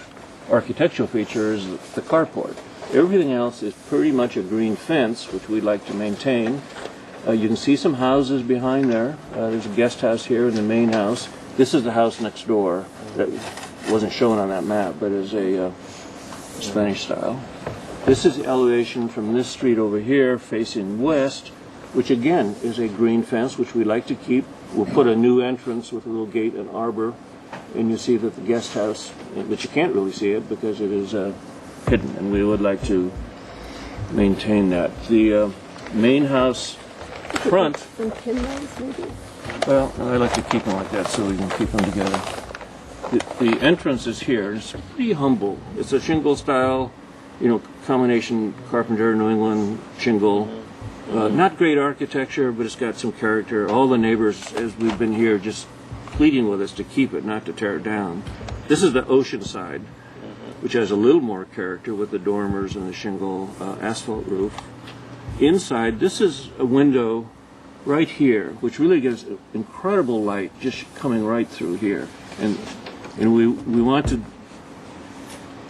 architectural feature is the carport. Everything else is pretty much a green fence, which we'd like to maintain. You can see some houses behind there. There's a guest house here and the main house. This is the house next door that wasn't shown on that map, but is a Spanish style. This is the elevation from this street over here facing west, which again is a green fence, which we like to keep. We'll put a new entrance with a little gate and arbor, and you see that the guest house, but you can't really see it because it is hidden, and we would like to maintain that. The main house front, Some pin those, maybe? well, I like to keep them like that so we can keep them together. The entrance is here. It's pretty humble. It's a shingle style, combination Carpenter, New England shingle. Not great architecture, but it's got some character. All the neighbors, as we've been here, just pleading with us to keep it, not to tear it down. This is the ocean side, which has a little more character with the dormers and the shingle asphalt roof. Inside, this is a window right here, which really gives incredible light just coming right through here. And we want to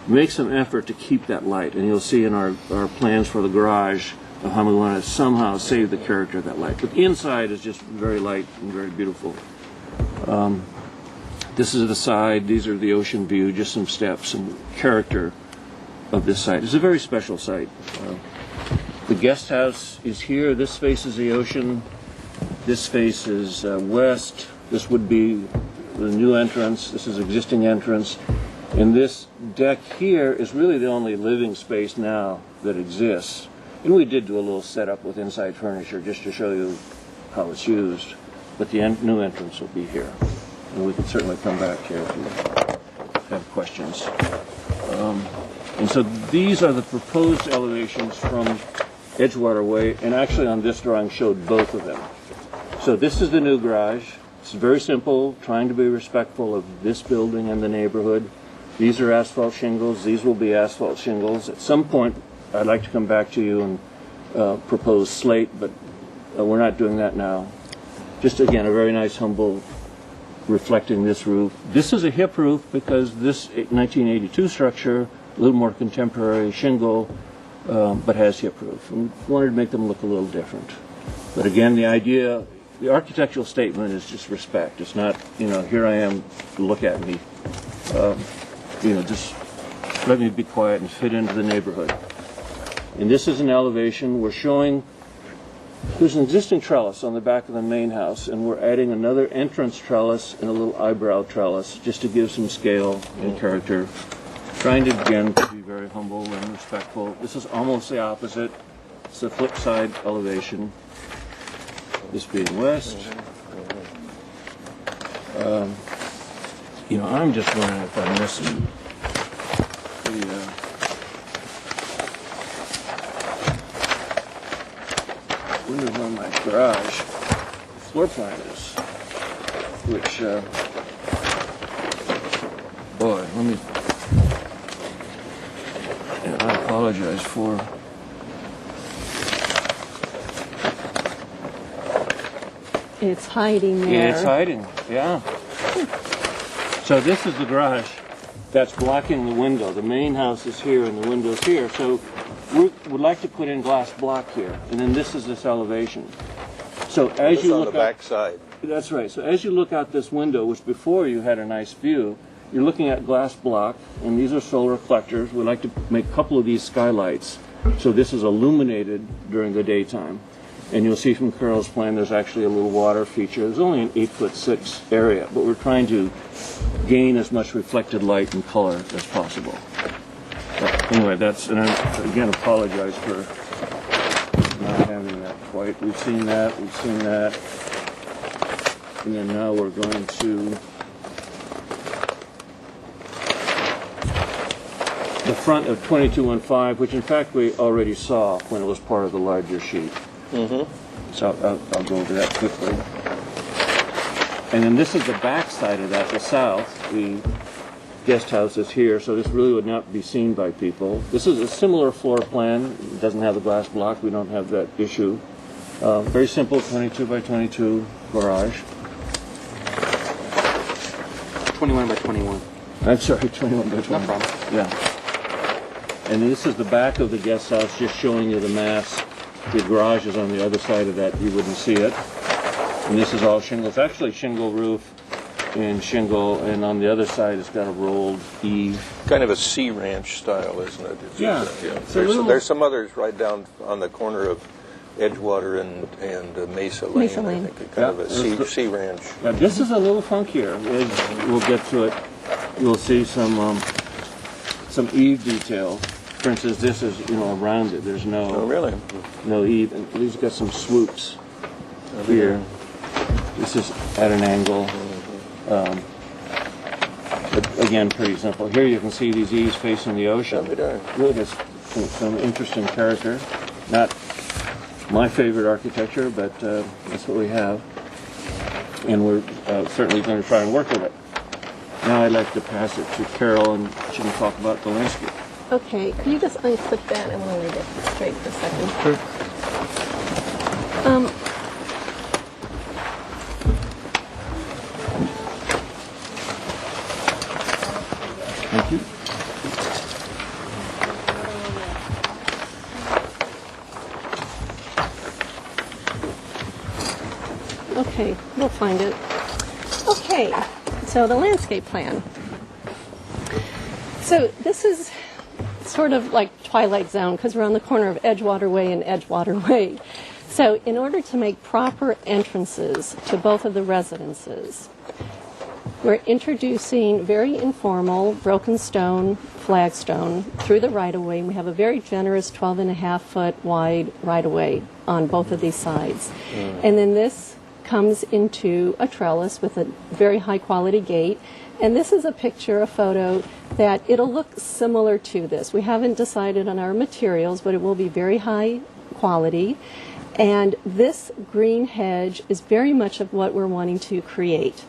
make some effort to keep that light. And you'll see in our plans for the garage of how we want to somehow save the character of that light. But the inside is just very light and very beautiful. This is the side. These are the ocean view, just some steps and character of this site. It's a very special site. The guest house is here. This faces the ocean. This faces west. This would be the new entrance. This is existing entrance. And this deck here is really the only living space now that exists. And we did do a little setup with inside furniture just to show you how it's used. But the new entrance will be here. And we can certainly come back here if you have questions. And so these are the proposed elevations from Edgewater Way, and actually on this drawing showed both of them. So this is the new garage. It's very simple, trying to be respectful of this building and the neighborhood. These are asphalt shingles. These will be asphalt shingles. At some point, I'd like to come back to you and propose slate, but we're not doing that now. Just again, a very nice, humble, reflecting this roof. This is a hip roof because this 1982 structure, a little more contemporary shingle, but has hip roof. And we wanted to make them look a little different. But again, the idea, the architectural statement is just respect. It's not, here I am, look at me. Just let me be quiet and fit into the neighborhood. And this is an elevation. We're showing there's an existing trellis on the back of the main house, and we're adding another entrance trellis and a little eyebrow trellis just to give some scale and character. Trying to, again, to be very humble and respectful. This is almost the opposite. It's the flip side elevation. This being west. I'm just wondering if I missed where's on my garage floor plan is, which, boy, let me, I apologize for. It's hiding there. Yeah, it's hiding, yeah. So this is the garage that's blocking the window. The main house is here and the window's here. So we would like to put in glass block here, and then this is this elevation. So as you look on the back side. That's right. So as you look out this window, which before you had a nice view, you're looking at glass block, and these are solar reflectors. We like to make a couple of these skylights, so this is illuminated during the daytime. And you'll see from Carol's plan there's actually a little water feature. There's only an 8'6" area, but we're trying to gain as much reflected light and color as possible. But anyway, and I again apologize for not having that quite. We've seen that. And then now we're going to the front of 2215, which in fact we already saw when it was part of the larger sheet. So I'll go over that quickly. And then this is the back side of that, the south. The guest house is here, so this really would not be seen by people. This is a similar floor plan. It doesn't have the glass block. We don't have that issue. Very simple 22 by 22 garage. 21 by 21. I'm sorry, 21 by 21. No problem. Yeah. And this is the back of the guest house, just showing you the mass. The garage is on the other side of that. You wouldn't see it. And this is all shingle. It's actually shingle roof and shingle, and on the other side it's got a rolled eave. Kind of a sea ranch style, isn't it? Yeah. There's some others right down on the corner of Edgewater and Mesa Lane. Mesa Lane. I think, kind of a sea ranch. Now, this is a little funkier. We'll get to it. You'll see some eave detail. For instance, this is around it. There's no no eave. And these got some swoops here. This is at an angle. But again, pretty simple. Here you can see these eaves facing the ocean. Really has some interesting character. Not my favorite architecture, but that's what we have. And we're certainly going to try and work with it. Now I'd like to pass it to Carol, and she can talk about the landscape. Okay, can you just unclip that? I want to read it straight for a second. Sure. Thank you. Okay, we'll find it. Okay, so the landscape plan. So this is sort of like Twilight Zone because we're on the corner of Edgewater Way and Edgewater Way. So in order to make proper entrances to both of the residences, we're introducing very informal broken stone, flagstone through the right-of-way. We have a very generous 12.5-foot wide right-of-way on both of these sides. And then this comes into a trellis with a very high-quality gate. And this is a picture, a photo, that it'll look similar to this. We haven't decided on our materials, but it will be very high quality. And this green hedge is very much of what we're wanting to create.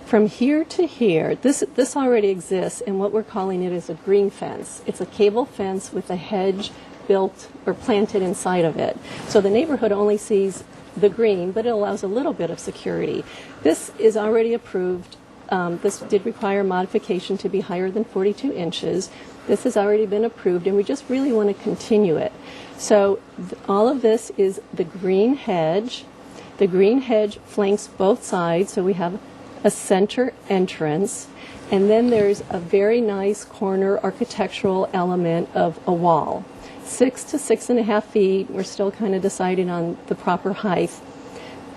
From here to here, this already exists, and what we're calling it is a green fence. It's a cable fence with a hedge built or planted inside of it. So the neighborhood only sees the green, but it allows a little bit of security. This is already approved. This did require modification to be higher than 42 inches. This has already been approved, and we just really want to continue it. So all of this is the green hedge. The green hedge flanks both sides, so we have a center entrance, and then there's a very nice corner architectural element of a wall. 6 to 6.5 feet. We're still kind of deciding on the proper height.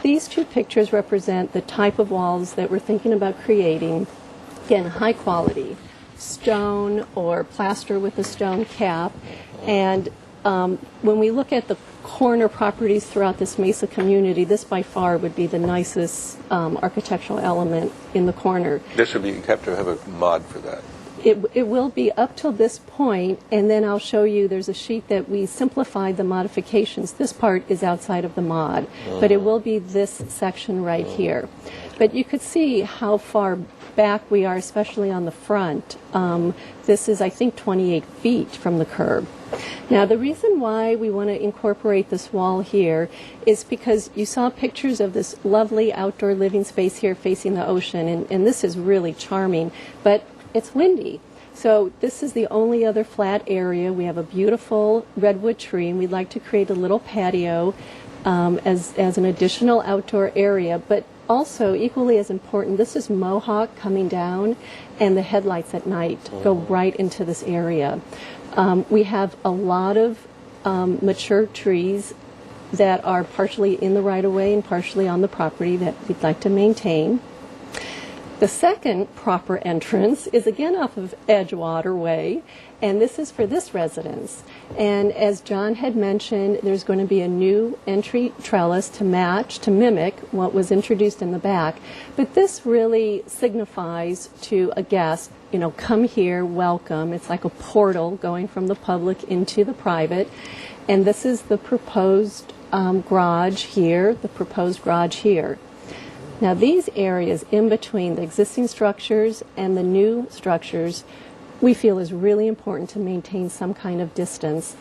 These two pictures represent the type of walls that we're thinking about creating. Again, high quality, stone or plaster with a stone cap. And when we look at the corner properties throughout this Mesa community, this by far would be the nicest architectural element in the corner. This would be, you'd have to have a mod for that. It will be up till this point, and then I'll show you there's a sheet that we simplified the modifications. This part is outside of the mod, but it will be this section right here. But you could see how far back we are, especially on the front. This is, I think, 28 feet from the curb. Now, the reason why we want to incorporate this wall here is because you saw pictures of this lovely outdoor living space here facing the ocean, and this is really charming, but it's windy. So this is the only other flat area. We have a beautiful redwood tree, and we'd like to create a little patio as an additional outdoor area. But also, equally as important, this is Mohawk coming down, and the headlights at night go right into this area. We have a lot of mature trees that are partially in the right-of-way and partially on the property that we'd like to maintain. The second proper entrance is again off of Edgewater Way, and this is for this residence. And as John had mentioned, there's going to be a new entry trellis to mimic what was introduced in the back. But this really signifies to a guest, you know, come here, welcome. It's like a portal going from the public into the private. And this is the proposed garage here, the proposed garage here. Now these areas in between the existing structures and the new structures we feel is really important to maintain some kind of distance.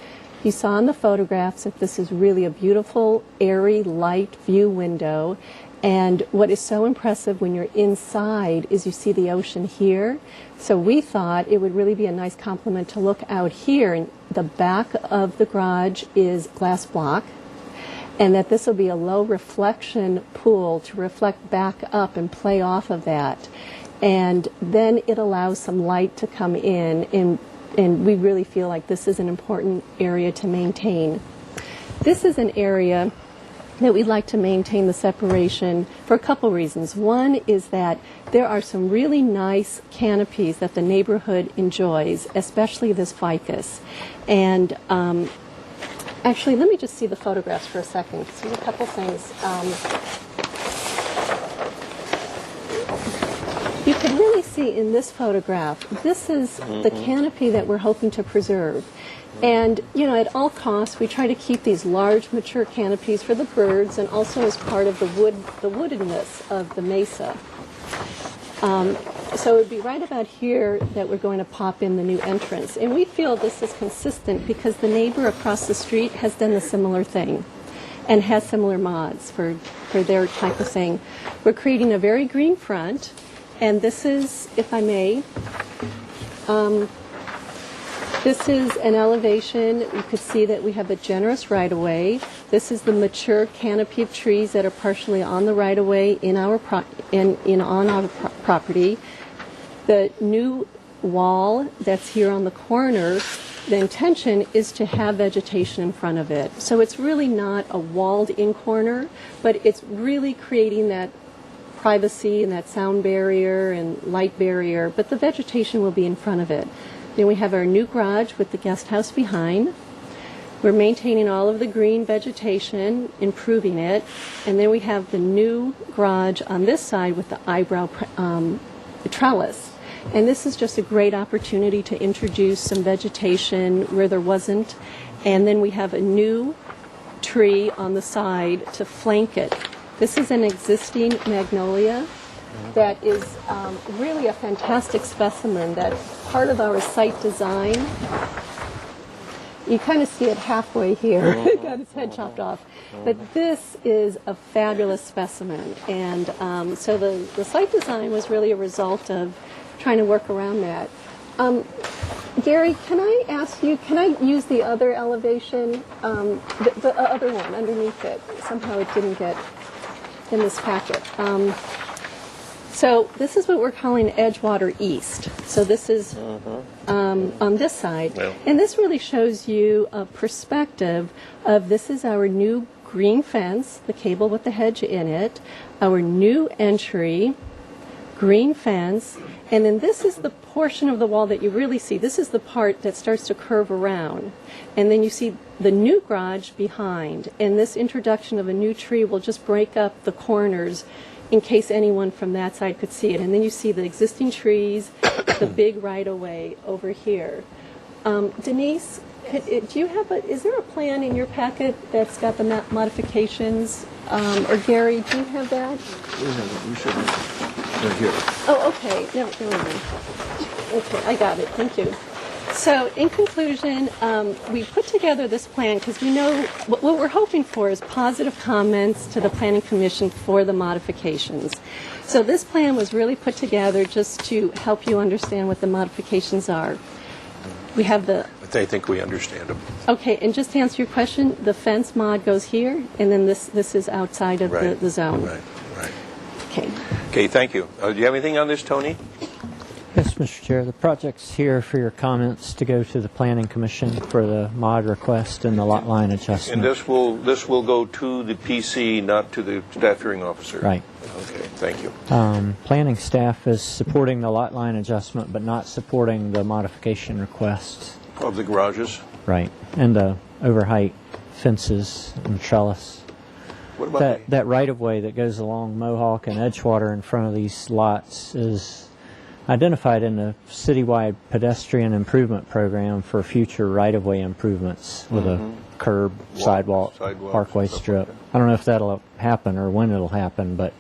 You saw in the photographs that this is really a beautiful, airy, light view window. And what is so impressive when you're inside is you see the ocean here. So we thought it would really be a nice compliment to look out here. And the back of the garage is glass block, and that this will be a low reflection pool to reflect back up and play off of that. And then it allows some light to come in, and we really feel like this is an important area to maintain. This is an area that we'd like to maintain the separation for a couple reasons. One is that there are some really nice canopies that the neighborhood enjoys, especially this ficus. And actually, let me just see the photographs for a second. See a couple things. You can really see in this photograph, this is the canopy that we're hoping to preserve. And, you know, at all costs, we try to keep these large, mature canopies for the birds and also as part of the woodedness of the mesa. So it would be right about here that we're going to pop in the new entrance. And we feel this is consistent because the neighbor across the street has done a similar thing and has similar mods for their type of thing. We're creating a very green front, and this is, if I may, this is an elevation. You could see that we have a generous right-of-way. This is the mature canopy of trees that are partially on the right-of-way on our property. The new wall that's here on the corner, the intention is to have vegetation in front of it. So it's really not a walled-in corner, but it's really creating that privacy and that sound barrier and light barrier, but the vegetation will be in front of it. Then we have our new garage with the guest house behind. We're maintaining all of the green vegetation, improving it. And then we have the new garage on this side with the eyebrow trellis. And this is just a great opportunity to introduce some vegetation where there wasn't. And then we have a new tree on the side to flank it. This is an existing magnolia that is really a fantastic specimen that part of our site design. You kind of see it halfway here. It got its head chopped off. But this is a fabulous specimen. And so the site design was really a result of trying to work around that. Gary, can I ask you, can I use the other elevation, the other one underneath it? Somehow it didn't get in this packet. So this is what we're calling Edgewater East. So this is on this side. Yeah. And this really shows you a perspective of this is our new green fence, the cable with the hedge in it, our new entry, green fence, and then this is the portion of the wall that you really see. This is the part that starts to curve around. And then you see the new garage behind. And this introduction of a new tree will just break up the corners in case anyone from that side could see it. And then you see the existing trees, the big right-of-way over here. Denise, do you have is there a plan in your packet that's got the modifications? Or Gary, do you have that? We should. Right here. Oh, okay. No, never mind. Okay, I got it. Thank you. So, in conclusion, we put together this plan because we know what we're hoping for is positive comments to the Planning Commission for the modifications. So this plan was really put together just to help you understand what the modifications are. We have the... I think we understand them. Okay, and just to answer your question, the fence mod goes here, and then this is outside of the zone. Right. Okay. Okay, thank you. Do you have anything on this, Tony? Yes, Mr. Chair. The project's here for your comments to go to the Planning Commission for the mod request and the lot line adjustment. And this will go to the PC, not to the staff hearing officer? Right. Okay, thank you. Planning staff is supporting the lot line adjustment, but not supporting the modification request. Of the garages? Right. And the overheight fences and trellis. What about That right-of-way that goes along Mohawk and Edgewater in front of these lots is identified in the citywide pedestrian improvement program for future right-of-way improvements with a curb, sidewalk, parkway strip. I don't know if that'll happen or when it'll happen, but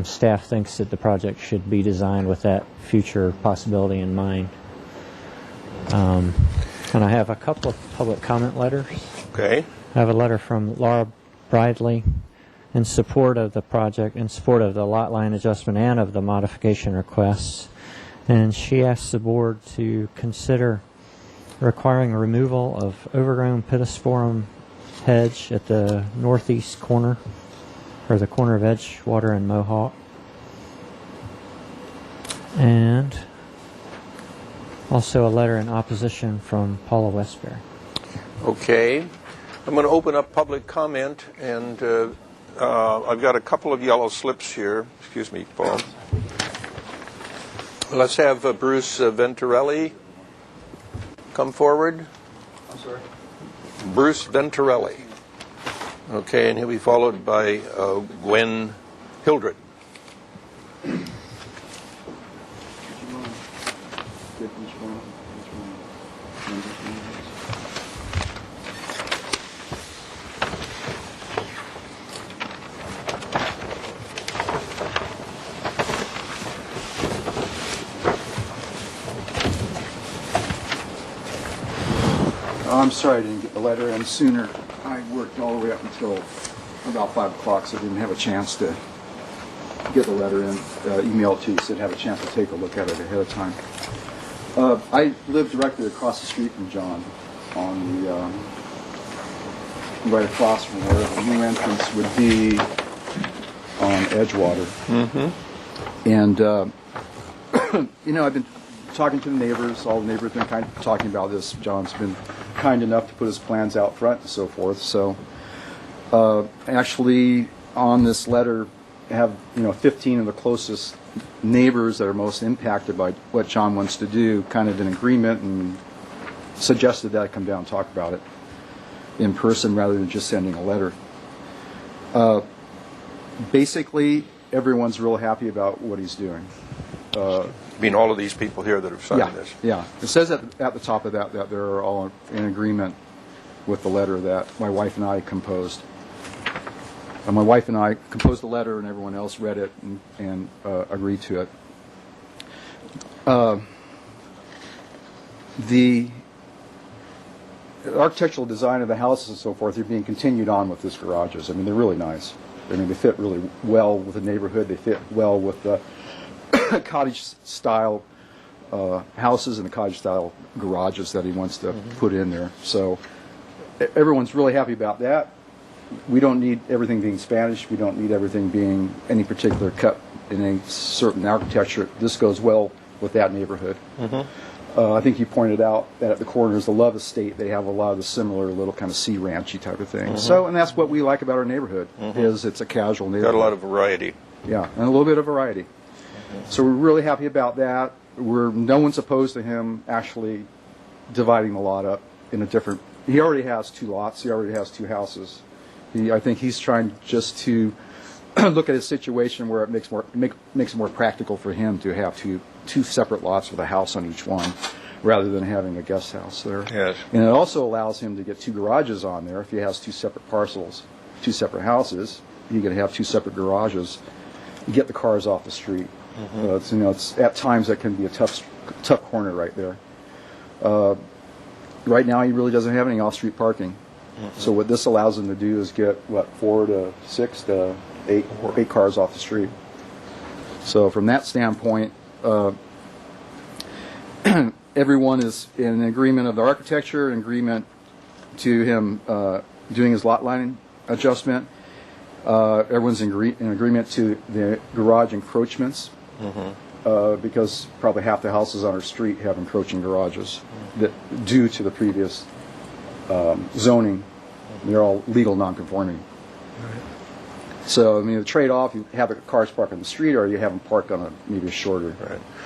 staff thinks that the project should be designed with that future possibility in mind. And I have a couple of public comment letters. Okay. I have a letter from Laura Bridley in support of the project, in support of the lot line adjustment and of the modification requests. And she asks the board to consider requiring removal of overgrown pittosporum hedge at the northeast corner, or the corner of Edgewater and Mohawk. And also a letter in opposition from Paula Westbury. Okay. I'm going to open up public comment, and I've got a couple of yellow slips here. Excuse me, Paul. Let's have Bruce Venturelli come forward. I'm sorry? Bruce Venturelli. Okay, and he'll be followed by Gwen Hildred. I'm sorry I didn't get the letter in sooner. I worked all the way up until about 5 o'clock, so I didn't have a chance to get the letter in, email it to you, so I'd have a chance to take a look at it ahead of time. I live directly across the street from John, on the right across from where the new entrance would be on Edgewater. And, you know, I've been talking to the neighbors. All the neighbors have been kind of talking about this. John's been kind enough to put his plans out front and so forth. So actually on this letter have 15 of the closest neighbors that are most impacted by what John wants to do kind of in agreement, and suggested that I come down and talk about it in person rather than just sending a letter. Basically everyone's real happy about what he's doing. I mean, all of these people here that have signed this. Yeah. It says at the top of that they're all in agreement with the letter that my wife and I composed. And my wife and I composed the letter, and everyone else read it and agreed to it. The architectural design of the houses and so forth are being continued on with this garages. I mean, they're really nice. I mean, they fit really well with the neighborhood. They fit well with the cottage-style houses and the cottage-style garages that he wants to put in there. So everyone's really happy about that. We don't need everything being Spanish. We don't need everything being any particular cut in a certain architecture. This goes well with that neighborhood. I think you pointed out that at the corners, the Love Estate, they have a lot of the similar little kind of sea ranchy type of thing. So, and that's what we like about our neighborhood, is it's a casual neighborhood. Got a lot of variety. Yeah, and a little bit of variety. So we're really happy about that. No one's opposed to him actually dividing the lot up in a different. He already has 2 lots. He already has 2 houses. I think he's trying just to look at his situation where it makes it more practical for him to have two separate lots with a house on each one, rather than having a guest house there. Yes. And it also allows him to get 2 garages on there. If he has 2 separate parcels, 2 separate houses, he can have 2 separate garages. Get the cars off the street. It's at times that can be a tough corner right there. Right now, he really doesn't have any off-street parking. So what this allows him to do is get 4 to 6 to 8 cars off the street. So from that standpoint, everyone is in agreement of the architecture, in agreement to him doing his lot line adjustment. Everyone's in agreement to the garage encroachments. because probably half the houses on our street have encroaching garages that, due to the previous zoning, they're all legal non-conforming. So, I mean, the trade-off, you have the cars parked on the street, or you have them parked on maybe a shorter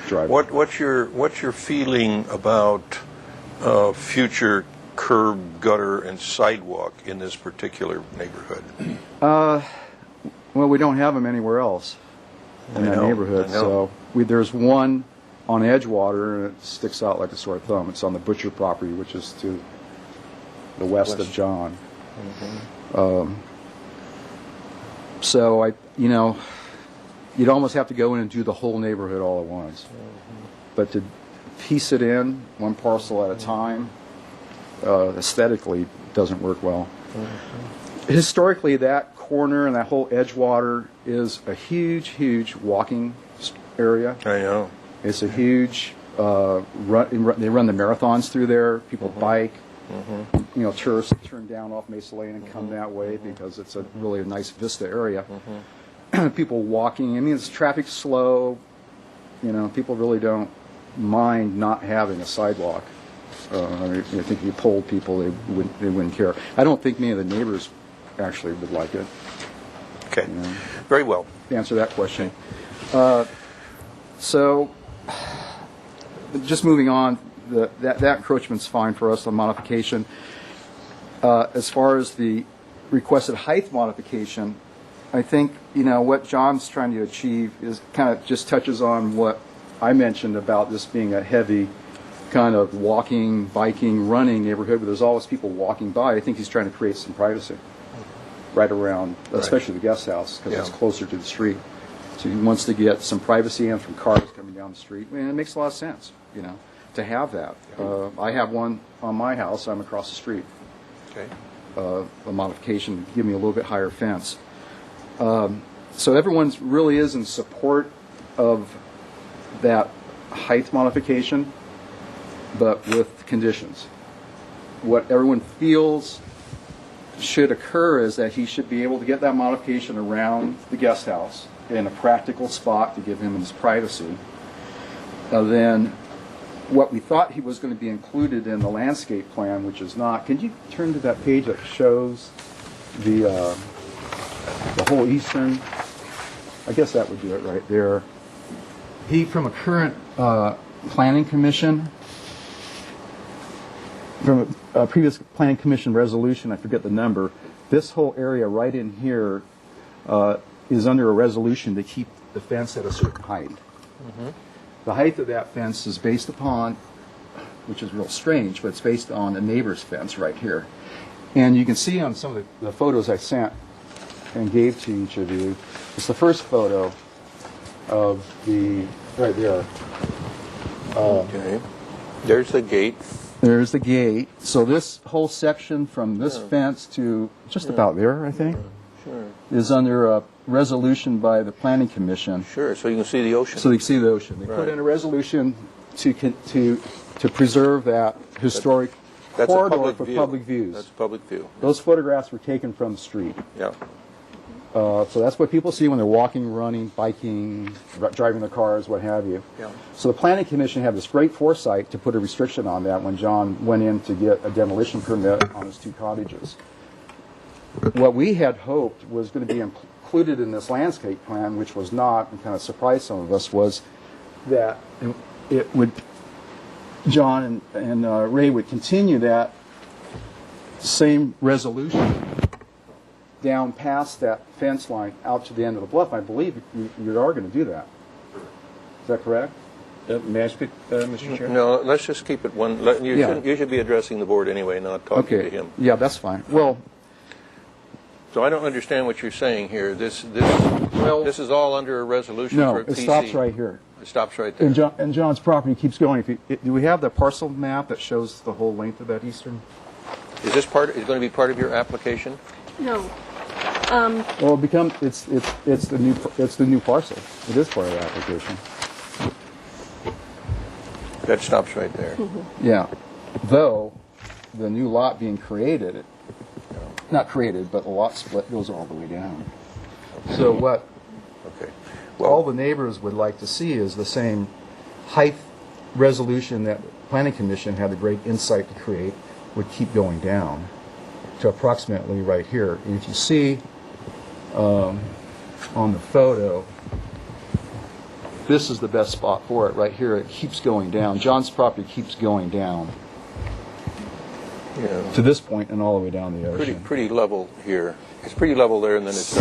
driveway. What's your feeling about future curb, gutter, and sidewalk in this particular neighborhood? Well, we don't have them anywhere else in that neighborhood. So there's one on Edgewater, and it sticks out like a sore thumb. It's on the Butcher property, which is to the west of John. So you'd almost have to go in and do the whole neighborhood all at once. But to piece it in one parcel at a time, aesthetically doesn't work well. Historically, that corner and that whole Edgewater is a huge walking area. I know. It's a huge run. They run the marathons through there. People bike. Tourists turn down off Mesa Lane and come that way because it's a really nice vista area. People walking. I mean, it's traffic slow. People really don't mind not having a sidewalk. I think if you polled people, they wouldn't care. I don't think many of the neighbors actually would like it. Okay. Very well. To answer that question. So, just moving on, that encroachment's fine for us on modification. As far as the requested height modification, I think, what John's trying to achieve is kind of just touches on what I mentioned about this being a heavy kind of walking, biking, running neighborhood where there's always people walking by. I think he's trying to create some privacy right around, especially the guest house, because it's closer to the street. So he wants to get some privacy in from cars coming down the street. And it makes a lot of sense, to have that. I have one on my house. I'm across the street. Okay. A modification to give me a little bit higher fence. So everyone really is in support of that height modification, but with conditions. What everyone feels should occur is that he should be able to get that modification around the guest house in a practical spot to give him his privacy. Then what we thought he was going to be included in the landscape plan, which is not. Can you turn to that page that shows the whole eastern? I guess that would do it right there. He, from a current planning commission, from a previous planning commission resolution, I forget the number, this whole area right in here is under a resolution to keep the fence at a certain height. The height of that fence is based upon, which is real strange, but it's based on a neighbor's fence right here. And you can see on some of the photos I sent and gave to each of you, it's the first photo of the, right there. Okay. There's the gate. There's the gate. So this whole section from this fence to just about there, I think, is under a resolution by the Planning Commission. Sure, so you can see the ocean. So you can see the ocean. They put in a resolution to preserve that historic corridor for public views. That's public view. Those photographs were taken from the street. Yeah. So that's what people see when they're walking, running, biking, driving their cars, what have you. Yeah. So the Planning Commission had this great foresight to put a restriction on that when John went in to get a demolition permit on his two cottages. What we had hoped was going to be included in this landscape plan, which was not, and kind of surprised some of us, was that it would, John and Ray would continue that same resolution down past that fence line out to the end of the bluff. I believe you are going to do that. Is that correct? May I speak, Mr. Chair? No, let's just keep it one. You should be addressing the board anyway, not talking to him. Yeah, that's fine. Well, so I don't understand what you're saying here. This is all under a resolution for PC. It stops right here. It stops right there. And John's property keeps going. Do we have the parcel map that shows the whole length of that eastern? Is this going to be part of your application? No. Well, it's the new parcel. It is part of the application. That stops right there. Yeah. Though the new lot being created, not created, but the lot split goes all the way down. So what Okay. All the neighbors would like to see is the same height resolution that Planning Commission had the great insight to create would keep going down to approximately right here. And if you see on the photo, this is the best spot for it right here. It keeps going down. John's property keeps going down to this point and all the way down the ocean. Pretty level here. It's pretty level there, and then it's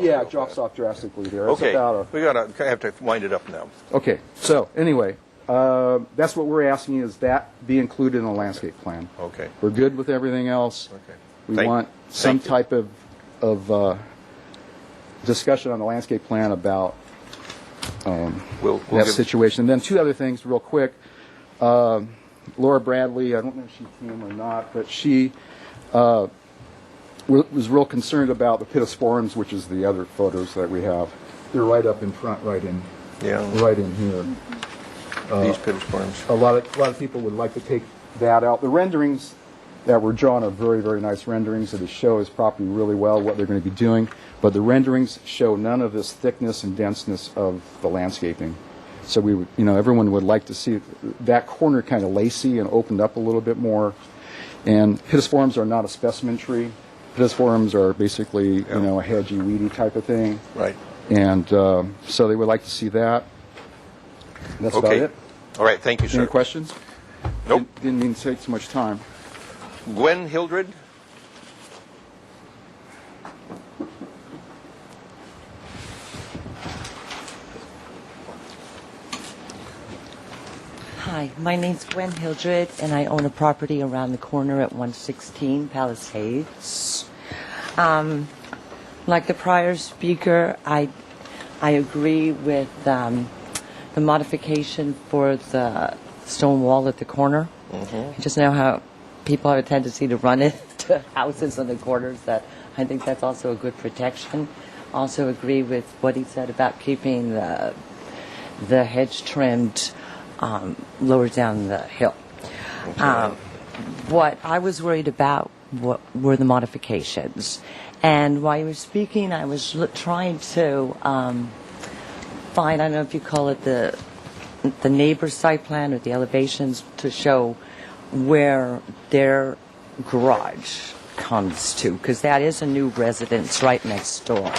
yeah, it drops off drastically there. It's okay. about We have to wind it up now. Okay. So anyway, that's what we're asking, is that be included in the landscape plan. Okay. We're good with everything else. Okay. We want some type of discussion on the landscape plan about we'll that situation. And then two other things real quick. Laura Bradley, I don't know if she came or not, but she was real concerned about the pittosporums, which is the other photos that we have. They're right up in front, right in here. These pittosporums. A lot of people would like to take that out. The renderings that were drawn are very, very nice renderings that show his property really well, what they're going to be doing. But the renderings show none of this thickness and denseness of the landscaping. So we would, everyone would like to see that corner kind of lacy and opened up a little bit more. And pittosporums are not a specimen tree. Pittosporums are basically, a hedgy, weedy type of thing. Right. And so they would like to see that. That's about it. All right. Thank you, sir. Any questions? Nope. Didn't mean to take too much time. Gwen Hildred. Hi, my name's Gwen Hildred, and I own a property around the corner at 116 Palisades. Like the prior speaker, I agree with the modification for the stone wall at the corner. I just know how people have a tendency to run into houses on the corners. That I think that's also a good protection. Also agree with what he said about keeping the hedge trimmed lower down the hill. What I was worried about were the modifications. And while you were speaking, I was trying to find, I don't know if you call it the neighbor site plan or the elevations, to show where their garage comes to, because that is a new residence right next door.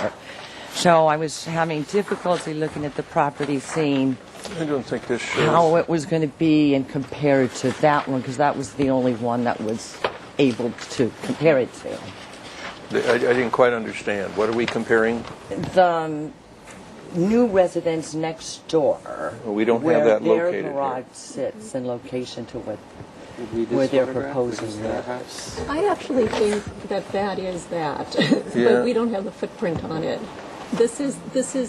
So I was having difficulty looking at the property, seeing I don't think this shows how it was going to be and compare it to that one, because that was the only one that was able to compare it to. I didn't quite understand. What are we comparing? The new residence next door. Well, we don't have that where located their garage sits in location to where they're proposing their house. I actually think that is that, Yeah. but we don't have the footprint on it. This is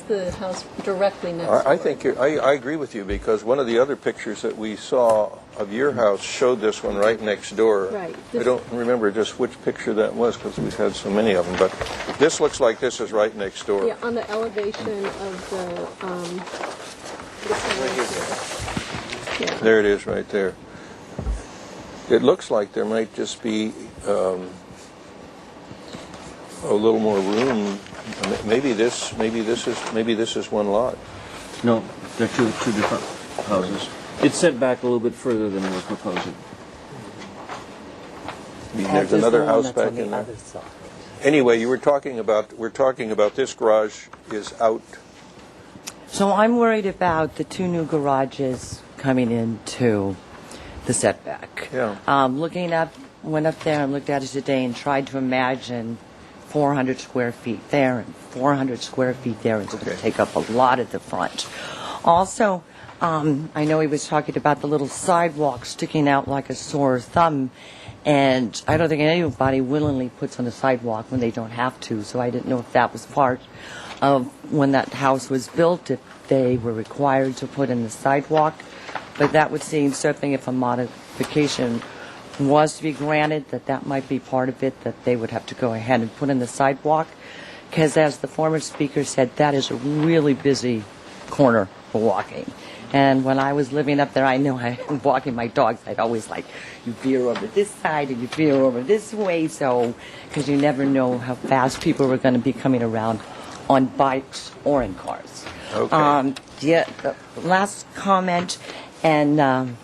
the house directly next door. I think I agree with you, because one of the other pictures that we saw of your house showed this one right next door. Right. I don't remember just which picture that was, because we've had so many of them, but this looks like this is right next door. Yeah, on the elevation of this one right here. Yeah. There it is right there. It looks like there might just be a little more room. Maybe this is one lot. No, they're two different houses. It's set back a little bit further than we're proposing. I mean, there's another house back in there. Anyway, we're talking about this garage is out. So I'm worried about the two new garages coming into the setback. Yeah. Went up there and looked at it today and tried to imagine 400 square feet there and 400 square feet there. It's going to take up a lot at the front. Also, I know he was talking about the little sidewalk sticking out like a sore thumb, and I don't think anybody willingly puts on a sidewalk when they don't have to, so I didn't know if that was part of when that house was built, if they were required to put in the sidewalk. But that would seem something, if a modification was to be granted, that might be part of it, that they would have to go ahead and put in the sidewalk. Because as the former speaker said, that is a really busy corner for walking. And when I was living up there, I know walking my dogs, I'd always you veer over this side and you veer over this way, so, because you never know how fast people were going to be coming around on bikes or in cars. Okay. The last comment, and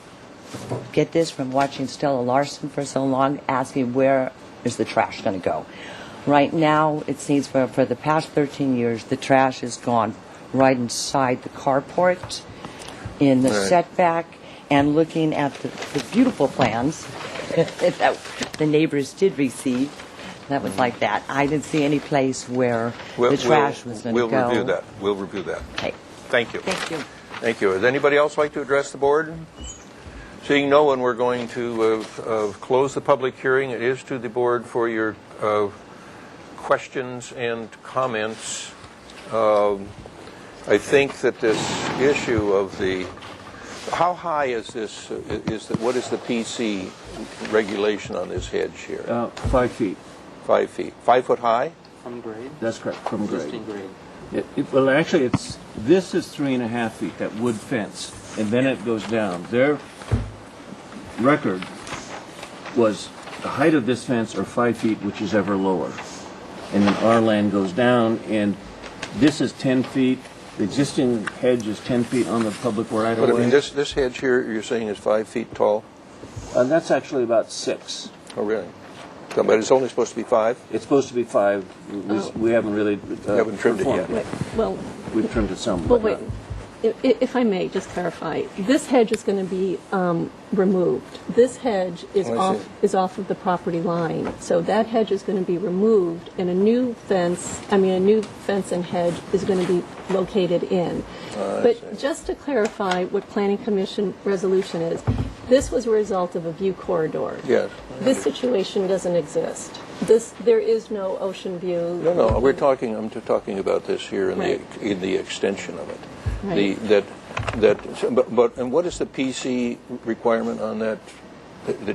get this from watching Stella Larson for so long, asking where is the trash going to go. Right now, it seems for the past 13 years, the trash has gone right inside the carport, in the setback, and looking at the beautiful plans that the neighbors did receive, that was like that. I didn't see any place where the trash was going to go. We'll review that. We'll review that. Okay. Thank you. Thank you. Thank you. Would anybody else like to address the board? Seeing no one, we're going to close the public hearing. It is to the board for your questions and comments. I think that this issue of the, how high is this, what is the PC regulation on this hedge here? 5 feet. 5 feet. 5 foot high? From grade? That's correct, from grade. Existing grade. Well, actually, this is 3.5 feet, that wood fence, and then it goes down. Their record was the height of this fence or 5 feet, which is ever lower. And then our land goes down, and this is 10 feet. The existing hedge is 10 feet on the public right of way. But I mean, this hedge here, you're saying is 5 feet tall? That's actually about 6. Oh, really? But it's only supposed to be 5? It's supposed to be 5. We haven't really haven't trimmed it yet. Well, we've trimmed it some. Well, wait. If I may just clarify, this hedge is going to be removed. This hedge is off of the property line, so that hedge is going to be removed, and a new fence and hedge is going to be located in. But just to clarify what Planning Commission resolution is, this was a result of a view corridor. Yes. This situation doesn't exist. There is no ocean view. No. I'm talking about this here in the extension of it. Right. And what is the PC requirement on that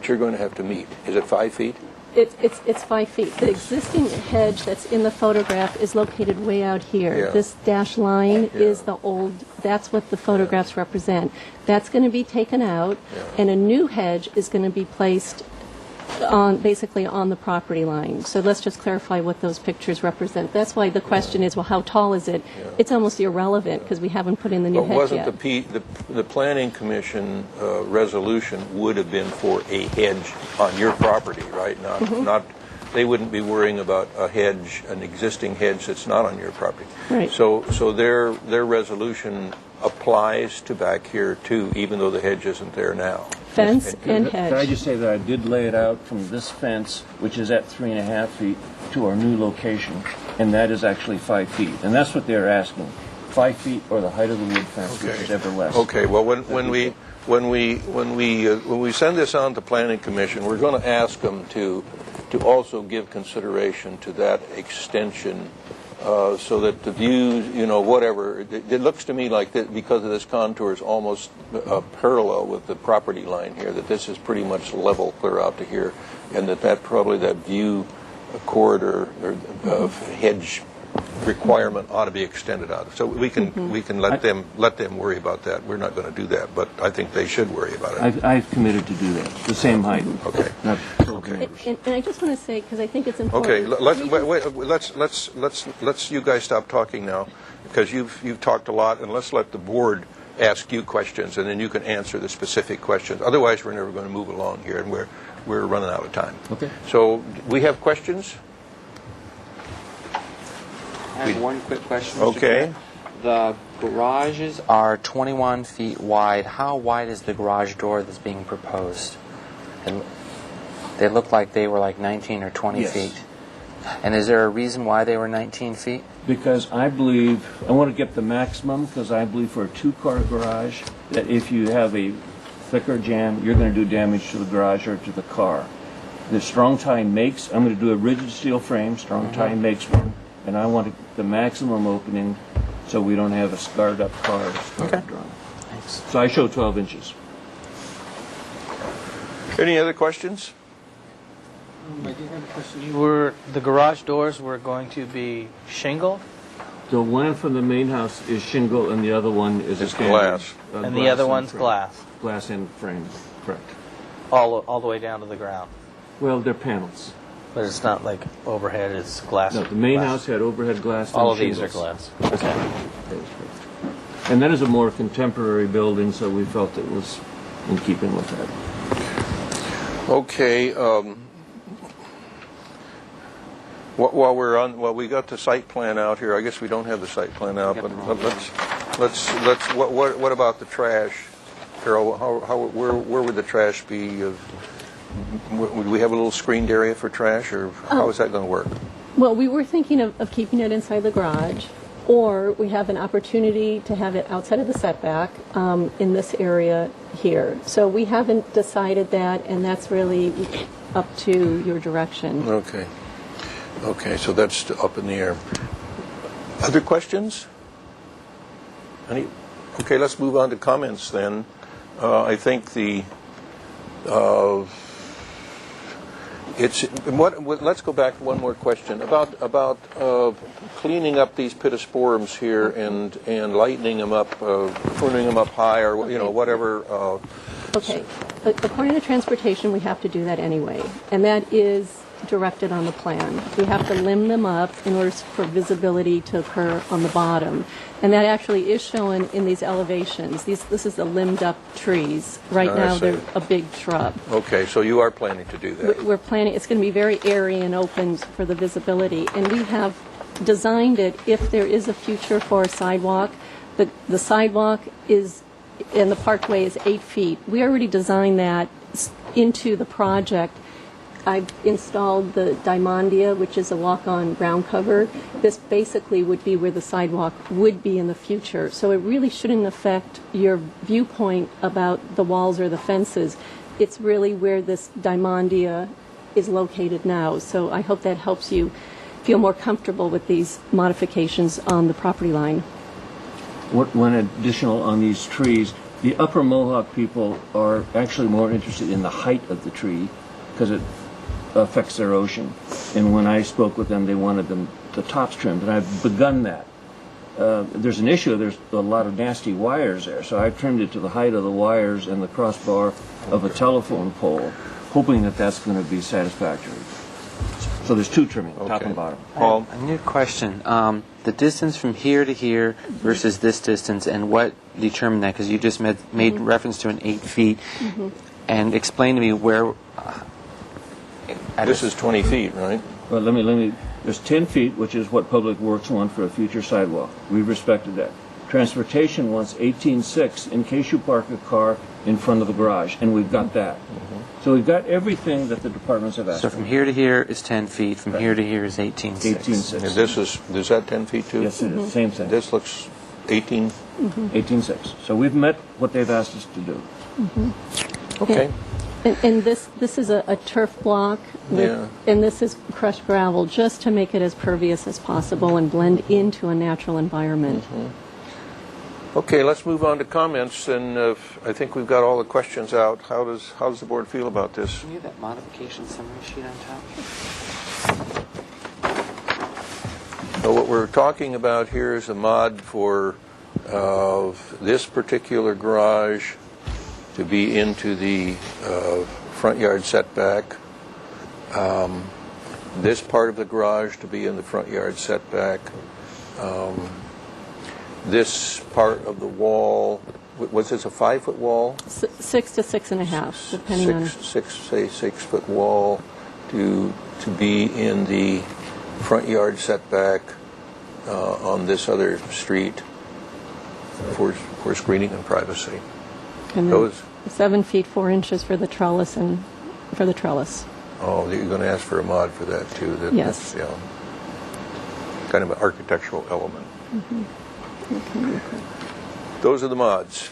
you're going to have to meet? Is it 5 feet? It's 5 feet. The existing hedge that's in the photograph is located way out here. Yeah. This dashed line is the old, that's what the photographs represent. That's going to be taken out, and a new hedge is going to be placed basically on the property line. So let's just clarify what those pictures represent. That's why the question is, well, how tall is it? It's almost irrelevant because we haven't put in the new hedge yet. The Planning Commission resolution would have been for a hedge on your property, right? Not they wouldn't be worrying about a hedge, an existing hedge that's not on your property. Right. So their resolution applies to back here too, even though the hedge isn't there now. Fence and hedge. Can I just say that I did lay it out from this fence, which is at 3.5 feet, to our new location, and that is actually 5 feet. And that's what they're asking, 5 feet or the height of the wood fence, which is ever less. Okay. Well, when we send this on to Planning Commission, we're going to ask them to also give consideration to that extension. So that the views, whatever, it looks to me like that because of this contour is almost parallel with the property line here, that this is pretty much level clear out to here, and that probably that view corridor or hedge requirement ought to be extended out. So we can let them worry about that. We're not going to do that, but I think they should worry about it. I've committed to do that, the same height. Okay. Okay. And I just want to say, because I think it's important. Okay, let's you guys stop talking now, because you've talked a lot, and let's let the board ask you questions, and then you can answer the specific questions. Otherwise, we're never going to move along here, and we're running out of time. Okay. So we have questions? I have one quick question, Mr. Okay. Chair. The garages are 21 feet wide. How wide is the garage door that's being proposed? And they look like they were like 19 or 20 feet. And is there a reason why they were 19 feet? Because I believe, I want to get the maximum, because I believe for a 2-car garage, that if you have a thicker jam, you're going to do damage to the garage or to the car. The Strong Tie makes, I'm going to do a rigid steel frame, Strong Tie makes one, and I want the maximum opening so we don't have a scarred up car. Thanks. So I show 12 inches. Any other questions? I do have a question. The garage doors were going to be shingle? The one from the main house is shingle, and the other one is a standard, glass. And the other one's glass? Glass and frame, correct. All the way down to the ground? Well, they're panels. But it's not like overhead, it's glass. No, the main glass. house had overhead glass. All and of these are shingles. glass. Okay. And that is a more contemporary building, so we felt it was in keeping with that. Okay. While we got the site plan out here, I guess we don't have the site plan out, but let's. What about the trash, Carol? Where would the trash be? Would we have a little screened area for trash, or how is that going to work? Well, we were thinking of keeping it inside the garage, or we have an opportunity to have it outside of the setback in this area here. So we haven't decided that, and that's really up to your direction. Okay. Okay, so that's up in the air. Other questions? Any? Okay, let's move on to comments then. I think let's go back to one more question about cleaning up these pittosporums here and lightening them up, pruning them up high, or whatever. Okay. According to transportation, we have to do that anyway, and that is directed on the plan. We have to limb them up in order for visibility to occur on the bottom. And that actually is shown in these elevations. This is the limbed up trees. Right now they're a big shrub. Okay, so you are planning to do that. We're planning, it's going to be very airy and open for the visibility. And we have designed it if there is a future for a sidewalk. The sidewalk is, and the parkway is 8 feet. We already designed that into the project. I've installed the Diamondia, which is a walk-on ground cover. This basically would be where the sidewalk would be in the future. So it really shouldn't affect your viewpoint about the walls or the fences. It's really where this Diamondia is located now. So I hope that helps you feel more comfortable with these modifications on the property line. One additional on these trees, the Upper Mohawk people are actually more interested in the height of the tree because it affects their ocean. And when I spoke with them, they wanted the tops trimmed, and I've begun that. There's an issue. There's a lot of nasty wires there, so I've trimmed it to the height of the wires and the crossbar of a telephone pole, hoping that that's going to be satisfactory. So there's two trimming, top and bottom. Paul? A new question. The distance from here to here versus this distance, and what determined that? Because you just made reference to an 8 feet. Mm-hmm. And explain to me where... This is 20 feet, right? Well, let me. There's 10 feet, which is what Public Works want for a future sidewalk. We've respected that. Transportation wants 18.6 in case you park a car in front of the garage, and we've got that. Mm-hmm. So we've got everything that the departments have asked So for. from here to here is 10 feet. From here to here is 18.6. 18.6. And is that 10 feet too? Yes, it is. Same thing. This looks 18? 18.6. So we've met what they've asked us to do. Mm-hmm. Okay. And this is a turf block, and this is crushed gravel, just to make it as pervious as possible and blend into a natural environment. Mm-hmm. Okay, let's move on to comments, and I think we've got all the questions out. How does the board feel about this? Can you have that modification summary sheet on top? So what we're talking about here is a mod for this particular garage to be into the front yard setback. This part of the garage to be in the front yard setback. This part of the wall, was this a 5-foot wall? 6 to 6.5, depending on... 6-foot wall to be in the front yard setback on this other street for screening and privacy. And then 7 feet 4 inches for the trellis and for the trellis. Oh, you're going to ask for a mod for that too. Yes. Yeah. Kind of an architectural element. Mm-hmm. Okay. Those are the mods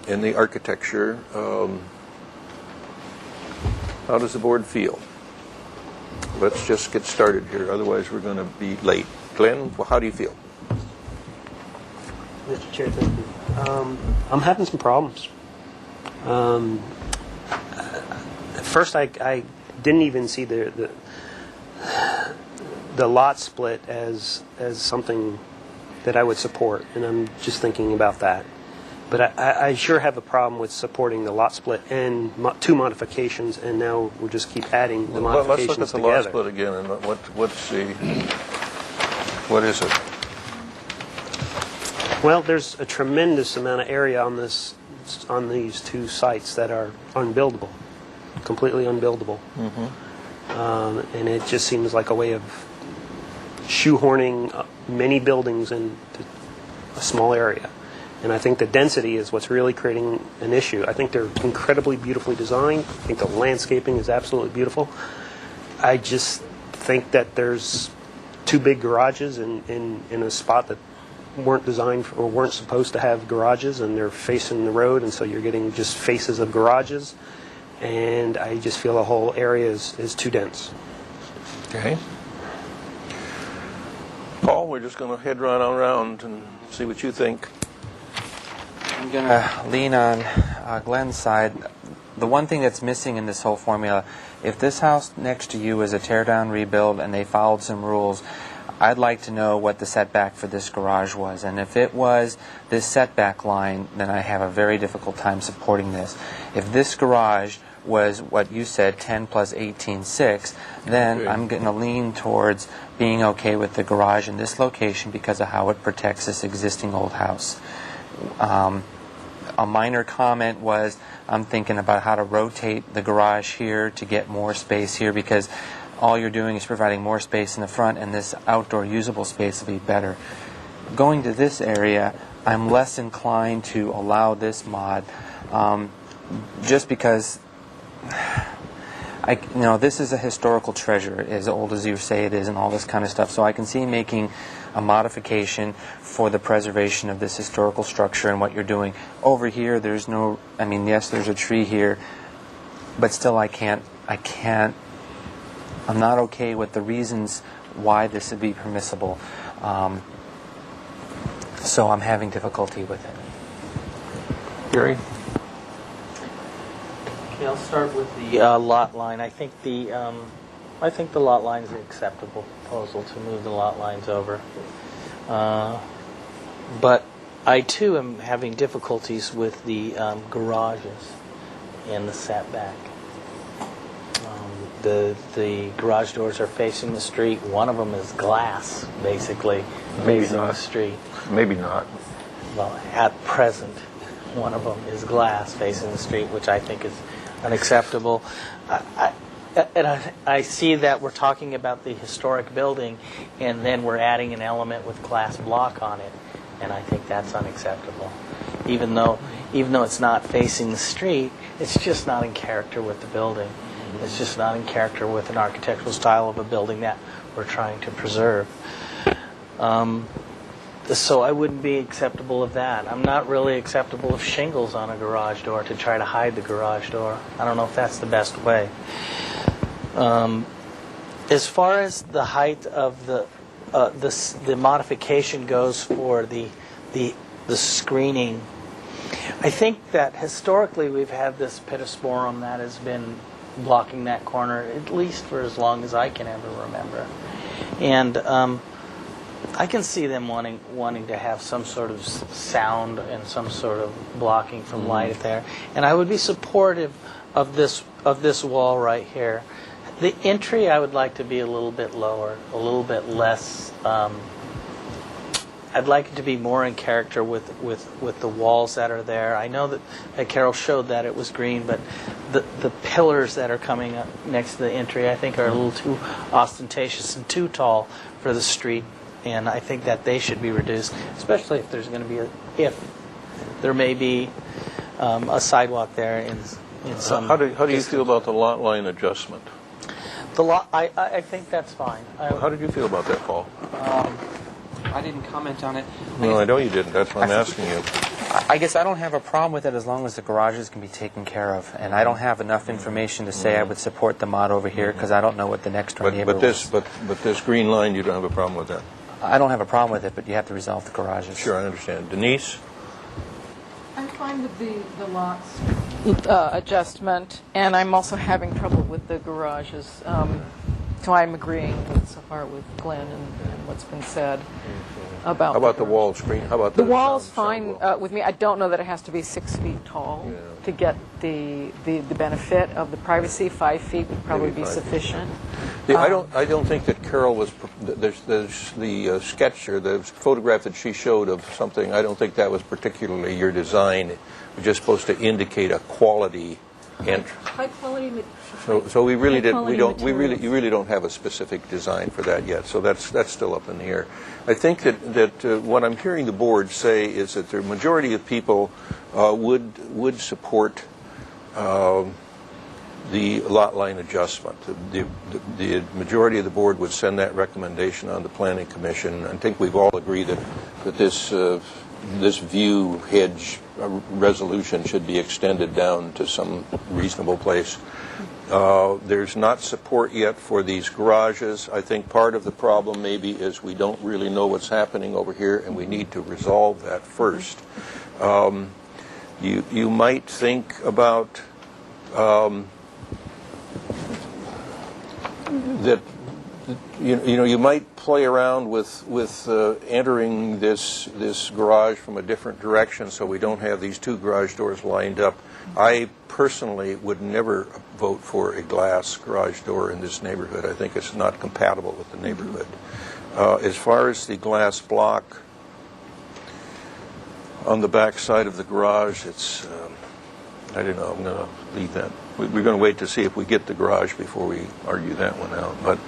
in the architecture. How does the board feel? Let's just get started here. Otherwise, we're going to be late. Glenn, how do you feel? Mr. Chair, thank you. I'm having some problems. At first, I didn't even see the lot split as something that I would support, and I'm just thinking about that. But I sure have a problem with supporting the lot split and two modifications, and now we'll just keep adding the Let's modifications look at the together. lot split again, and what is it? Well, there's a tremendous amount of area on these two sites that are unbuildable, completely unbuildable. And it just seems like a way of shoehorning many buildings into a small area. And I think the density is what's really creating an issue. I think they're incredibly beautifully designed. I think the landscaping is absolutely beautiful. I just think that there's two big garages in a spot that weren't designed or weren't supposed to have garages, and they're facing the road, and so you're getting just faces of garages. And I just feel the whole area is too dense. Okay. Paul, we're just going to head right around and see what you think. I'm going to lean on Glenn's side. The one thing that's missing in this whole formula, if this house next to you is a tear-down rebuild and they followed some rules, I'd like to know what the setback for this garage was. And if it was this setback line, then I have a very difficult time supporting this. If this garage was what you said, 10 plus 18.6, then Okay. I'm going to lean towards being okay with the garage in this location because of how it protects this existing old house. A minor comment was I'm thinking about how to rotate the garage here to get more space here, because all you're doing is providing more space in the front, and this outdoor usable space will be better. Going to this area, I'm less inclined to allow this mod, just because this is a historical treasure, as old as you say it is, and all this kind of stuff. So I can see making a modification for the preservation of this historical structure and what you're doing. Over here, there's no, yes, there's a tree here, but still I'm not okay with the reasons why this would be permissible. So I'm having difficulty with it. Gary? Okay, I'll start with the lot line. I think the lot line is an acceptable proposal to move the lot lines over. But I too am having difficulties with the garages and the setback. The garage doors are facing the street. One of them is glass, basically, facing the street. Maybe not. Well, at present, one of them is glass facing the street, which I think is unacceptable. I see that we're talking about the historic building, and then we're adding an element with glass block on it, and I think that's unacceptable. Even though it's not facing the street, it's just not in character with the building. It's just not in character with an architectural style of a building that we're trying to preserve. So I wouldn't be acceptable of that. I'm not really acceptable of shingles on a garage door to try to hide the garage door. I don't know if that's the best way. As far as the height of the modification goes for the screening, I think that historically we've had this pittosporum that has been blocking that corner at least for as long as I can ever remember, and I can see them wanting to have some sort of sound and some sort of blocking from light there, and I would be supportive of this wall right here. The entry I would like to be a little bit lower, a little bit less. I'd like it to be more in character with the walls that are there. I know that Carol showed that it was green, but the pillars that are coming up next to the entry I think are a little too ostentatious and too tall for the street, and I think that they should be reduced, especially if there's going to be if there may be a sidewalk there in some. How do you feel about the lot line adjustment? The lot, I think that's fine. How did you feel about that, Paul? I didn't comment on it. No, I know you didn't. That's why I'm asking you. I guess I don't have a problem with it as long as the garages can be taken care of. And I don't have enough information to say I would support the mod over here because I don't know what the next door neighbor was. But this green line, you don't have a problem with that? I don't have a problem with it, but you have to resolve the garages. Sure, I understand. Denise? I'm fine with the lots adjustment, and I'm also having trouble with the garages. So I'm agreeing so far with Glenn and what's been said about. How about the wall screen? How about the wall's fine with me. I don't know that it has to be 6 feet tall to get the benefit of the privacy. 5 feet would probably be sufficient. I don't think that Carol was. There's the sketch or the photograph that she showed of something. I don't think that was particularly your design. It was just supposed to indicate a quality entrance. High quality material. So we really didn't. You really don't have a specific design for that yet. So that's still up in the air. I think that what I'm hearing the board say is that the majority of people would support the lot line adjustment. The majority of the board would send that recommendation on the Planning Commission. I think we've all agreed that this view hedge resolution should be extended down to some reasonable place. There's not support yet for these garages. I think part of the problem maybe is we don't really know what's happening over here, and we need to resolve that first. You might think about that. You might play around with entering this garage from a different direction, so we don't have these two garage doors lined up. I personally would never vote for a glass garage door in this neighborhood. I think it's not compatible with the neighborhood. As far as the glass block on the back side of the garage, it's I don't know. I'm going to leave that. We're going to wait to see if we get the garage before we argue that one out. But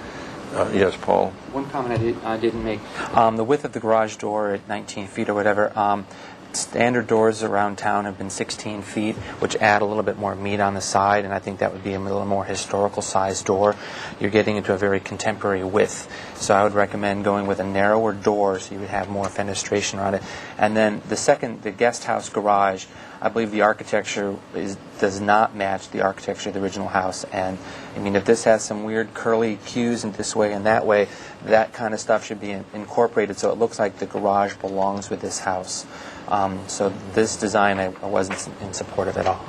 yes, Paul. One comment I didn't make. The width of the garage door at 19 feet or whatever, standard doors around town have been 16 feet, which add a little bit more meat on the side, and I think that would be a little more historical sized door. You're getting into a very contemporary width, so I would recommend going with a narrower door so you would have more fenestration around it. And then the guest house garage, I believe the architecture does not match the architecture of the original house. And I mean, if this has some weird curly cues in this way and that way, that kind of stuff should be incorporated so it looks like the garage belongs with this house. So this design I wasn't in support of at all.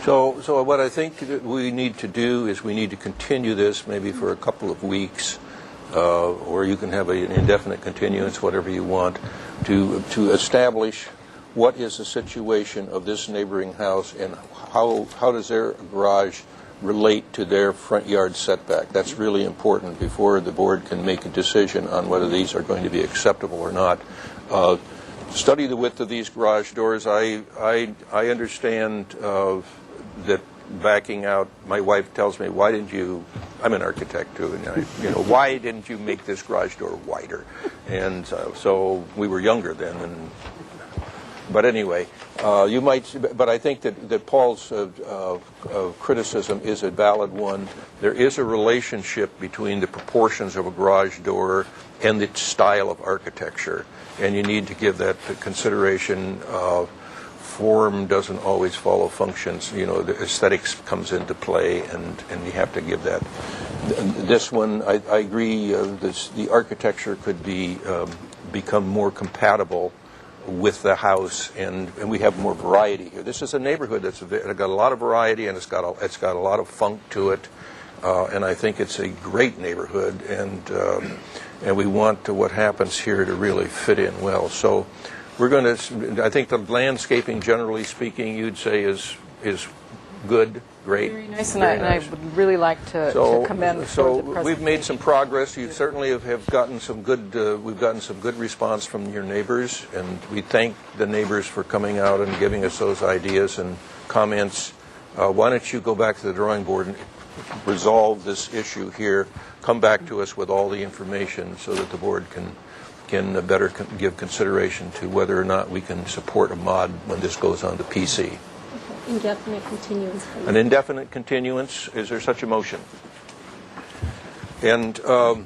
So what I think that we need to do is we need to continue this maybe for a couple of weeks, or you can have an indefinite continuance, whatever you want, to establish what is the situation of this neighboring house and how does their garage relate to their front yard setback. That's really important before the board can make a decision on whether these are going to be acceptable or not. Study the width of these garage doors. I understand that backing out, my wife tells me, why didn't you, I'm an architect too, and why didn't you make this garage door wider? And so we were younger then, but anyway, but I think that Paul's criticism is a valid one. There is a relationship between the proportions of a garage door and the style of architecture, and you need to give that consideration. Form doesn't always follow functions. The aesthetics comes into play, and you have to give that. This one, I agree. The architecture could become more compatible with the house, and we have more variety here. This is a neighborhood that's got a lot of variety, and it's got a lot of funk to it, and I think it's a great neighborhood, and we want what happens here to really fit in well. So we're going to. I think the landscaping, generally speaking, you'd say is good, great. Very nice, and I would really like to commend the presentation. We've made some progress. You certainly have gotten some good. We've gotten some good response from your neighbors, and we thank the neighbors for coming out and giving us those ideas and comments. Why don't you go back to the drawing board and resolve this issue here? Come back to us with all the information so that the board can better give consideration to whether or not we can support a mod when this goes on to PC. Indefinite continuance. Please. An indefinite continuance. Is there such a motion? And so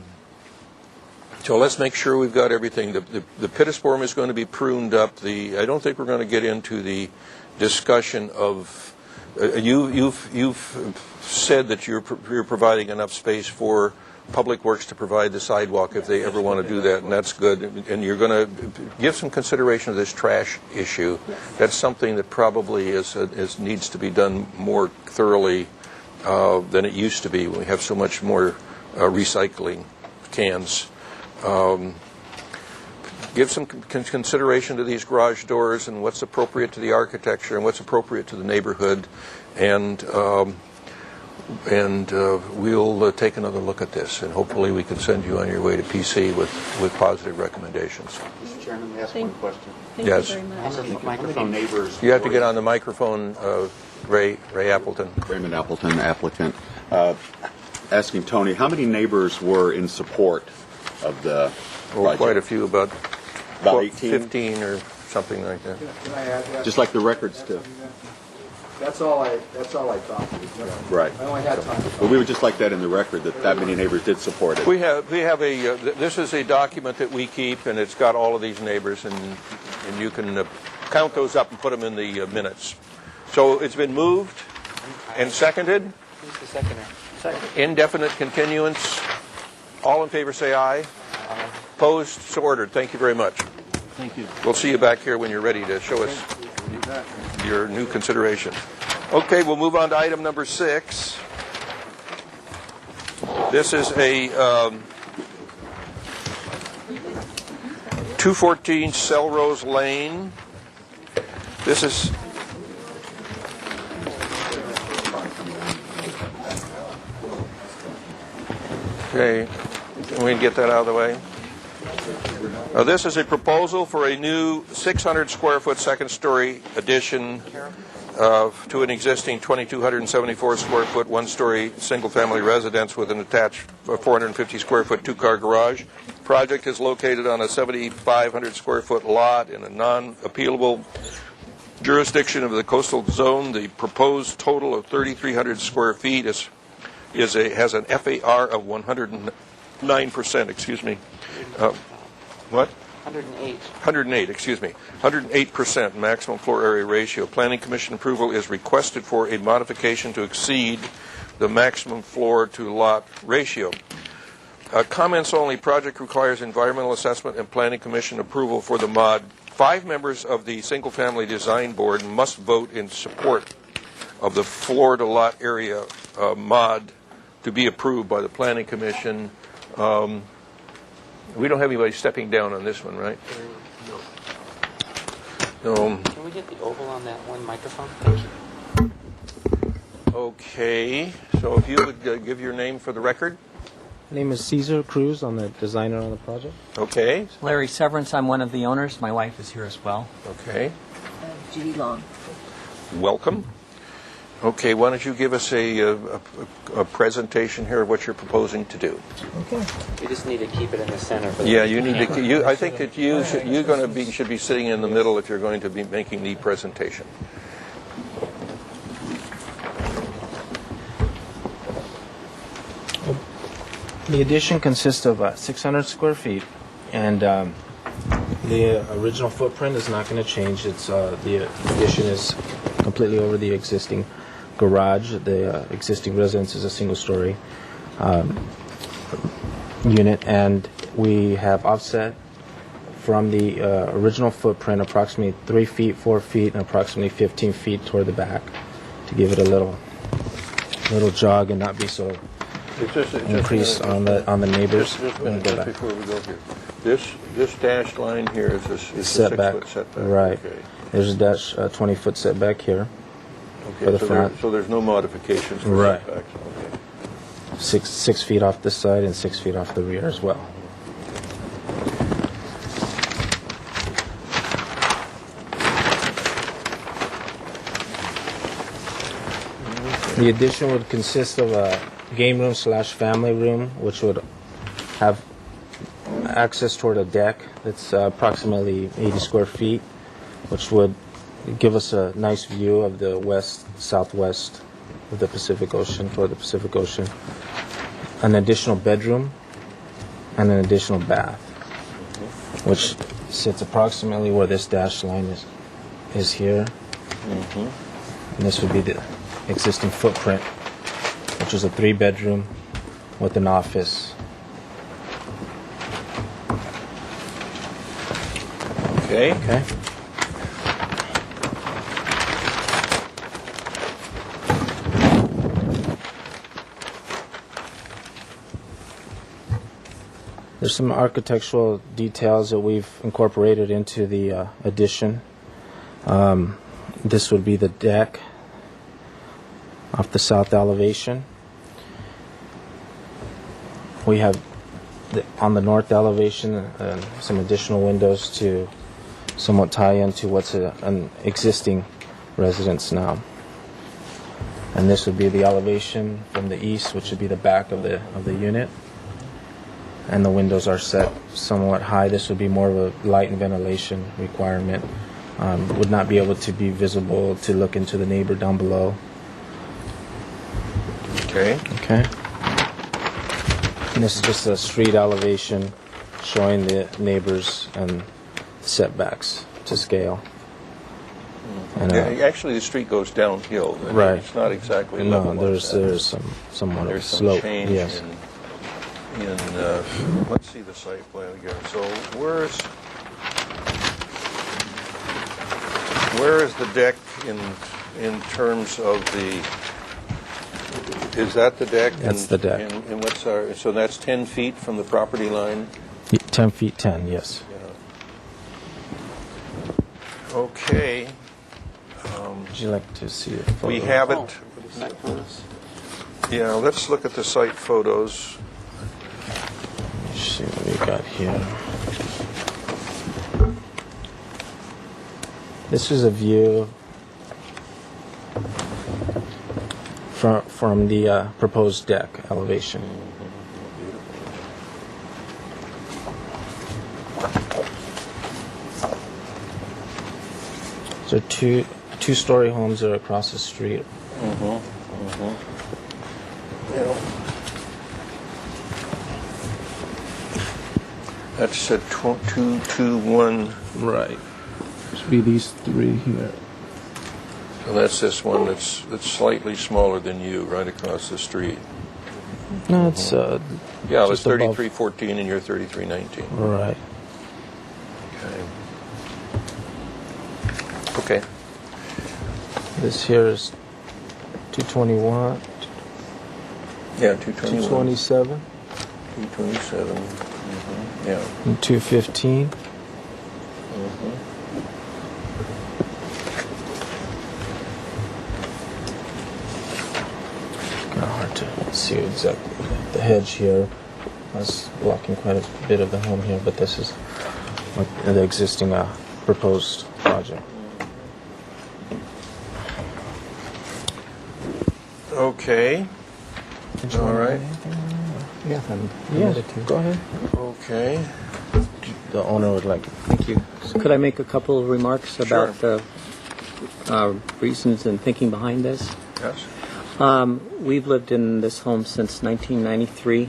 let's make sure we've got everything. The pittosporum is going to be pruned up. I don't think we're going to get into the discussion of. You've said that you're providing enough space for Public Works to provide the sidewalk if they ever want to do that, and that's good. And you're going to give some consideration to this trash issue. Yes. That's something that probably needs to be done more thoroughly than it used to be. We have so much more recycling cans. Give some consideration to these garage doors and what's appropriate to the architecture and what's appropriate to the neighborhood, and we'll take another look at this, and hopefully we can send you on your way to PC with positive recommendations. Mr. Chairman, may I ask one question? Yes. How many neighbors? You have to get on the microphone, Ray Appleton. Raymond Appleton, applicant. Asking Tony, how many neighbors were in support of the project? Quite a few, about 18? 15 or something like that. Can I add that? Just like the records do. That's all I thought. Right. I only had time. But we would just like that in the record, that many neighbors did support it. We have a, this is a document that we keep, and it's got all of these neighbors, and you can count those up and put them in the minutes. So it's been moved and seconded. Who's the seconder? Second. Indefinite continuance. All in favor say aye. Aye. Opposed? So ordered. Thank you very much. Thank you. We'll see you back here when you're ready to show us your new consideration. Okay, we'll move on to item number 6. This is a 214 Selrose Lane. This is okay. Can we get that out of the way? This is a proposal for a new 600 square foot second story addition to an existing 2,274 square foot one story single family residence with an attached 450 square foot 2-car garage. Project is located on a 7,500 square foot lot in a non-appealable jurisdiction of the coastal zone. The proposed total of 3,300 square feet has an FAR of 109%. Excuse me. What? 108, excuse me. 108% maximum floor area ratio. Planning Commission approval is requested for a modification to exceed the maximum floor to lot ratio. Comments only. Project requires environmental assessment and Planning Commission approval for the mod. 5 members of the Single Family Design Board must vote in support of the floor to lot area mod to be approved by the Planning Commission. We don't have anybody stepping down on this one, right? No. Can we get the oval on that one microphone? Thank you. Okay. So if you would give your name for the record. My name is Cesar Cruz. I'm the designer on the project. Okay. Larry Severance, I'm one of the owners. My wife is here as well. Okay. Judy Long. Welcome. Okay, why don't you give us a presentation here of what you're proposing to do? Okay. You just need to keep it in the center. For Yeah, you need to. I think that should be sitting in the middle if you're going to be making the presentation. The addition consists of 600 square feet, and the original footprint is not going to change. It's the addition is completely over the existing garage. The existing residence is a single-story unit, and we have offset from the original footprint approximately 3 feet, 4 feet, and approximately 15 feet toward the back to give it a little jog and not be so increased on the neighbors. Just before we go here, this dashed line here is a setback. 6-foot setback. Right. Okay. There's a 20-foot setback here Okay, for the front. so there's no modifications for Right. setbacks. Okay. 6 feet off this side and 6 feet off the rear as well. The addition would consist of a game room / family room, which would have access toward a deck that's approximately 80 square feet, which would give us a nice view of the southwest of the Pacific Ocean, toward the Pacific Ocean. An additional bedroom and an additional bath, which sits approximately where this dashed line is here. And this would be the existing footprint, which is a 3-bedroom with an office. Okay. Okay. There's some architectural details that we've incorporated into the addition. This would be the deck off the south elevation. We have on the north elevation some additional windows to somewhat tie into what's an existing residence now. And this would be the elevation from the east, which would be the back of the unit. And the windows are set somewhat high. This would be more of a light and ventilation requirement. Would not be able to be visible to look into the neighbor down below. Okay. Okay. And this is just a street elevation showing the neighbors and setbacks to scale. And, Actually, the street goes downhill. Right. It's not exactly level. No, there's somewhat of a There's some slope. change Yes. let's see the site plan again. So where is the deck in terms of the? Is that the deck? That's the deck. And what's so that's 10 feet from the property line? 10 feet 10, yes. Okay. Would you like to see it? We have it. Yeah, let's look at the site photos. Let's see what we got here. This is a view from the proposed deck elevation. So two-story homes are across the street. That's a 221. Right. Should be these three here. So that's this one that's slightly smaller than you, right across the street. No, it's yeah, it was just above. 3314 and you're 3319. Right. Okay. This here is 221. Yeah, 221. 227. 227. Yeah. And 215. Kind of hard to see exactly the hedge here. That's blocking quite a bit of the home here, but this is like the existing proposed project. Okay. All right. Yeah, yes, go ahead. Okay. The owner would like. Thank you. So could I make a couple of remarks about the reasons and thinking behind this? Yes. We've lived in this home since 1993,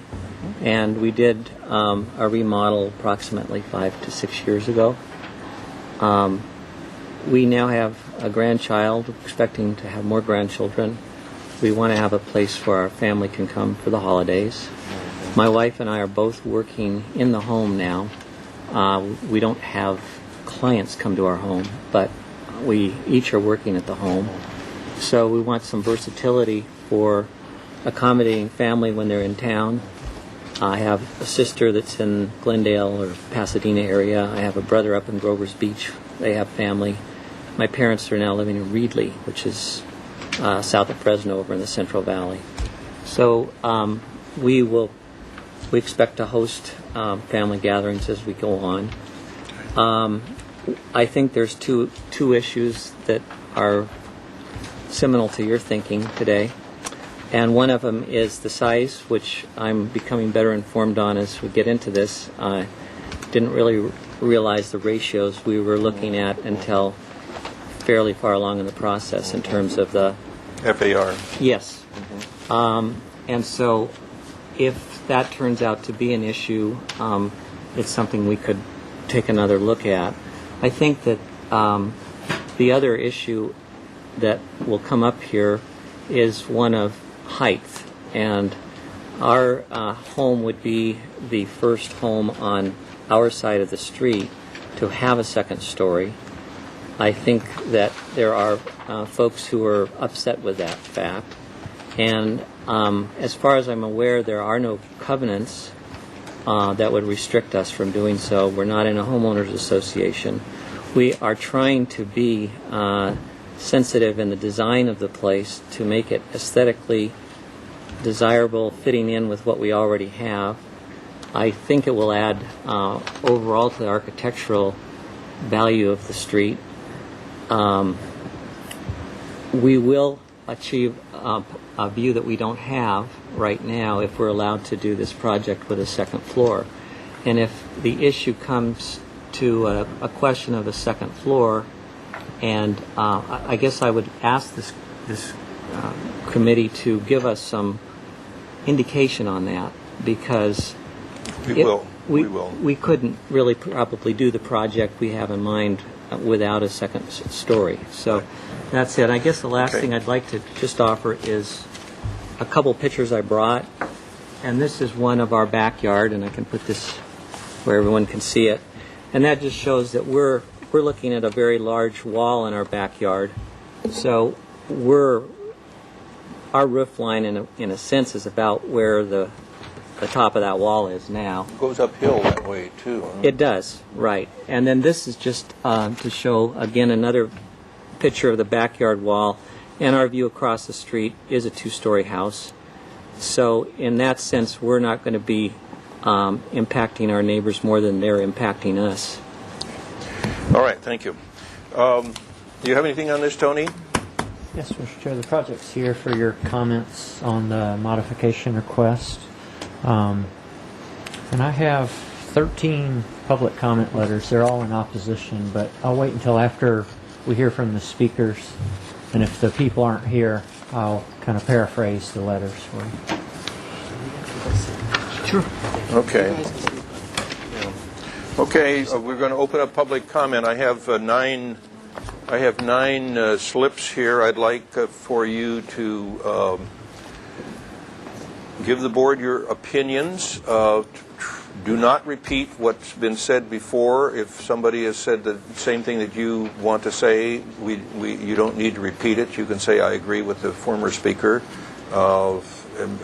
and we did a remodel approximately 5 to 6 years ago. We now have a grandchild, expecting to have more grandchildren. We want to have a place where our family can come for the holidays. My wife and I are both working in the home now. We don't have clients come to our home, but we each are working at the home. So we want some versatility for accommodating family when they're in town. I have a sister that's in Glendale or Pasadena area. I have a brother up in Grover's Beach. They have family. My parents are now living in Reedley, which is south of Fresno over in the Central Valley. So we expect to host family gatherings as we go on. I think there's two issues that are seminal to your thinking today. And one of them is the size, which I'm becoming better informed on as we get into this. I didn't really realize the ratios we were looking at until fairly far along in the process in terms of the FAR. Yes. And so if that turns out to be an issue, it's something we could take another look at. I think that the other issue that will come up here is one of height. And our home would be the first home on our side of the street to have a second story. I think that there are folks who are upset with that fact. And as far as I'm aware, there are no covenants that would restrict us from doing so. We're not in a homeowners association. We are trying to be sensitive in the design of the place to make it aesthetically desirable, fitting in with what we already have. I think it will add overall to the architectural value of the street. We will achieve a view that we don't have right now if we're allowed to do this project with a second floor. And if the issue comes to a question of a second floor, and I guess I would ask this committee to give us some indication on that, because we couldn't really probably do the project we have in mind without a second story. So that's it. I guess the last thing I'd like to just offer is a couple pictures I brought, and this is one of our backyard, and I can put this where everyone can see it, and that just shows that we're looking at a very large wall in our backyard. So our roof line in a sense is about where the top of that wall is now. It goes uphill that way too. Huh? It does, right. And then this is just to show again another picture of the backyard wall, and our view across the street is a two-story house. So in that sense, we're not going to be impacting our neighbors more than they're impacting us. All right, thank you. Do you have anything on this, Tony? Yes, Mr. Chair. The project's here for your comments on the modification request. And I have 13 public comment letters. They're all in opposition, but I'll wait until after we hear from the speakers. And if the people aren't here, I'll kind of paraphrase the letters for you. Sure. Okay. Okay, we're going to open up public comment. I have nine slips here. I'd like for you to give the board your opinions. Do not repeat what's been said before. If somebody has said the same thing that you want to say, you don't need to repeat it. You can say, I agree with the former speaker.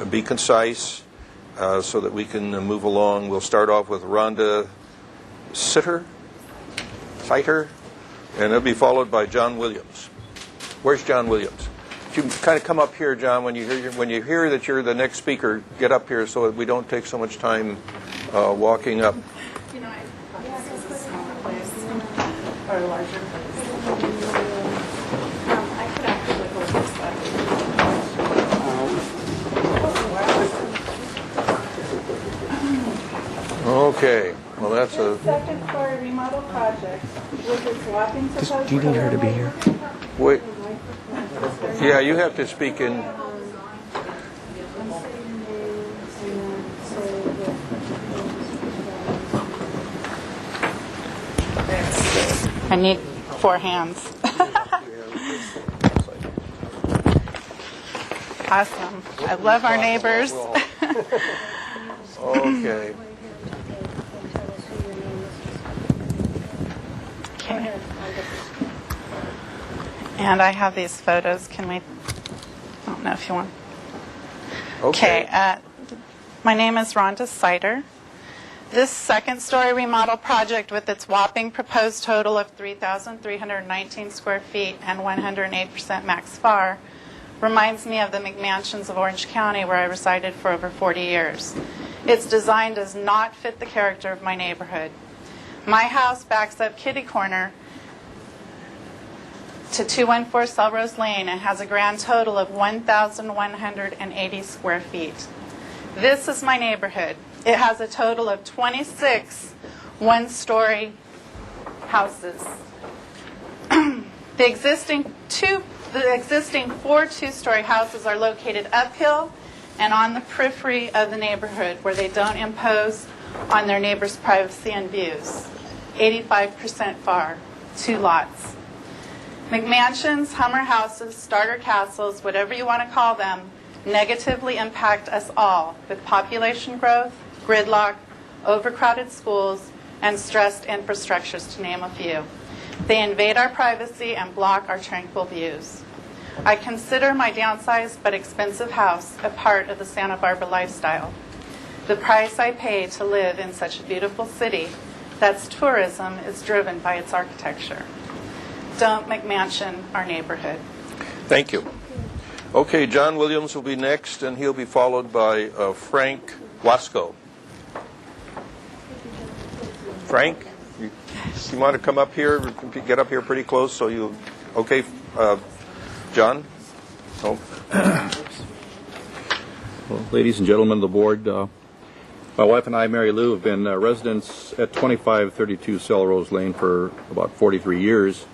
Be concise so that we can move along. We'll start off with Rhonda Sitter, and it'll be followed by John Williams. Where's John Williams? You kind of come up here, John, when you hear that you're the next speaker. Get up here so that we don't take so much time walking up. You know, this is a smaller place or a larger place. I could actually go this way. Okay. Well, that's a second story remodel project with its whopping proposed. Do you need her to be here? wait. Yeah, you have to speak in. I need 4 hands. Awesome. I love our neighbors. Okay. Okay. And I have these photos. Can we? I don't know if you want. Okay. My name is Rhonda Sider. This second-story remodel project, with its whopping proposed total of 3,319 square feet and 108% max FAR, reminds me of the McMansions of Orange County, where I resided for over 40 years. Its design does not fit the character of my neighborhood. My house backs up kitty corner to 214 Selrose Lane and has a grand total of 1,180 square feet. This is my neighborhood. It has a total of 26 one-story houses. The existing 4 two-story houses are located uphill and on the periphery of the neighborhood, where they don't impose on their neighbors' privacy and views. 85% FAR, 2 lots. McMansions, Hummer houses, starter castles, whatever you want to call them, negatively impact us all with population growth, gridlock, overcrowded schools, and stressed infrastructures, to name a few. They invade our privacy and block our tranquil views. I consider my downsized but expensive house a part of the Santa Barbara lifestyle. The price I pay to live in such a beautiful city that's tourism is driven by its architecture. Don't McMansion our neighborhood. Thank you. Okay, John Williams will be next, and he'll be followed by Frank Wasco. Frank, you want to come up here, get up here pretty close so you, okay, John? Oh. Well, ladies and gentlemen of the board, my wife and I, Mary Lou, have been residents at 2532 Selrose Lane for about 43 years.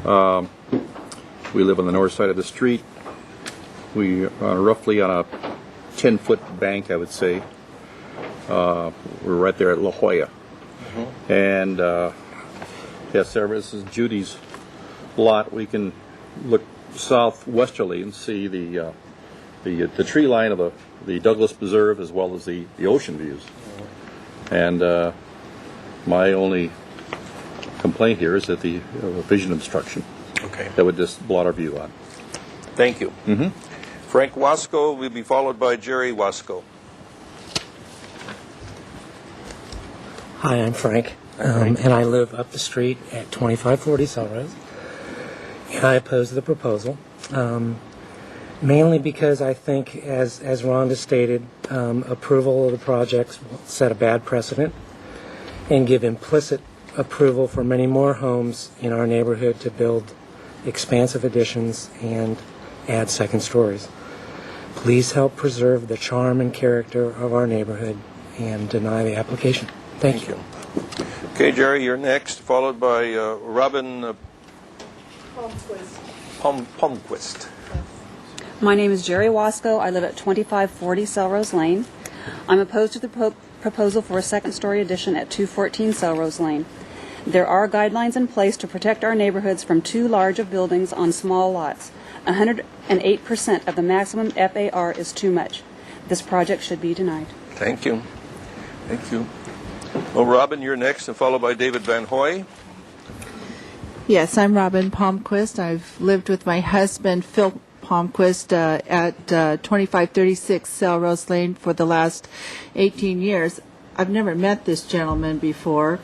We live on the north side of the street. We are roughly on a 10-foot bank, I would say. We're right there at La Jolla. Mm-hmm. And yes, Sarah, this is Judy's lot. We can look southwesterly and see the tree line of the Douglas Preserve as well as the ocean views. And my only complaint here is that the vision obstruction. Okay. That would just blot our view out. Thank you. Mm-hmm. Frank Wasco will be followed by Jerry Wasco. Hi, I'm Frank, and I live up the street at 2540 Selrose. And I oppose the proposal, mainly because I think, as Rhonda stated, approval of the projects will set a bad precedent and give implicit approval for many more homes in our neighborhood to build expansive additions and add second stories. Please help preserve the charm and character of our neighborhood and deny the application. Thank you. Okay, Jerry, you're next, followed by Robin Palmquist. My name is Jerry Wasco. I live at 2540 Selrose Lane. I'm opposed to the proposal for a second-story addition at 214 Selrose Lane. There are guidelines in place to protect our neighborhoods from too large of buildings on small lots. 108% of the maximum FAR is too much. This project should be denied. Thank you. Thank you. Well, Robin, you're next, and followed by David Van Hoy. Yes, I'm Robin Palmquist. I've lived with my husband, Phil Palmquist, at 2536 Selrose Lane for the last 18 years. I've never met this gentleman before,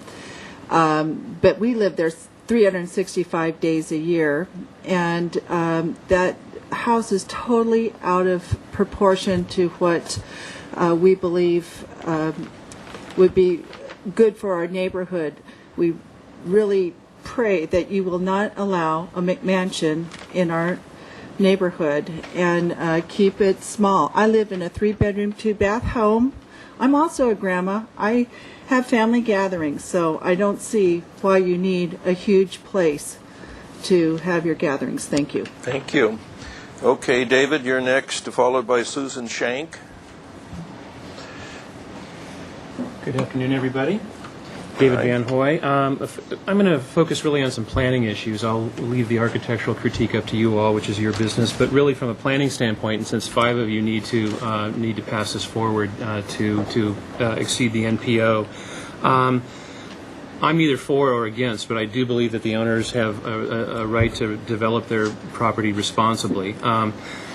but we live there 365 days a year, and that house is totally out of proportion to what we believe would be good for our neighborhood. We really pray that you will not allow a McMansion in our neighborhood and keep it small. I live in a 3-bedroom, 2-bath home. I'm also a grandma. I have family gatherings, so I don't see why you need a huge place to have your gatherings. Thank you. Thank you. Okay, David, you're next, followed by Susan Shank. Good afternoon, everybody. David Van Hoy. I'm going to focus really on some planning issues. I'll leave the architectural critique up to you all, which is your business. But really, from a planning standpoint, and since 5 of you need to pass this forward to exceed the NPO, I'm either for or against. But I do believe that the owners have a right to develop their property responsibly.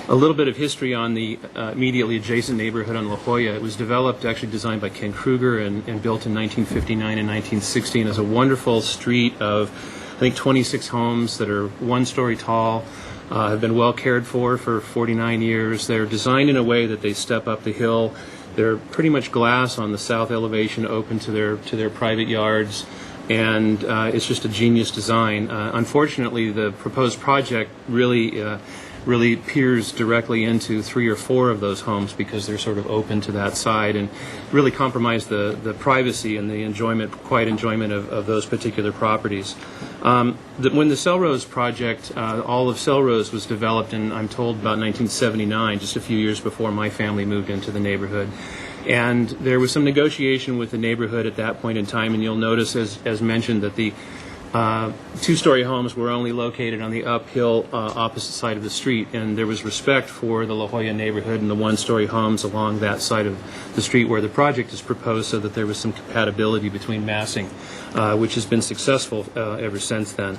A little bit of history on the immediately adjacent neighborhood on La Jolla. It was developed, actually designed by Ken Kruger and built in 1959 and 1960, and is a wonderful street of, I think, 26 homes that are 1-story tall, have been well cared for 49 years. They're designed in a way that they step up the hill. They're pretty much glass on the south elevation, open to their private yards, and it's just a genius design. Unfortunately, the proposed project really peers directly into 3 or 4 of those homes because they're sort of open to that side, and really compromise the privacy and the quiet enjoyment of those particular properties. When the Selrose project, all of Selrose was developed in, I'm told, about 1979, just a few years before my family moved into the neighborhood. And there was some negotiation with the neighborhood at that point in time, and you'll notice, as mentioned, that the 2-story homes were only located on the uphill opposite side of the street, and there was respect for the La Jolla neighborhood and the 1-story homes along that side of the street where the project is proposed, so that there was some compatibility between massing, which has been successful ever since then.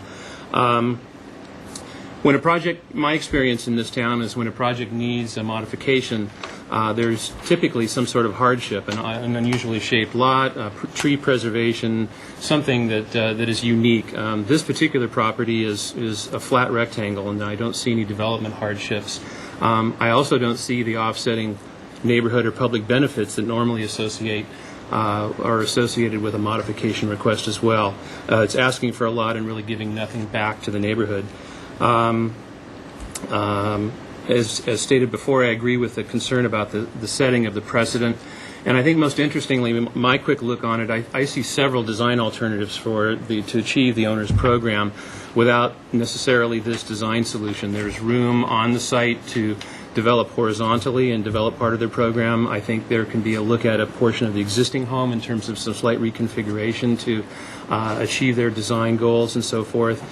When a project, my experience in this town is when a project needs a modification, there's typically some sort of hardship, an unusually shaped lot, tree preservation, something that is unique. This particular property is a flat rectangle, and I don't see any development hardships. I also don't see the offsetting neighborhood or public benefits that normally are associated with a modification request as well. It's asking for a lot and really giving nothing back to the neighborhood. As stated before, I agree with the concern about the setting of the precedent. And I think most interestingly, my quick look on it, I see several design alternatives to achieve the owner's program without necessarily this design solution. There's room on the site to develop horizontally and develop part of their program. I think there can be a look at a portion of the existing home in terms of some slight reconfiguration to achieve their design goals and so forth.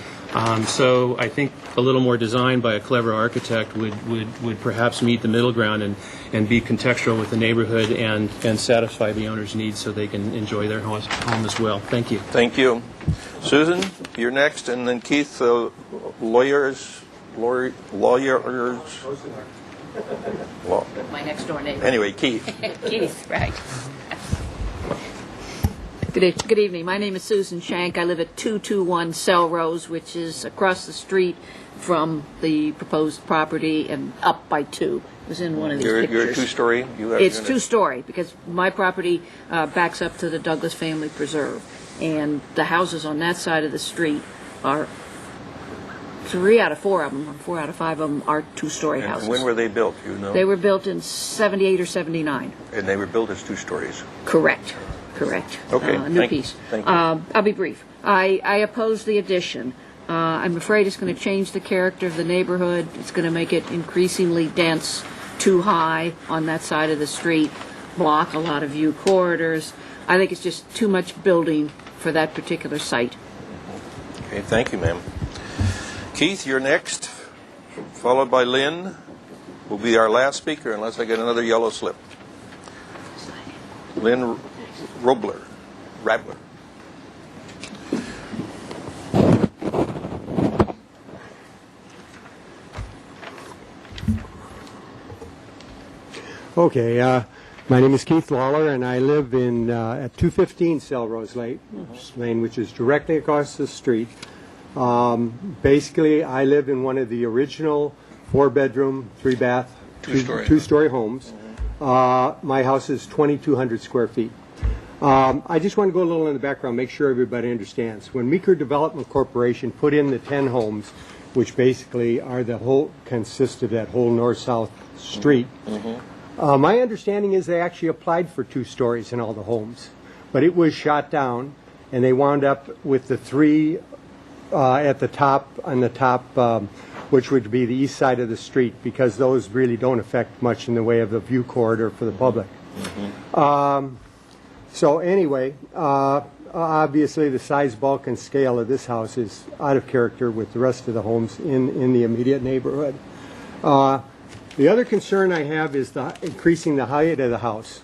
So I think a little more design by a clever architect would perhaps meet the middle ground and be contextual with the neighborhood and satisfy the owner's needs so they can enjoy their home as well. Thank you. Thank you. Susan, you're next, and then Keith, lawyers. Well, My next door neighbor. anyway, Keith. Keith, right. Good evening. My name is Susan Shank. I live at 221 Selrose, which is across the street from the proposed property and up by 2. It was in one of these pictures. You're a two-story? It's two-story because my property backs up to the Douglas Family Preserve. And the houses on that side of the street are 3 out of 4 of them, or 4 out of 5 of them are two-story houses. And when were they built, you know? They were built in 78 or 79. And they were built as 2 stories. Correct. Okay. New piece. Thank you. I'll be brief. I oppose the addition. I'm afraid it's going to change the character of the neighborhood. It's going to make it increasingly dense, too high on that side of the street, block a lot of view corridors. I think it's just too much building for that particular site. Okay, thank you, ma'am. Keith, you're next, followed by Lynn, will be our last speaker unless I get another yellow slip. Lynn Rabler. Okay, my name is Keith Lawler, and I live in at 215 Selrose Lane, which is directly across the street. Basically, I live in one of the original 4-bedroom, 3-bath, two-story homes. My house is 2,200 square feet. I just want to go a little in the background, make sure everybody understands. When Meeker Development Corporation put in the 10 homes, which basically are consist of that whole north-south street, my understanding is they actually applied for 2 stories in all the homes, but it was shot down, and they wound up with the 3 at the top, which would be the east side of the street, because those really don't affect much in the way of the view corridor for the public. So anyway, obviously the size, bulk, and scale of this house is out of character with the rest of the homes in the immediate neighborhood. The other concern I have is increasing the height of the house.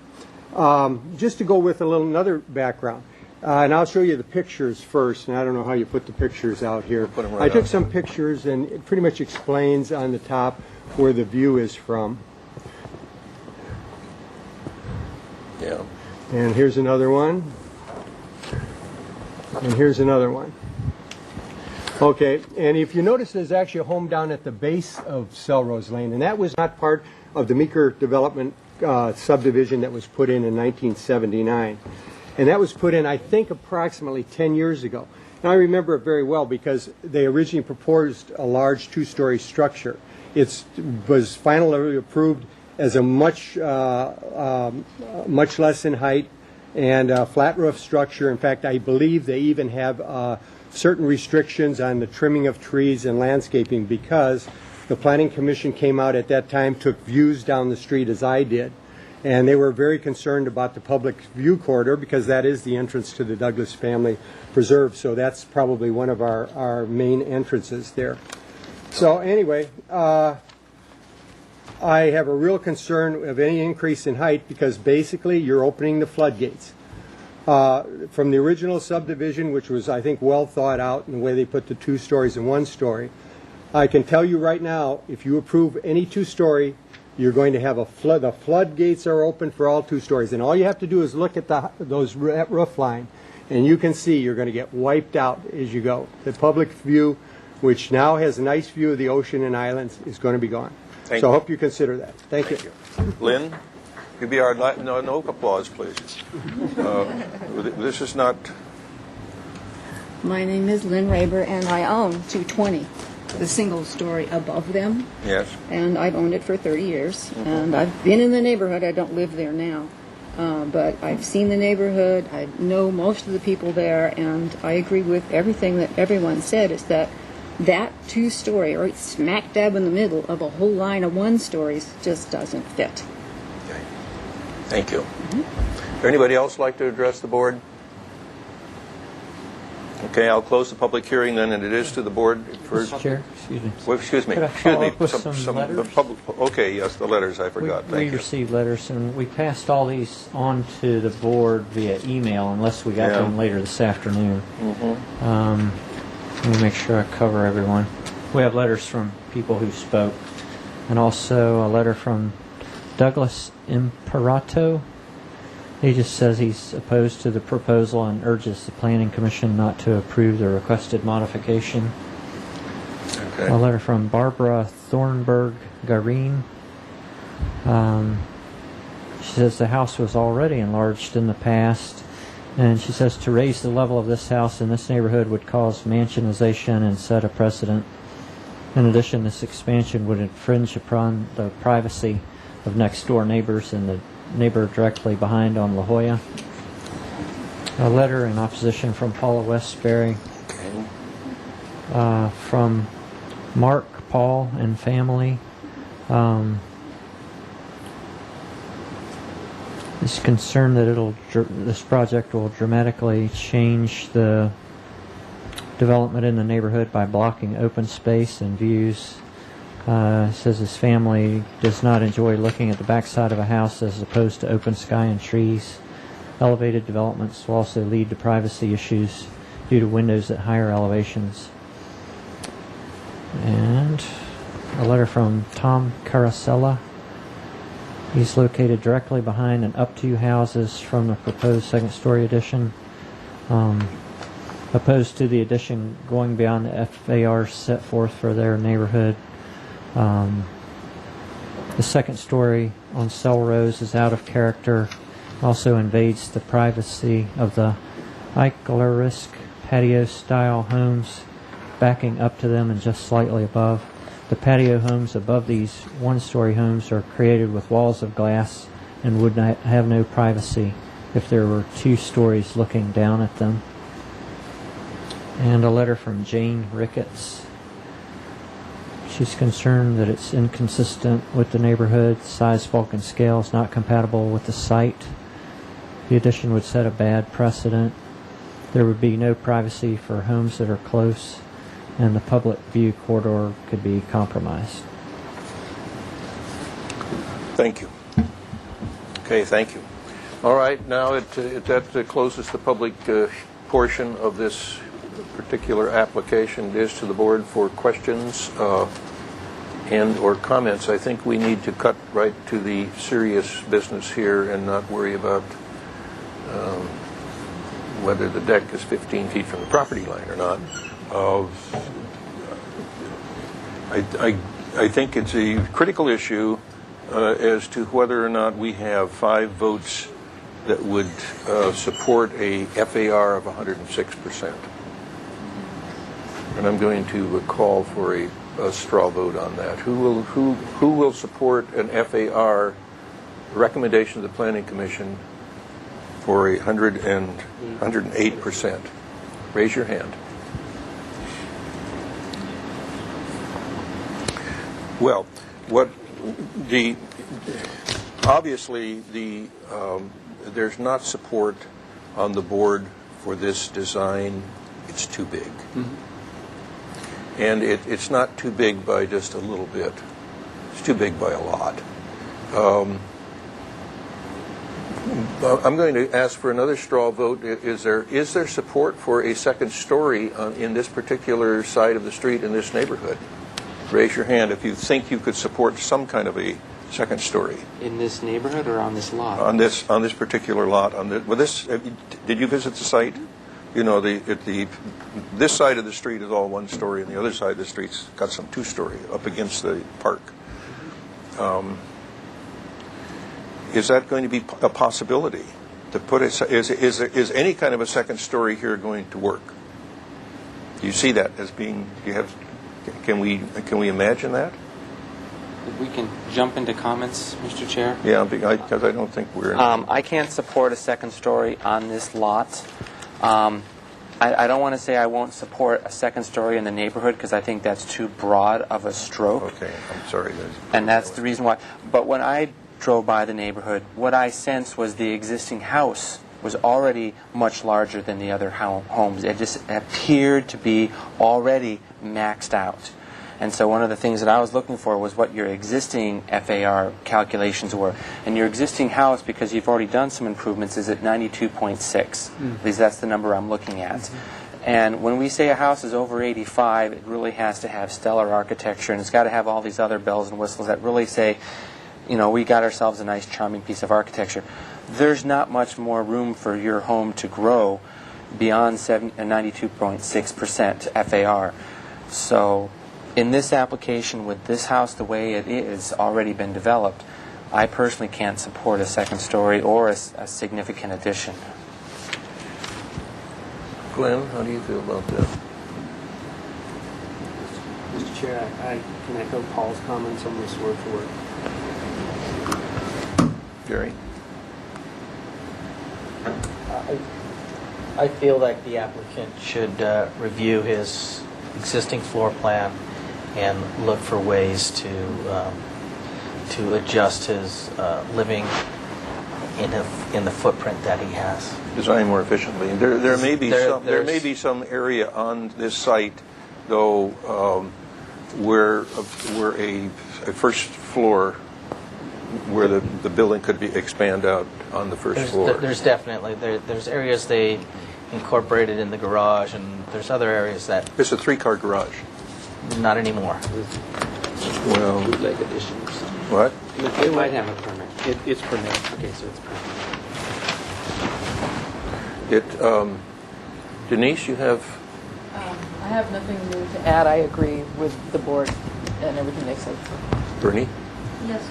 Just to go with another background, and I'll show you the pictures first, and I don't know how you put the pictures out here. I took some pictures, and it pretty much explains on the top where the view is from. Yeah. And here's another one. And here's another one. Okay, and if you notice, there's actually a home down at the base of Selrose Lane, and that was not part of the Meeker Development subdivision that was put in 1979. And that was put in, I think, approximately 10 years ago. And I remember it very well because they originally proposed a large 2-story structure. It was finally approved as a much less in height and a flat roof structure. In fact, I believe they even have certain restrictions on the trimming of trees and landscaping because the Planning Commission came out at that time, took views down the street as I did, and they were very concerned about the public view corridor because that is the entrance to the Douglas Family Preserve, so that's probably one of our main entrances there. So anyway, I have a real concern of any increase in height because basically you're opening the floodgates. From the original subdivision, which was, I think, well thought out in the way they put the 2 stories and 1 story, I can tell you right now, if you approve any 2-story you're going to have a flood. The floodgates are open for all 2 stories, and all you have to do is look at those roof line, and you can see you're going to get wiped out as you go. The public view, which now has a nice view of the ocean and islands, is going to be gone. Thank so you. I hope you consider that. Thank you. Lynn, give me our no applause, please. This is not. My name is Lynn Raber, and I own 220, the single story above them. Yes. And I've owned it for 30 years. And I've been in the neighborhood. I don't live there now. But I've seen the neighborhood. I know most of the people there. And I agree with everything that everyone said, is that 2-story, right smack dab in the middle of a whole line of 1-stories, just doesn't fit. Okay. Thank you. Would anybody else like to address the board? Okay, I'll close the public hearing then, and it is to the board first. Mr. Chair, excuse me. Well, excuse me. Could I Excuse follow me. up with some letters? Okay, yes, the letters I forgot. We Thank you. received letters, and we passed all these on to the board via email, unless we got them later this afternoon. Let me make sure I cover everyone. We have letters from people who spoke, and also a letter from Douglas Imperato. He just says he's opposed to the proposal and urges the Planning Commission not to approve the requested modification. Okay. A letter from Barbara Thornburg Garin. She says the house was already enlarged in the past, and she says to raise the level of this house in this neighborhood would cause mansionization and set a precedent. In addition, this expansion would infringe upon the privacy of next-door neighbors and the neighbor directly behind on La Jolla. A letter in opposition from Paula Westbury. From Mark, Paul, and family. Is concerned that this project will dramatically change the development in the neighborhood by blocking open space and views. Says his family does not enjoy looking at the backside of a house as opposed to open sky and trees. Elevated developments will also lead to privacy issues due to windows at higher elevations. And a letter from Tom Carasella. He's located directly behind and up 2 houses from the proposed second-story addition. Opposed to the addition going beyond the FAR set forth for their neighborhood. The second story on Selrose is out of character, also invades the privacy of the Eichler-esque patio-style homes backing up to them and just slightly above. The patio homes above these 1-story homes are created with walls of glass and would not have no privacy if there were 2 stories looking down at them. And a letter from Jane Ricketts. She's concerned that it's inconsistent with the neighborhood. Size, bulk, and scale is not compatible with the site. The addition would set a bad precedent. There would be no privacy for homes that are close, and the public view corridor could be compromised. Thank you. Okay, thank you. All right, now that closes the public portion of this particular application. It is to the board for questions and or comments. I think we need to cut right to the serious business here and not worry about whether the deck is 15 feet from the property line or not. I think it's a critical issue as to whether or not we have 5 votes that would support a FAR of 106%. And I'm going to call for a straw vote on that. Who will support an FAR recommendation of the Planning Commission for 108%? Raise your hand. Well, obviously there's not support on the board for this design. It's too big. Mm-hmm. And it's not too big by just a little bit. It's too big by a lot. I'm going to ask for another straw vote. Is there support for a second story in this particular side of the street in this neighborhood? Raise your hand if you think you could support some kind of a second story? In this neighborhood or on this lot? On this particular lot, did you visit the site? You know, this side of the street is all one story, and the other side of the street's got some two-story up against the park. Is that going to be a possibility to put is any kind of a second story here going to work? Do you see that as being? Can we imagine that? If we can jump into comments, Mr. Chair. Yeah, because I don't think we're. I can't support a second story on this lot. I don't want to say I won't support a second story in the neighborhood because I think that's too broad of a stroke. Okay, I'm sorry. And that's the reason why. But when I drove by the neighborhood, what I sensed was the existing house was already much larger than the other homes. It just appeared to be already maxed out. And so one of the things that I was looking for was what your existing FAR calculations were. And your existing house, because you've already done some improvements, is at 92.6. At least that's the number I'm looking at. And when we say a house is over 85, it really has to have stellar architecture, and it's got to have all these other bells and whistles that really say, you know, we got ourselves a nice, charming piece of architecture. There's not much more room for your home to grow beyond 92.6% FAR. So in this application, with this house the way it is already been developed, I personally can't support a second story or a significant addition. Glenn, how do you feel about that? Mr. Chair, I can echo Paul's comments almost word for word. Jerry? I feel like the applicant should review his existing floor plan and look for ways to adjust his living in the footprint that he has. Design more efficiently. There may be some area on this site, though, where a first floor, where the building could be expand out on the first floor. There's definitely there's areas they incorporated in the garage, and there's other areas that it's a 3-car garage. Not anymore. Well, Bootleg additions. What? It might have a permit. It's permitted. Okay, so it's permitted. Denise, you have. I have nothing new to add. I agree with the board and everything they said. Bernie? Yes,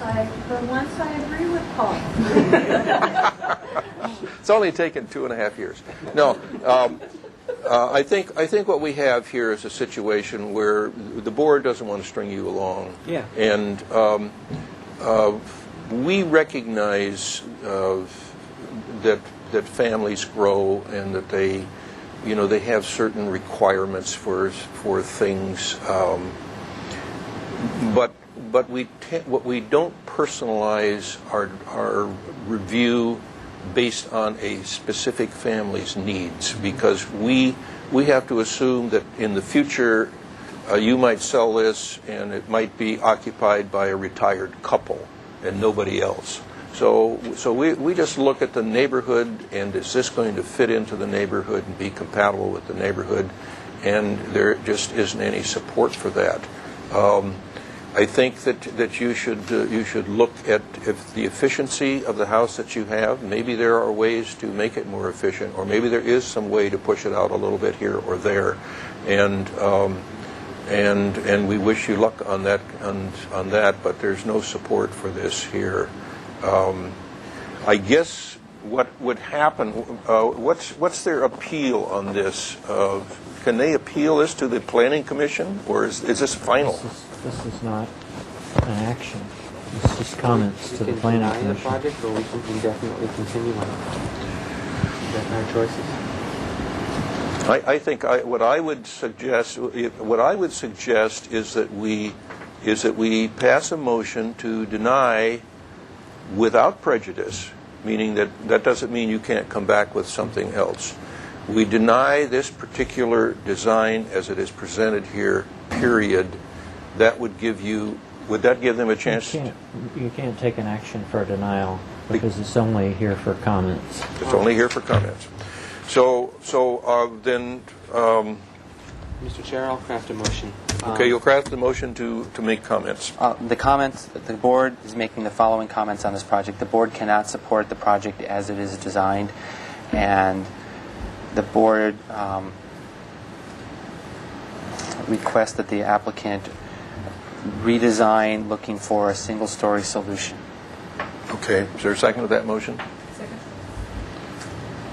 for once I agree with Paul. It's only taken 2.5 years. No, I think what we have here is a situation where the board doesn't want to string you along. Yeah. And we recognize that families grow and that they have certain requirements for things. But what we don't personalize our review based on a specific family's needs, because we have to assume that in the future you might sell this and it might be occupied by a retired couple and nobody else. So we just look at the neighborhood, and is this going to fit into the neighborhood and be compatible with the neighborhood? And there just isn't any support for that. I think that you should look at if the efficiency of the house that you have. Maybe there are ways to make it more efficient, or maybe there is some way to push it out a little bit here or there, and we wish you luck on that. But there's no support for this here. I guess what would happen? What's their appeal on this? Can they appeal this to the Planning Commission, or is this final? This is not an action. It's just comments to the Planning Commission. Commission. The project, or we can indefinitely continue on it. That's our choices. I think what I would suggest is that we pass a motion to deny without prejudice, meaning that doesn't mean you can't come back with something else. We deny this particular design as it is presented here, period. Would that give them a chance? You can't take an action for a denial because it's only here for comments. It's only here for comments. So then Mr. Chair, I'll craft a motion. Okay, you'll craft the motion to make comments. The comments, the board is making the following comments on this project. The board cannot support the project as it is designed, and the board requests that the applicant redesign looking for a single-story solution. Okay, is there a second to that motion? Second.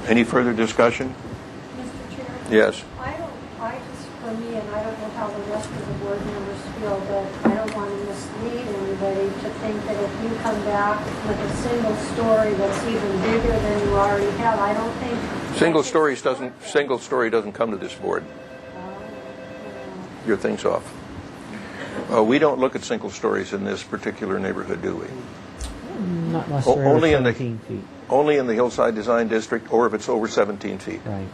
Any further discussion? Mr. Chair? Yes. I just, for me, and I don't know how the rest of the board members feel, but I don't want to mislead anybody to think that if you come back with a single story that's even bigger than you already have, I don't think... Single story doesn't come to this board. Your thing's off. We don't look at single stories in this particular neighborhood, do we? Not unless they're over 17 feet. Only in the Hillside Design District, or if it's over 17 feet. Right.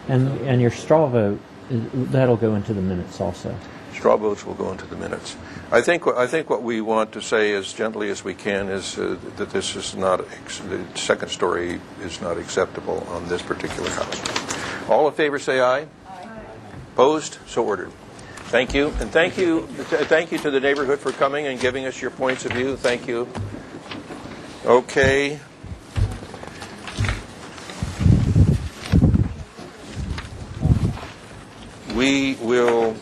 And your straw vote, that'll go into the minutes also. Straw votes will go into the minutes. I think what we want to say as gently as we can is that this is not, the second story is not acceptable on this particular house. All in favor say aye. Aye. Opposed? So ordered. Thank you. And thank you to the neighborhood for coming and giving us your points of view. Thank you. Okay. We will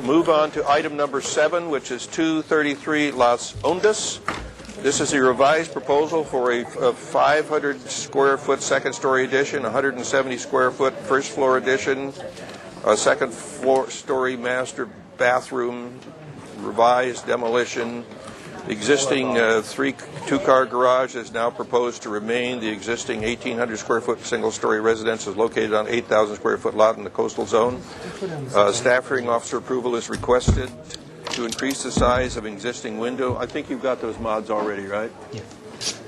move on to item number 7, which is 233 Las Ondas. This is a revised proposal for a 500 square foot second story addition, 170 square foot first floor addition, a second floor story master bathroom, revised demolition. The existing two-car garage is now proposed to remain. The existing 1,800 square foot single-story residence is located on 8,000 square foot lot in the coastal zone. Staff hearing officer approval is requested to increase the size of existing window. I think you've got those mods already, right? Yeah.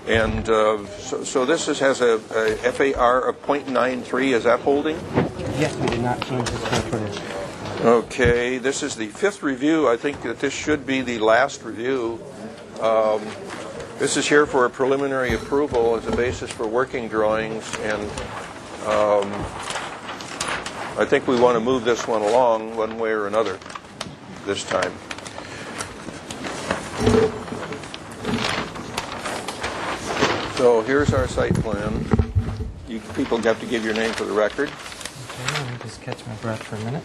And so this has a FAR of 0.93. Is that holding? Yes, we did not change the square footage. Okay, this is the 5th review. I think that this should be the last review. This is here for a preliminary approval as a basis for working drawings, and I think we want to move this one along one way or another this time. So here's our site plan. You people have to give your name for the record. Okay, let me just catch my breath for a minute.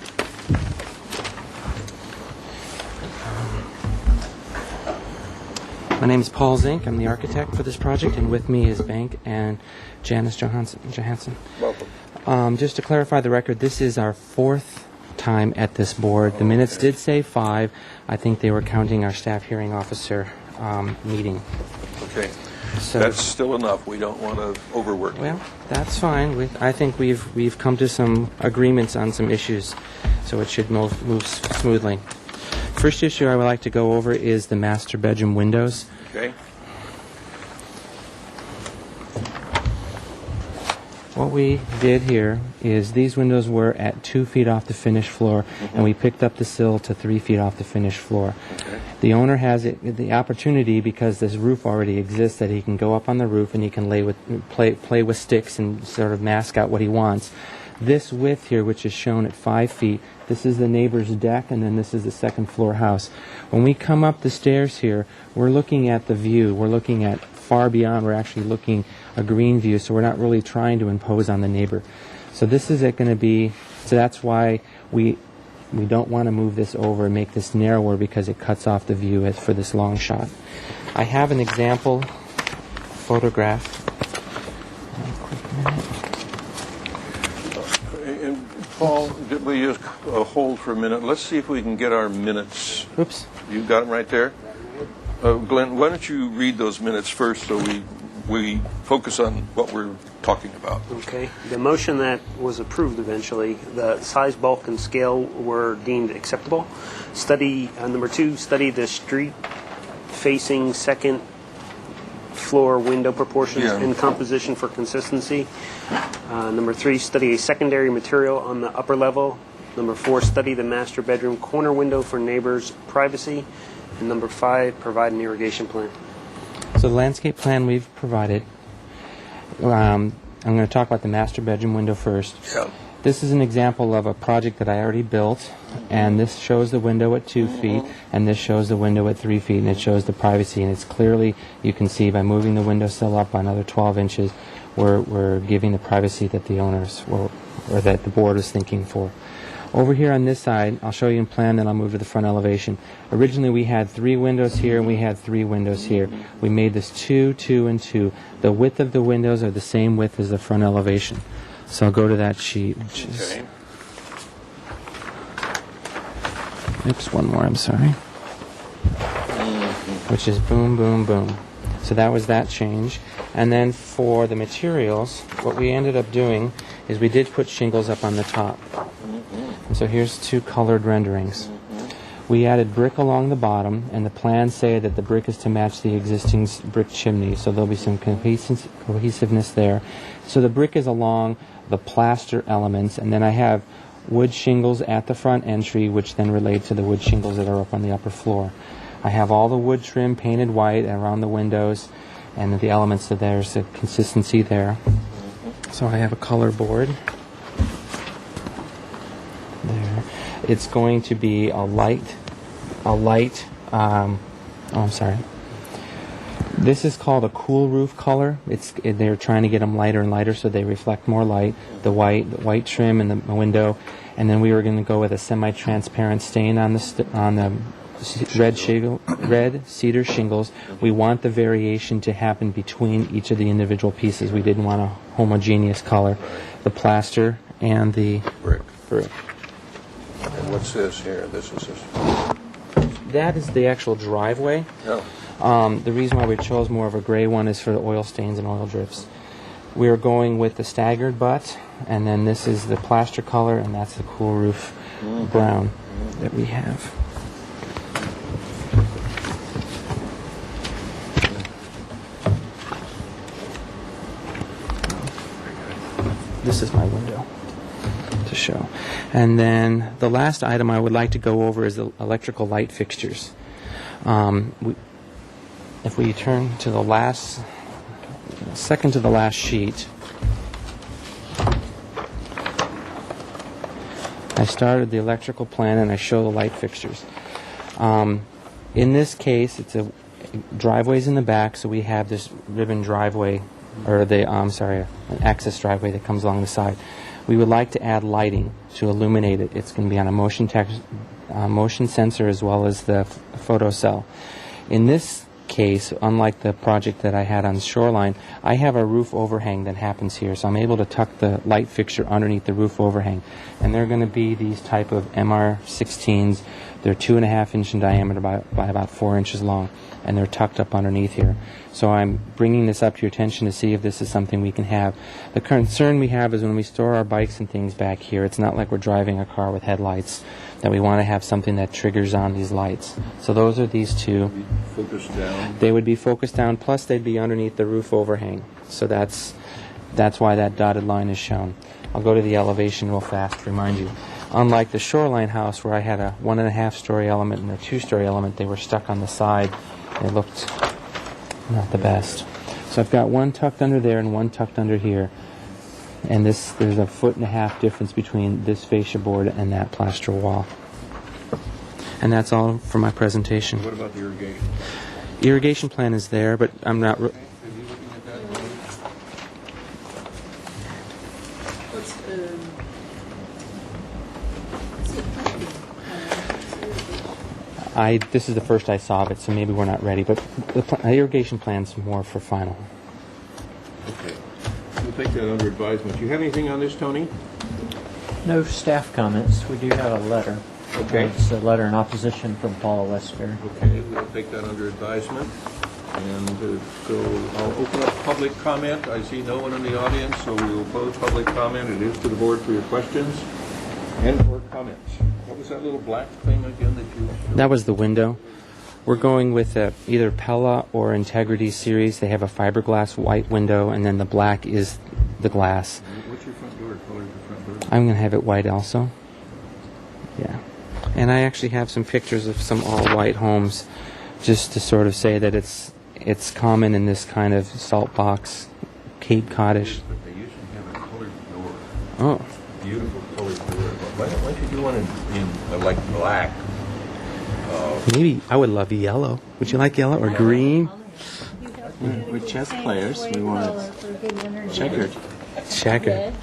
My name is Paul Zink. I'm the architect for this project, and with me is Bank and Janice Johansson. Welcome. Just to clarify the record, this is our 4th time at this board. The minutes did say 5. I think they were counting our staff hearing officer meeting. Okay. So that's still enough. We don't want to overwork. Well, that's fine. I think we've come to some agreements on some issues, so it should move smoothly. First issue I would like to go over is the master bedroom windows. Okay. What we did here is these windows were at 2 feet off the finished floor, and we picked up the sill to 3 feet off the finished floor. Okay. The owner has the opportunity, because this roof already exists, that he can go up on the roof and he can play with sticks and sort of mask out what he wants. This width here, which is shown at 5 feet, this is the neighbor's deck, and then this is the second floor house. When we come up the stairs here, we're looking at the view. We're looking at far beyond. We're actually looking a green view, so we're not really trying to impose on the neighbor. So this is going to be, so that's why we don't want to move this over and make this narrower, because it cuts off the view for this long shot. I have an example photograph. Paul, did we just hold for a minute? Let's see if we can get our minutes. Oops. You got them right there? Glenn, why don't you read those minutes first so we focus on what we're talking about. Okay. The motion that was approved eventually, the size, bulk, and scale were deemed acceptable. Number 2, study the street-facing second floor window proportions and composition for consistency. Number 3, study a secondary material on the upper level. Number 4, study the master bedroom corner window for neighbors' privacy. And number 5, provide an irrigation plan. So the landscape plan we've provided I'm going to talk about the master bedroom window first. Yeah. This is an example of a project that I already built, and this shows the window at 2 feet, and this shows the window at 3 feet, and it shows the privacy, and it's clearly, you can see by moving the windowsill up by another 12 inches, we're giving the privacy that the owners or that the board was thinking for. Over here on this side, I'll show you in plan, then I'll move to the front elevation. Originally we had 3 windows here and we had 3 windows here. We made this 2, 2, and 2. The width of the windows are the same width as the front elevation. So I'll go to that sheet, which is... Okay. Oops, one more, I'm sorry. Which is boom, boom, boom. So that was that change. And then for the materials, what we ended up doing is we did put shingles up on the top. And so here's 2 colored renderings. We added brick along the bottom, and the plans say that the brick is to match the existing brick chimney, so there'll be some cohesiveness there. So the brick is along the plaster elements, and then I have wood shingles at the front entry, which then relate to the wood shingles that are up on the upper floor. I have all the wood trim painted white around the windows, and the elements, so there's a consistency there. So I have a color board. There. It's going to be a light, I'm sorry. This is called a cool roof color. They're trying to get them lighter and lighter so they reflect more light. The white trim in the window, and then we were going to go with a semi-transparent stain on the red cedar shingles. We want the variation to happen between each of the individual pieces. We didn't want a homogeneous color. The plaster and the brick. And what's this here? This is this. That is the actual driveway. Oh. The reason why we chose more of a gray one is for the oil stains and oil drips. We are going with the staggered butt, and then this is the plaster color, and that's the cool roof brown that we have. This is my window to show. And then the last item I would like to go over is the electrical light fixtures. If we turn to the second to the last sheet, I started the electrical plan and I show the light fixtures. In this case, it's a driveway's in the back, so we have this ribbon driveway, or an access driveway that comes along the side. We would like to add lighting to illuminate it. It's going to be on a motion sensor as well as the photocell. In this case, unlike the project that I had on Shoreline, I have a roof overhang that happens here, so I'm able to tuck the light fixture underneath the roof overhang. And they're going to be these type of MR16s. They're 2.5 inch in diameter by about 4 inches long, and they're tucked up underneath here. So I'm bringing this up to your attention to see if this is something we can have. The concern we have is when we store our bikes and things back here, it's not like we're driving a car with headlights, that we want to have something that triggers on these lights. So those are these 2. Focused down. They would be focused down, plus they'd be underneath the roof overhang. So that's why that dotted line is shown. I'll go to the elevation real fast to remind you. Unlike the Shoreline house where I had a 1.5-story element and a 2-story element, they were stuck on the side. They looked not the best. So I've got one tucked under there and one tucked under here. And there's a 1.5 foot difference between this fascia board and that plaster wall. And that's all for my presentation. What about the irrigation? Irrigation plan is there, but I'm not... This is the first I saw of it, so maybe we're not ready. But the irrigation plan's more for final. Okay. We'll take that under advisement. You have anything on this, Tony? No staff comments. We do have a letter. Okay. It's a letter in opposition from Paula Westbury. Okay, we'll take that under advisement. And so I'll open up public comment. I see no one in the audience, so we will close public comment. It is to the board for your questions and or comments. What was that little black thing again that you... That was the window. We're going with either Pella or Integrity series. They have a fiberglass white window, and then the black is the glass. What's your front door? Color of your front door? I'm going to have it white also. Yeah. And I actually have some pictures of some all-white homes just to sort of say that it's common in this kind of salt box Cape Coddish. But they usually have a colored door. Oh. Beautiful colored door. Why don't you do one in like black? Maybe I would love yellow. Would you like yellow or green? We're chess players. We want it checkered. Checkered.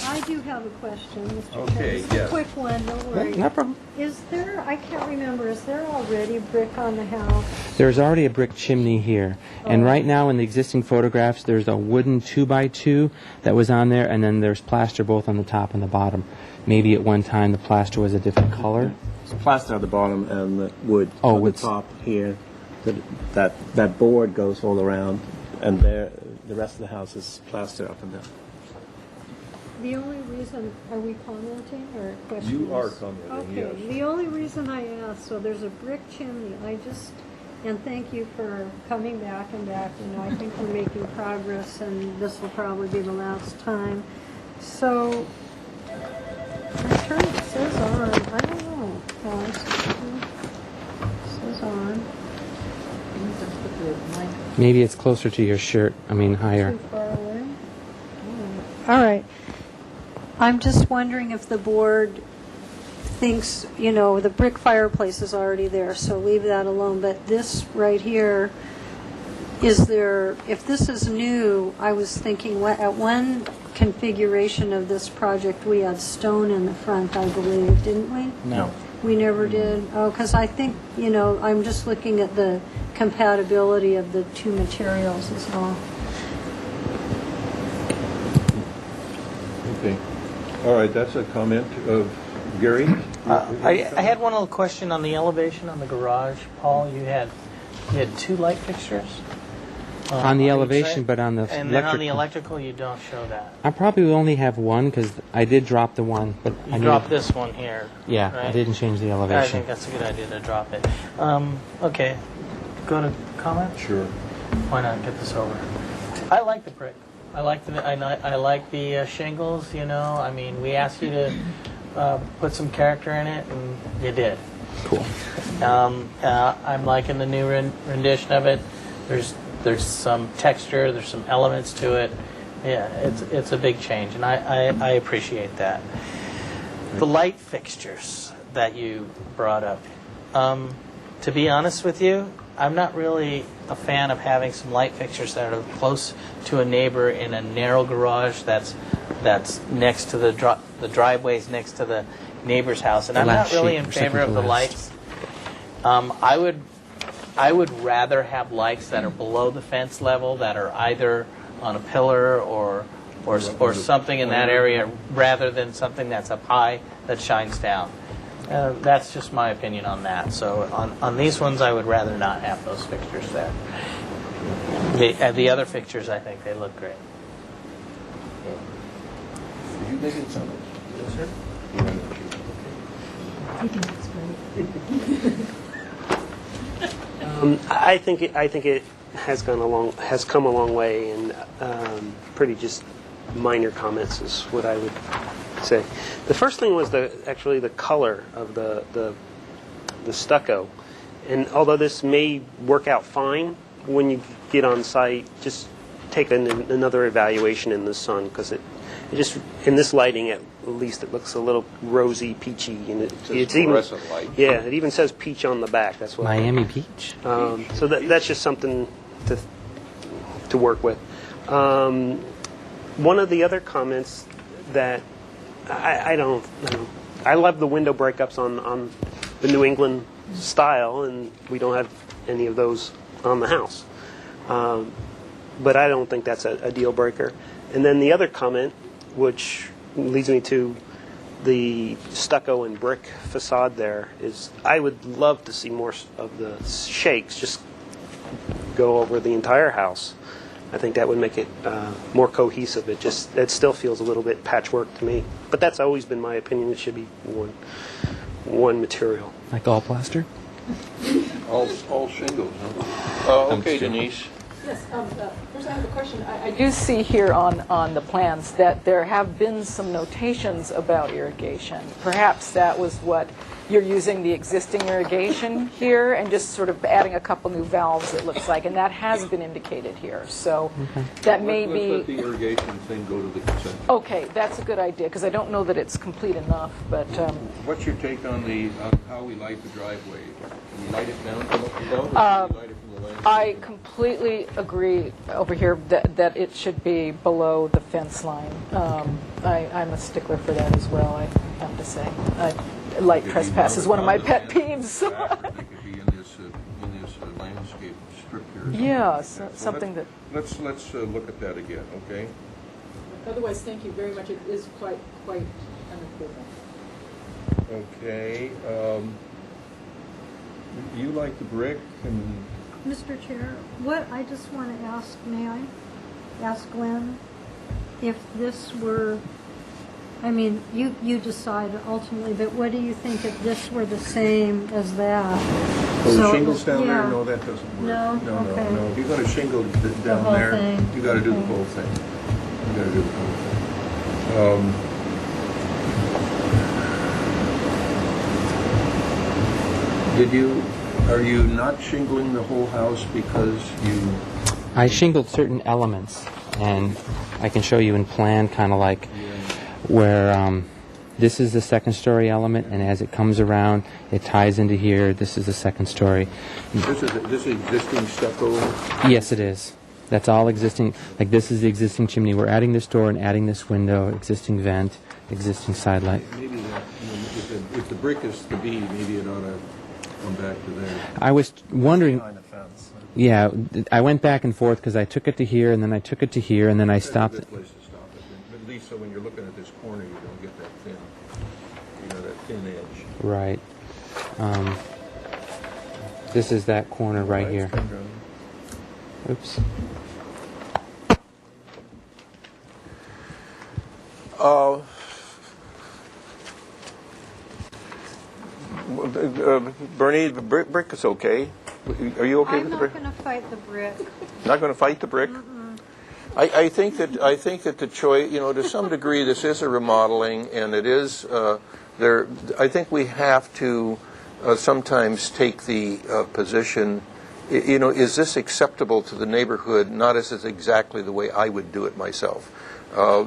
I do have a question, Mr. Okay, Chairman. yes. Quick one, don't worry. No problem. Is there, I can't remember, is there already brick on the house? There's already a brick chimney here. And right now in the existing photographs, there's a wooden 2x2 that was on there, and then there's plaster both on the top and the bottom. Maybe at one time the plaster was a different color. It's plaster at the bottom and the wood Oh, on the wood's- top here. That board goes all around, and there the rest of the house is plaster up and down. The only reason, are we commenting or questions? You are commenting, Okay, yes. the only reason I asked, so there's a brick chimney, and thank you for coming back and back, I think we're making progress, and this will probably be the last time. So, I'm sure it says on, I don't know, guys. It says on. Maybe it's closer to your shirt. I mean, higher. Too far away? All right. I'm just wondering if the board thinks, the brick fireplace is already there, so leave that alone. But this right here, if this is new, I was thinking at one configuration of this project, we had stone in the front, I believe, didn't we? No. We never did? Oh, because I think, I'm just looking at the compatibility of the two materials as well. Okay. All right, that's a comment of Gary. I had one little question on the elevation on the garage. Paul, you had two light fixtures? On the each elevation, side? but on the And then on the electrical. electrical, you don't show that. I probably only have one because I did drop the one, but I You need- dropped this one here. Yeah, I right? didn't change the I elevation. think that's a good idea to drop it. Okay, go to comment? Sure. Why not get this over? I like the brick. I like the shingles, I mean, we asked you to put some character in it, and you did. Cool. I'm liking the new rendition of it. There's some texture, there's some elements to it. Yeah, it's a big change, and I appreciate that. The light fixtures that you brought up. To be honest with you, I'm not really a fan of having some light fixtures that are close to a neighbor in a narrow garage that's next to the driveways next to the neighbor's house, and I'm not really in favor of the lights. I would rather have lights that are below the fence level, that are either on a pillar or something in that area, rather than something that's up high that shines down. That's just my opinion on that. So on these ones, I would rather not have those fixtures there. The other fixtures, I think they look great. Did you make it sound? Yes, sir. I think it's great. I think it has come a long way, and pretty just minor comments is what I would say. The first thing was actually the color of the stucco, and although this may work out fine when you get on site, just take another evaluation in the sun, because it just, in this lighting at least, it looks a little rosy, peachy, and it's even light. Yeah, it even says peach on the back. That's what Miami Peach. so that's just something to work with. One of the other comments that I love the window breakups on the New England style, and we don't have any of those on the house. But I don't think that's a deal breaker. And then the other comment, which leads me to the stucco and brick facade there, is I would love to see more of the shakes just go over the entire house. I think that would make it more cohesive. It still feels a little bit patchwork to me, but that's always been my opinion. It should be one material. Like all plaster? All shingles. Huh? Okay, Denise. Yes, first I have a question. I do see here on the plans that there have been some notations about irrigation. Perhaps that was what you're using the existing irrigation here and just sort of adding a couple new valves, it looks like, and that has been indicated here. So that may Let's be... let the irrigation thing go to the consent. Okay, that's a good idea, because I don't know that it's complete enough, but... What's your take on how we light the driveway? Can you light it down from up above, or should we light it from the landscape? I completely agree over here that it should be below the fence line. I'm a stickler for that as well, I have to say. Light trespass is one of my pet peeves. It could be in this landscape strip here. Yeah, something that... Let's look at that again, okay? Otherwise, thank you very much. It is quite unequivocal. Okay. You like the brick and... Mr. Chair, what I just want to ask, may I ask Glenn, if this were, I mean, you decide ultimately, but what do you think if this were the same as that? Oh, the So it shingles was- down there? yeah. No, that doesn't work. No? Okay. No. If you're going to shingle down whole there, thing. you got to do the Okay. whole thing. You got to do the whole thing. Are you not shingling the whole house because you... I shingled certain elements, and I can show you in plan, kind of like where this is the second story element, and as it comes around, it ties into here. This is the second story. This is existing stucco? Yes, it is. That's all existing. Like this is the existing chimney. We're adding this door and adding this window, existing vent, existing side light. Maybe that, if the brick is the B, maybe it ought to come back to there. I was wondering. Yeah, I went back and forth because I took it to here, and then I took it to here, and then I stopped. That's a good place to stop it. At least so when you're looking at this corner, you don't get that thin, that thin edge. Right. This is that corner right here. Oops. Bernie, the brick is okay. Are you okay with the brick? I'm not going to fight the brick. Not going to fight the brick? I think that the choice, to some degree, this is a remodeling, and it is there. I think we have to sometimes take the position. Is this acceptable to the neighborhood? Not as is exactly the way I would do it myself,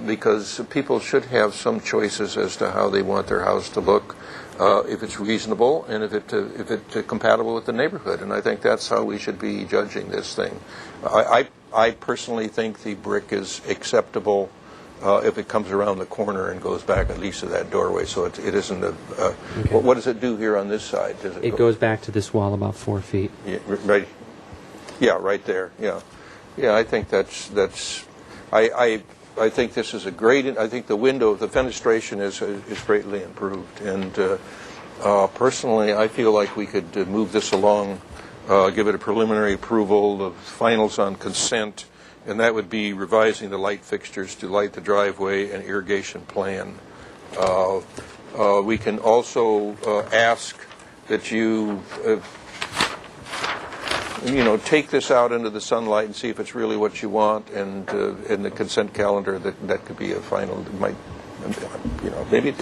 because people should have some choices as to how they want their house to look, if it's reasonable and if it's compatible with the neighborhood. And I think that's how we should be judging this thing. I personally think the brick is acceptable if it comes around the corner and goes back at least to that doorway. So it isn't a. Okay. What does it do here on this side? Does It goes back to this wall about 4 feet. Yeah, right. Yeah, right there. Yeah. I think that's. I think this is a great. I think the window, the fenestration is greatly improved, and personally, I feel like we could move this along, give it a preliminary approval, the finals on consent, and that would be revising the light fixtures to light the driveway and irrigation plan. We can also ask that you. Take this out into the sunlight and see if it's really what you want, and in the consent calendar that could be a final. It might, maybe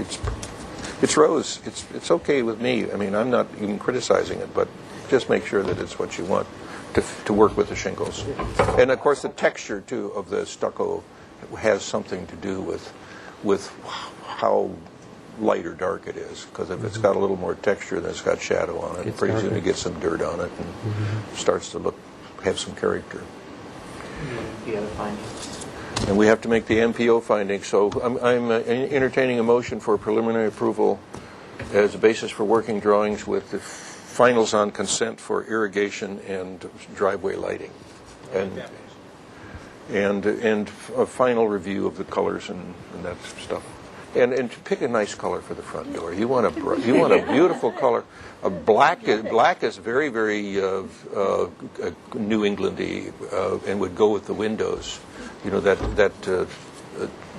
it's rose. It's okay with me. I mean, I'm not even criticizing it, but just make sure that it's what you want to work with the shingles. And of course, the texture too of the stucco has something to do with how light or dark it is, because if it's got a little more texture, then it's got shadow on it. It's pretty soon to get some dirt on it and starts to have some character. The other findings. And we have to make the MPO findings. So I'm entertaining a motion for preliminary approval as a basis for working drawings with the finals on consent for irrigation and driveway lighting, and a final review of the colors and that stuff. And pick a nice color for the front door. You want a beautiful color. Black is very, very New Englandy, and would go with the windows.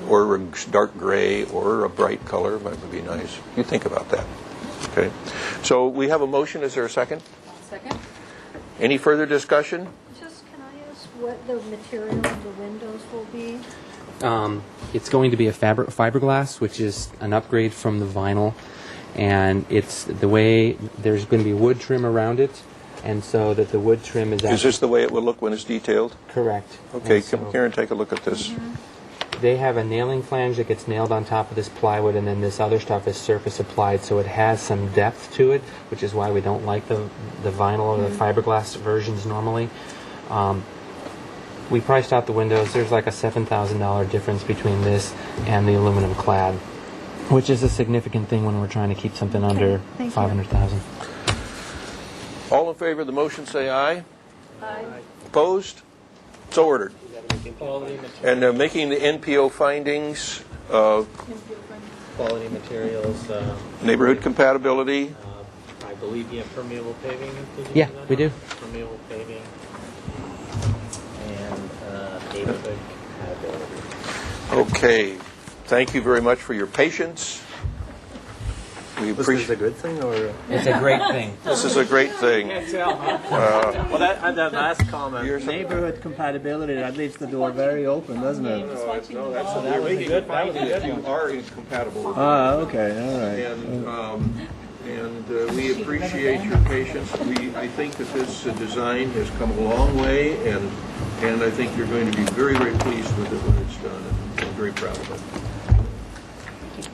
Or a dark gray or a bright color might be nice. You think about that. Okay. So we have a motion. Is there a second? Second. Any further discussion? Just can I ask what the material of the windows will be? It's going to be a fiberglass, which is an upgrade from the vinyl, and it's the way there's going to be wood trim around it, and so that the wood trim is. Is this the way it will look when it's detailed? Correct. Okay, And come so here and take a look at this. They have a nailing flange that gets nailed on top of this plywood, and then this other stuff is surface applied, so it has some depth to it, which is why we don't like the vinyl or the fiberglass versions normally. We priced out the windows. There's like a $7,000 difference between this and the aluminum clad, which is a significant thing when we're trying to keep something under Thank you. $500,000. All in favor of the motion, say aye. Aye. Opposed? So ordered. And making the NPO findings, Quality materials. neighborhood compatibility. I believe you have permeable paving included. Yeah, in that? we do. Permeable paving and neighborhood compatibility. Okay. Thank you very much for your patience. We appreciate. a good thing or? It's a great thing. This is a great thing. Well, that last comment. Neighborhood compatibility, that leaves the door very open, doesn't it? No, that's we're making a finding that you are incompatible with. Okay, all right. And we appreciate your patience. I think that this design has come a long way, and I think you're going to be very, very pleased with it when it's done. And I'm very proud of it.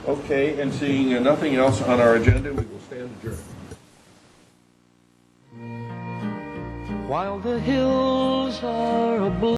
Okay, and seeing nothing else on our agenda, we will stand adjourned. While the hills are a blue